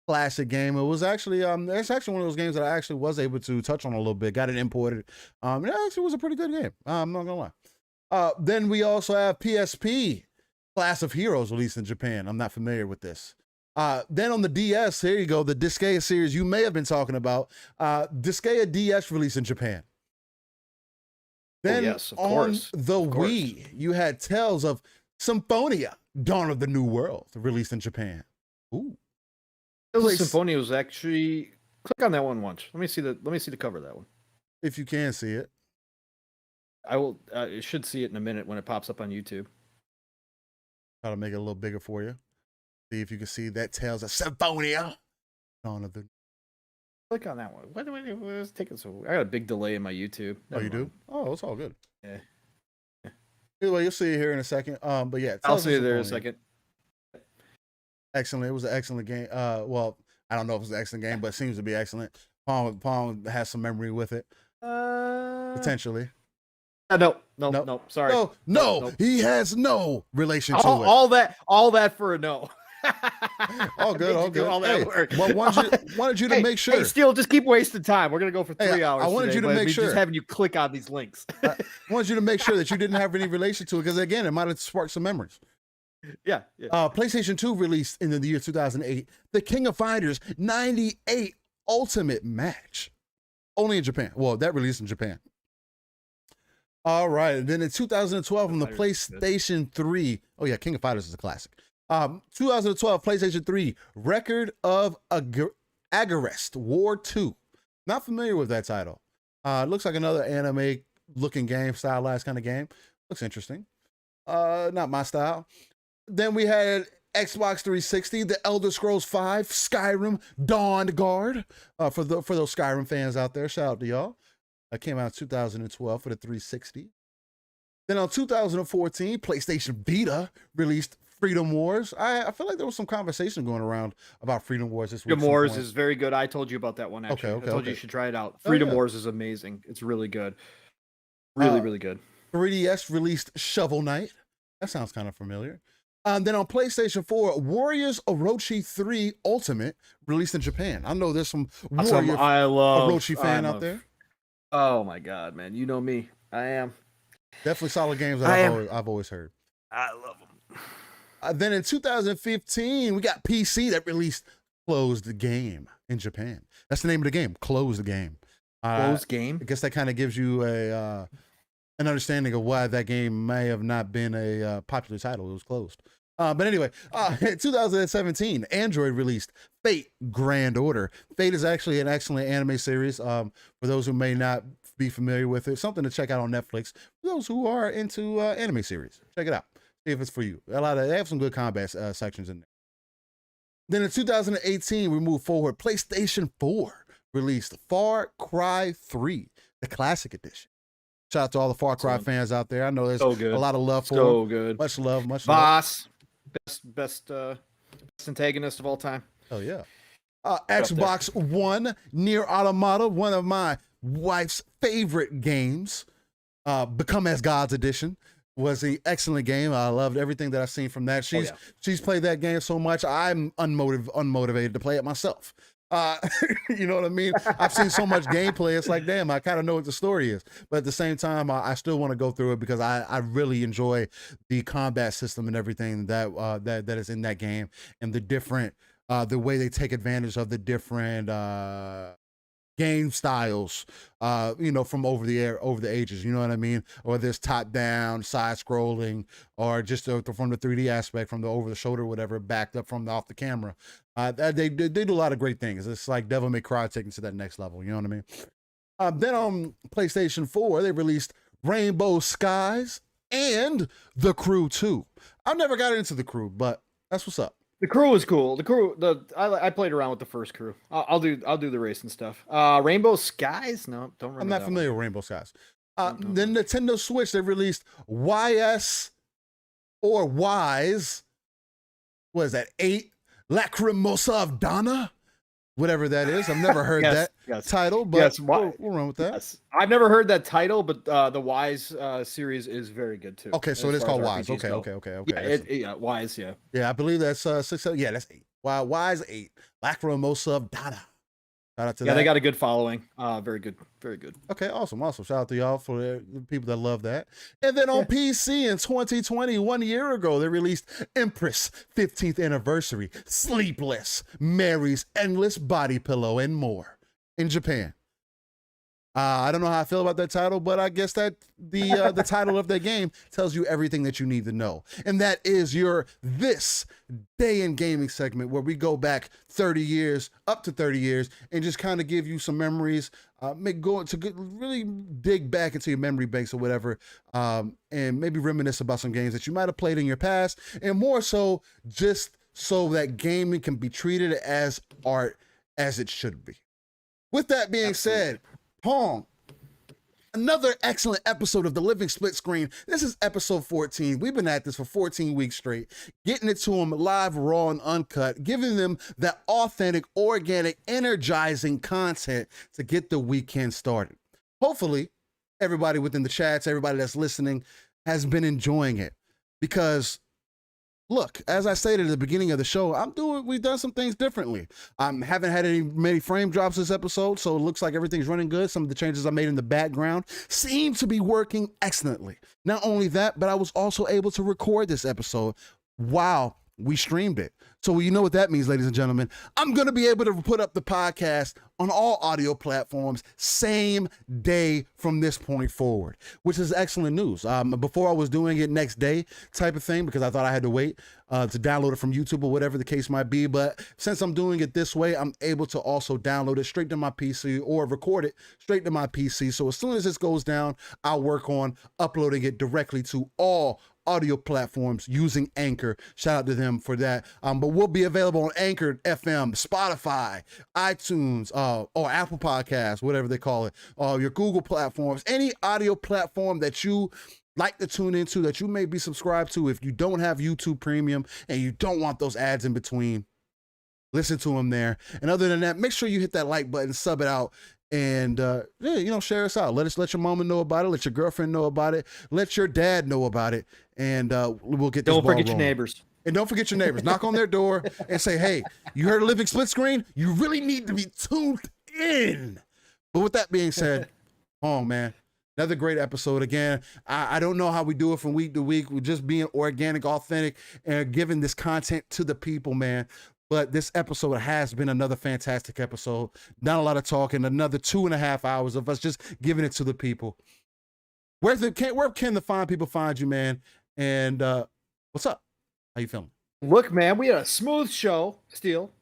Speaker 3: classic game. It was actually it's actually one of those games that I actually was able to touch on a little bit. Got it imported. It actually was a pretty good game. I'm not gonna lie. Then we also have PSP, Class of Heroes, released in Japan. I'm not familiar with this. Then on the DS, here you go, the Disgaea series you may have been talking about. Disgaea DS released in Japan. Then on the Wii, you had Tales of Symphonia, Dawn of the New World, released in Japan. Ooh.
Speaker 2: Symphonia was actually, click on that one once. Let me see the cover of that one.
Speaker 3: If you can see it.
Speaker 2: I will you should see it in a minute when it pops up on YouTube.
Speaker 3: Try to make it a little bigger for you. See if you can see that Tales of Symphonia, Dawn of the.
Speaker 2: Click on that one. What's taking so? I got a big delay in my YouTube.
Speaker 3: Never mind. Do? Oh, it's all good.
Speaker 2: Yeah.
Speaker 3: Anyway, you'll see it here in a second. But yeah,
Speaker 2: I'll see it there in a second.
Speaker 3: Excellent. It was an excellent game. Well, I don't know if it was an excellent game, but it seems to be excellent. Pong has some memory with it, potentially.
Speaker 2: No. Sorry.
Speaker 3: No. He has no relation to it.
Speaker 2: All that for a no.
Speaker 3: All good.
Speaker 2: All that work.
Speaker 3: Well, wanted you to make sure.
Speaker 2: Hey, Steele, just keep wasting time. We're gonna go for 3 hours.
Speaker 3: I wanted you to make sure.
Speaker 2: Just having you click on these links.
Speaker 3: I wanted you to make sure that you didn't have any relation to it, because again, it might have sparked some memories.
Speaker 2: Yeah.
Speaker 3: PlayStation 2 released in the year 2008, the King of Fighters 98 Ultimate Match. Only in Japan. Well, that released in Japan. All right. Then in 2012 on the PlayStation 3. Oh, yeah. King of Fighters is a classic. 2012 PlayStation 3, Record of Agarest War 2. Not familiar with that title. Looks like another anime looking game, stylized kind of game. Looks interesting. Not my style. Then we had Xbox 360, The Elder Scrolls V, Skyrim, Dawn Guard. For those Skyrim fans out there, shout out to y'all. Came out in 2012 for the 360. Then on 2014, PlayStation Vita released Freedom Wars. I feel like there was some conversation going around about Freedom Wars this week.
Speaker 2: Freedom Wars is very good. I told you about that one, actually.
Speaker 3: Okay,
Speaker 2: I told you should try it out. Freedom Wars is amazing. It's really good. Really good.
Speaker 3: 3DS released Shovel Knight. That sounds kind of familiar. Then on PlayStation 4, Warriors Orochi 3 Ultimate released in Japan. I know there's some Warrior Orochi fan out there.
Speaker 2: Oh my God, man. You know me. I am.
Speaker 3: Definitely solid games that I've always heard.
Speaker 2: I love them.
Speaker 3: Then in 2015, we got PC that released Close the Game in Japan. That's the name of the game, Close the Game.
Speaker 2: Close Game?
Speaker 3: I guess that kind of gives you an understanding of why that game may have not been a popular title. It was closed. But anyway, in 2017, Android released Fate Grand Order. Fate is actually an excellent anime series. For those who may not be familiar with it, something to check out on Netflix. For those who are into anime series, check it out. See if it's for you. They have some good combat sections in there. Then in 2018, we move forward. PlayStation 4 released Far Cry 3, the Classic Edition. Shout out to all the Far Cry fans out there. I know there's a lot of love for them.
Speaker 2: So good.
Speaker 3: Much love.
Speaker 2: Boss, best antagonist of all time.
Speaker 3: Oh yeah. Xbox One, Nier Automata, one of my wife's favorite games. Become as Gods Edition was an excellent game. I loved everything that I've seen from that. She's played that game so much. I'm unmotivated to play it myself. You know what I mean? I've seen so much gameplay. It's like, damn, I kind of know what the story is. But at the same time, I still want to go through it because I really enjoy the combat system and everything that is in that game, and the different the way they take advantage of the different game styles, from over the ages, you know what I mean? Or this top down, side scrolling, or just from the 3D aspect, from the over the shoulder, whatever, backed up from off the camera. They do a lot of great things. It's like Devil May Cry taken to that next level, you know what I mean? Then on PlayStation 4, they released Rainbow Skies and The Crew 2. I never got into The Crew, but that's what's up.
Speaker 2: The Crew was cool. I played around with the first Crew. I'll do the racing stuff. Rainbow Skies? No, don't remember.
Speaker 3: I'm not familiar with Rainbow Skies. Then Nintendo Switch, they released YS or Wise. What is that? 8 Lacrimosa of Donna? Whatever that is. I've never heard that title, but we'll run with that.
Speaker 2: Yes. I've never heard that title, but the Wise series is very good too.
Speaker 3: Okay, so it is called Wise. Okay.
Speaker 2: Yeah, Wise, yeah.
Speaker 3: Yeah, I believe that's 6. Yeah, that's 8. Wise 8. Lacrimosa of Donna. Shout out to that.
Speaker 2: Yeah, they got a good following. Very good. Very good.
Speaker 3: Okay, awesome. Shout out to y'all for the people that love that. And then on PC in 2020, 1 year ago, they released Empress 15th Anniversary, Sleepless, Mary's Endless Body Pillow, and more in Japan. I don't know how I feel about that title, but I guess that the title of that game tells you everything that you need to know. And that is your This Day in Gaming segment, where we go back 30 years, up to 30 years, and just kind of give you some memories, really dig back into your memory banks or whatever, and maybe reminisce about some games that you might have played in your past, and more so just so that gaming can be treated as art as it should be. With that being said, Pong,
Speaker 1: Another excellent episode of the Living Split Screen. This is episode 14. We've been at this for 14 weeks straight, getting it to them live, raw, and uncut, giving them that authentic, organic, energizing content to get the weekend started. Hopefully, everybody within the chats, everybody that's listening, has been enjoying it. Because, look, as I stated at the beginning of the show, we've done some things differently. I haven't had many frame drops this episode, so it looks like everything's running good. Some of the changes I made in the background seem to be working excellently. Not only that, but I was also able to record this episode while we streamed it. So you know what that means, ladies and gentlemen. I'm going to be able to put up the podcast on all audio platforms same day from this point forward, which is excellent news. Before I was doing it next day type of thing because I thought I had to wait to download it from YouTube or whatever the case might be. But since I'm doing it this way, I'm able to also download it straight to my PC or record it straight to my PC. So as soon as this goes down, I'll work on uploading it directly to all audio platforms using Anchor. Shout out to them for that. But we'll be available on Anchor FM, Spotify, iTunes, or Apple Podcasts, whatever they call it, your Google platforms, any audio platform that you like to tune into, that you may be subscribed to. If you don't have YouTube Premium and you don't want those ads in between, listen to them there. And other than that, make sure you hit that like button, sub it out, and share us out. Let your mama know about it. Let your girlfriend know about it. Let your dad know about it. And we'll get this ball rolling.
Speaker 2: Don't forget your neighbors.
Speaker 1: And don't forget your neighbors. Knock on their door and say, hey, you heard a Living Split Screen? You really need to be tuned in. But with that being said, oh man, another great episode. Again, I don't know how we do it from week to week. We're just being organic, authentic, and giving this content to the people, man. But this episode has been another fantastic episode. Not a lot of talking, another 2.5 hours of us just giving it to the people. Where can the fine people find you, man? And what's up? How you feeling?
Speaker 2: Look, man, we had a smooth show, Steel.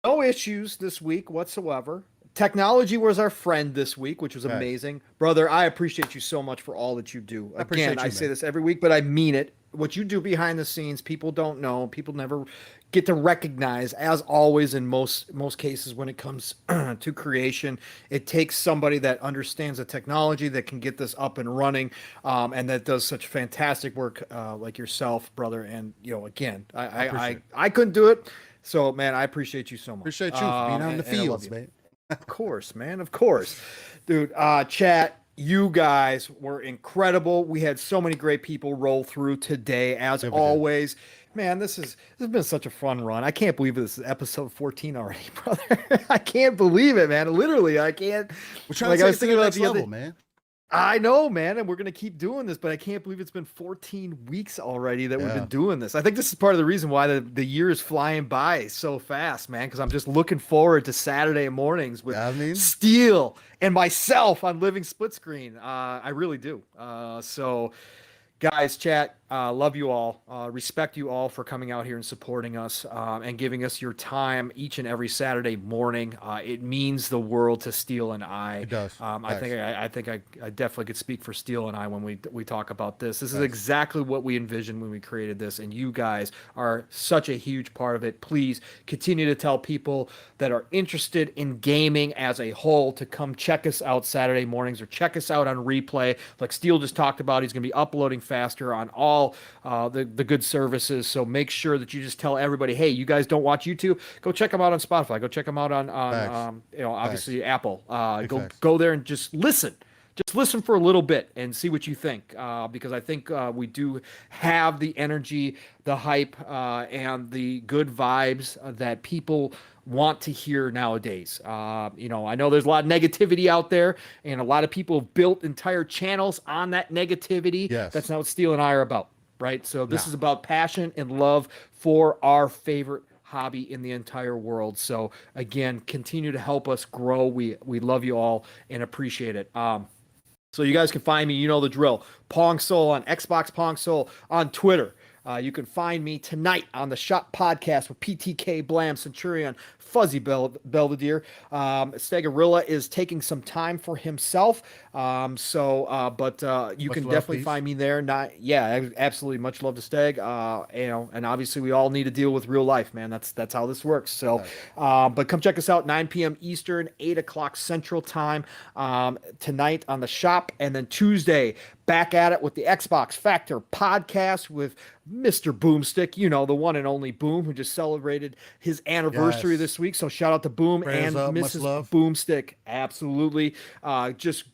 Speaker 2: No issues this week whatsoever. Technology was our friend this week, which was amazing. Brother, I appreciate you so much for all that you do. Again, I say this every week, but I mean it. What you do behind the scenes, people don't know. People never get to recognize, as always in most cases when it comes to creation. It takes somebody that understands the technology, that can get this up and running, and that does such fantastic work like yourself, brother. And, again, I couldn't do it. So, man, I appreciate you so much.
Speaker 1: Appreciate you for being out in the fields, man.
Speaker 2: Of course, man. Of course. Dude, chat, you guys were incredible. We had so many great people roll through today, as always. Man, this has been such a fun run. I can't believe this is episode 14 already, brother. I can't believe it, man. Literally, I can't.
Speaker 1: We're trying to take it to the next level, man.
Speaker 2: I know, man, and we're going to keep doing this, but I can't believe it's been 14 weeks already that we've been doing this. I think this is part of the reason why the year is flying by so fast, man, because I'm just looking forward to Saturday mornings with Steel and myself on Living Split Screen. I really do. So, guys, chat, love you all. Respect you all for coming out here and supporting us and giving us your time each and every Saturday morning. It means the world to Steel and I.
Speaker 1: It does.
Speaker 2: I think I definitely could speak for Steel and I when we talk about this. This is exactly what we envisioned when we created this, and you guys are such a huge part of it. Please continue to tell people that are interested in gaming as a whole to come check us out Saturday mornings or check us out on replay. Like Steel just talked about, he's going to be uploading faster on all the good services. So make sure that you just tell everybody, hey, you guys don't watch YouTube, go check them out on Spotify, go check them out on obviously Apple. Go there and just listen for a little bit and see what you think, because I think we do have the energy, the hype, and the good vibes that people want to hear nowadays. I know there's a lot of negativity out there, and a lot of people have built entire channels on that negativity.
Speaker 1: Yes.
Speaker 2: That's not what Steel and I are about, right? So this is about passion and love for our favorite hobby in the entire world. So again, continue to help us grow. We love you all and appreciate it. So you guys can find me, you know the drill. Pong Soul on Xbox, Pong Soul on Twitter. You can find me tonight on the Shop Podcast with PTK, Blam, Centurion, Fuzzy Belvedere. Stagarilla is taking some time for himself. But you
Speaker 3: Much
Speaker 2: can
Speaker 3: love,
Speaker 2: definitely
Speaker 3: peace.
Speaker 2: find me there. Absolutely. Much love to Stag. And obviously we all need to deal with real life, man. That's how this works. So, but come check us out, 9 p.m. Eastern, 8 o'clock Central Time, tonight on the shop. And then Tuesday, back at it with the Xbox Factor podcast with Mr. Boomstick, the one and only Boom, who just celebrated his anniversary this week. So shout out to Boom
Speaker 3: Prayers
Speaker 2: and
Speaker 3: up, much
Speaker 2: Mrs.
Speaker 3: love.
Speaker 2: Boomstick. Absolutely. Just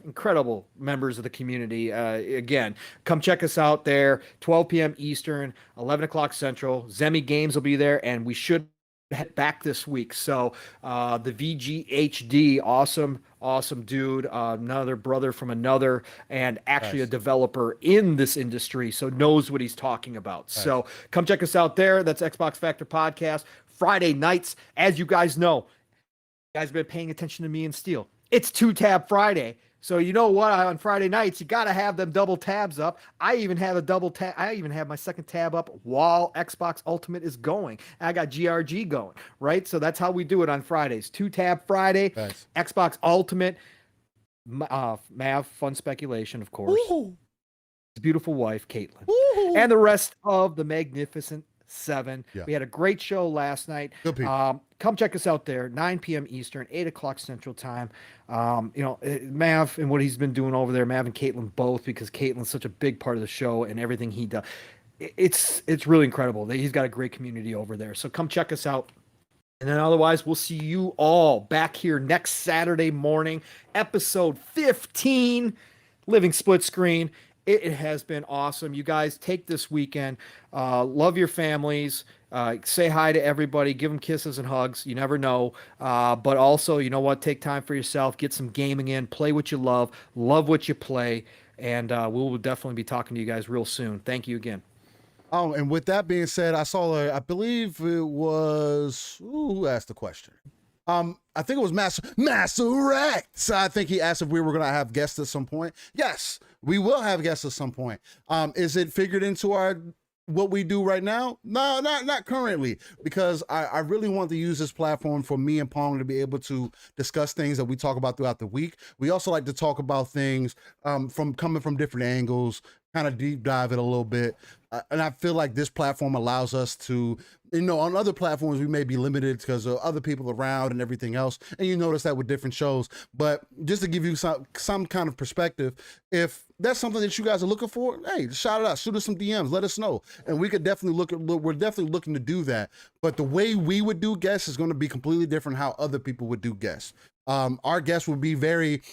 Speaker 2: incredible members of the community. Again, come check us out there, 12 p.m. Eastern, 11 o'clock Central. Zemi Games will be there, and we should head back this week. So the VGHD, awesome dude, another brother from another, and actually a developer in this industry, so knows what he's talking about. So come check us out there. That's Xbox Factor Podcast. Friday nights, as you guys know, you guys have been paying attention to me and Steel. It's 2-Tab Friday. So you know what? On Friday nights, you got to have them double tabs up. I even have a double tab. I even have my second tab up while Xbox Ultimate is going. I got GRG going, right? So that's how we do it on Fridays. 2-Tab Friday, Xbox Ultimate, Mav, Fun Speculation, of course. His beautiful wife, Caitlin. And the rest of the Magnificent Seven. We had a great show last night. Come check us out there, 9 p.m. Eastern, 8 o'clock Central Time. Mav and what he's been doing over there, Mav and Caitlin both, because Caitlin's such a big part of the show and everything he does. It's really incredible. He's got a great community over there. So come check us out. And then otherwise, we'll see you all back here next Saturday morning, episode 15, Living Split Screen. It has been awesome. You guys take this weekend, love your families, say hi to everybody, give them kisses and hugs. You never know. But also, you know what? Take time for yourself, get some gaming in, play what you love what you play. And we will definitely be talking to you guys real soon. Thank you again.
Speaker 3: Oh, and with that being said, I saw, I believe it was, who asked the question? I think it was Master Rex. I think he asked if we were going to have guests at some point. Yes, we will have guests at some point. Is it figured into what we do right now? No, not currently, because I really want to use this platform for me and Pong to be able to discuss things that we talk about throughout the week. We also like to talk about things coming from different angles, kind of deep dive it a little bit. And I feel like this platform allows us to, on other platforms, we may be limited because of other people around and everything else. And you notice that with different shows. But just to give you some kind of perspective, if that's something that you guys are looking for, hey, shout it out, shoot us some DMs, let us know. And we could definitely we're definitely looking to do that. But the way we would do guests is going to be completely different how other people would do guests. Our guests would be very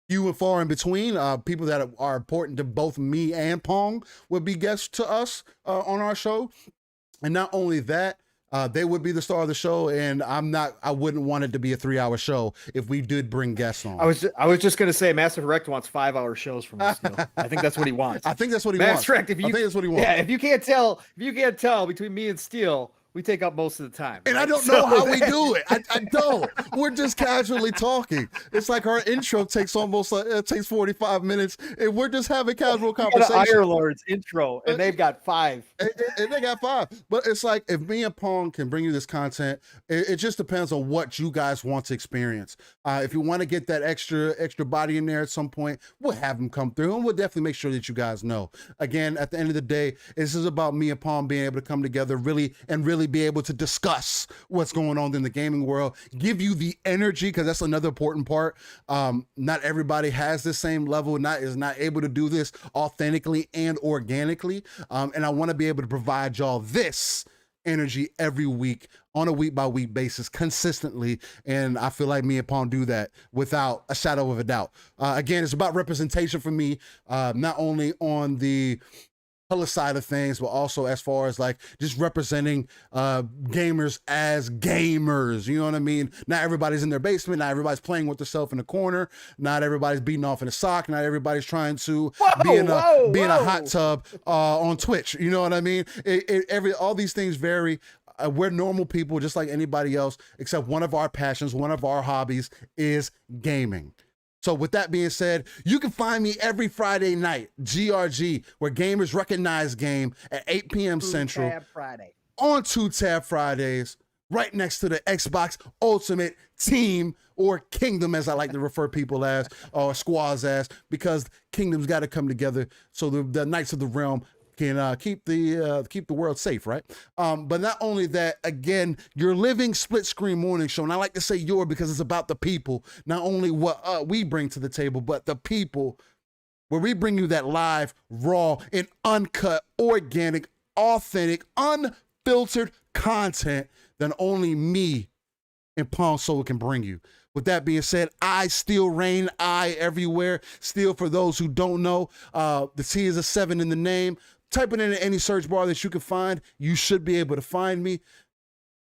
Speaker 3: few and far in between. People that are important to both me and Pong would be guests to us on our show. And not only that, they would be the star of the show, and I wouldn't want it to be a 3-hour show if we did bring guests on.
Speaker 2: I was just gonna say, Master Direct wants 5-hour shows from us. I think that's what he wants.
Speaker 3: I think that's what he wants.
Speaker 2: Direct, I think
Speaker 3: that's what he wants.
Speaker 2: Yeah, if you can't tell between me and Steel, we take up most of the time.
Speaker 3: And I don't know how we do it. I don't. We're just casually talking. It's like our intro takes it takes 45 minutes, and we're just having casual conversation.
Speaker 2: Iron Lord's intro, and they've got 5.
Speaker 3: And they got 5. But it's like, if me and Pong can bring you this content, it just depends on what you guys want to experience. If you want to get that extra body in there at some point, we'll have them come through, and we'll definitely make sure that you guys know. Again, at the end of the day, this is about me and Pong being able to come together really be able to discuss what's going on in the gaming world, give you the energy, because that's another important part. Not everybody has the same level, is not able to do this authentically and organically. And I want to be able to provide y'all this energy every week on a week-by-week basis consistently, and I feel like me and Pong do that without a shadow of a doubt. Again, it's about representation for me, not only on the color side of things, but also as far as like just representing gamers as gamers. You know what I mean? Not everybody's in their basement. Not everybody's playing with themselves in the corner. Not everybody's beating off in a sock. Not everybody's trying to be in a hot tub on Twitch. You know what I mean? All these things vary. We're normal people just like anybody else, except one of our passions, one of our hobbies is gaming. So with that being said, you can find me every Friday night, GRG, where gamers recognize game at 8 p.m. Central.
Speaker 2: 2-Tab Friday.
Speaker 3: On 2-Tab Fridays right next to the Xbox Ultimate Team, or Kingdom, as I like to refer people as, or squads as, because Kingdom's got to come together so the Knights of the Realm can keep the world safe, right? But not only that, again, your living split screen morning show, and I like to say your because it's about the people, not only what we bring to the table, but the people, where we bring you that live, raw, and uncut, organic, authentic, unfiltered content that only me and Palm Soul can bring you. With that being said, I still reign, I everywhere. Still, for those who don't know, the T is a 7 in the name. Type it into any search bar that you can find. You should be able to find me.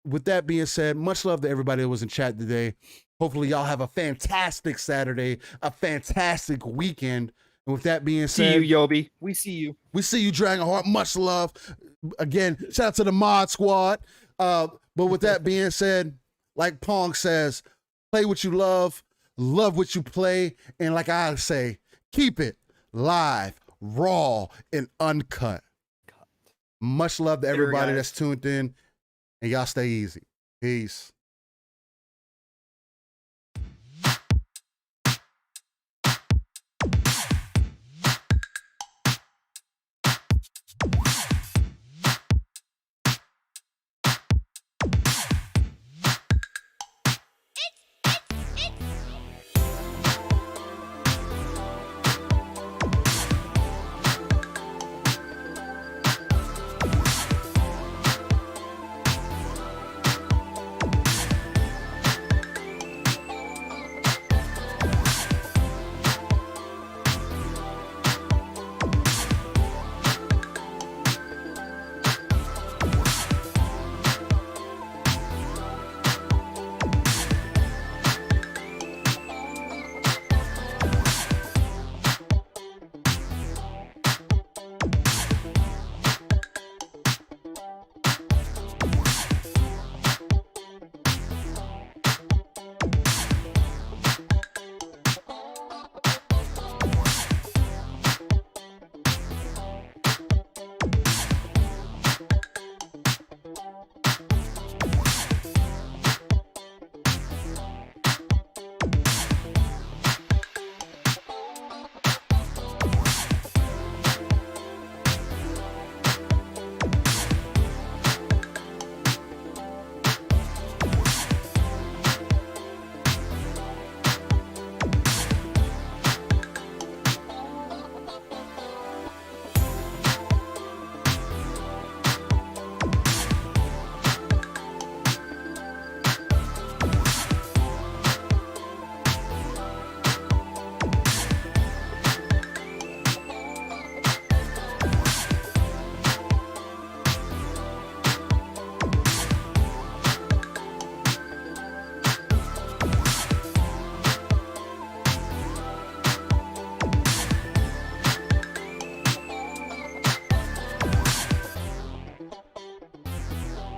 Speaker 3: With that being said, much love to everybody that was in chat today. Hopefully y'all have a fantastic Saturday, a fantastic weekend. And with that being said,
Speaker 2: see you, Yobi. We see you.
Speaker 3: We see you, Dragonheart. Much love. Again, shout out to the mod squad. But with that being said, like Pong says, play what you love what you play, and like I say, keep it live, raw, and uncut. Much love to everybody that's tuned in, and y'all stay easy. Peace.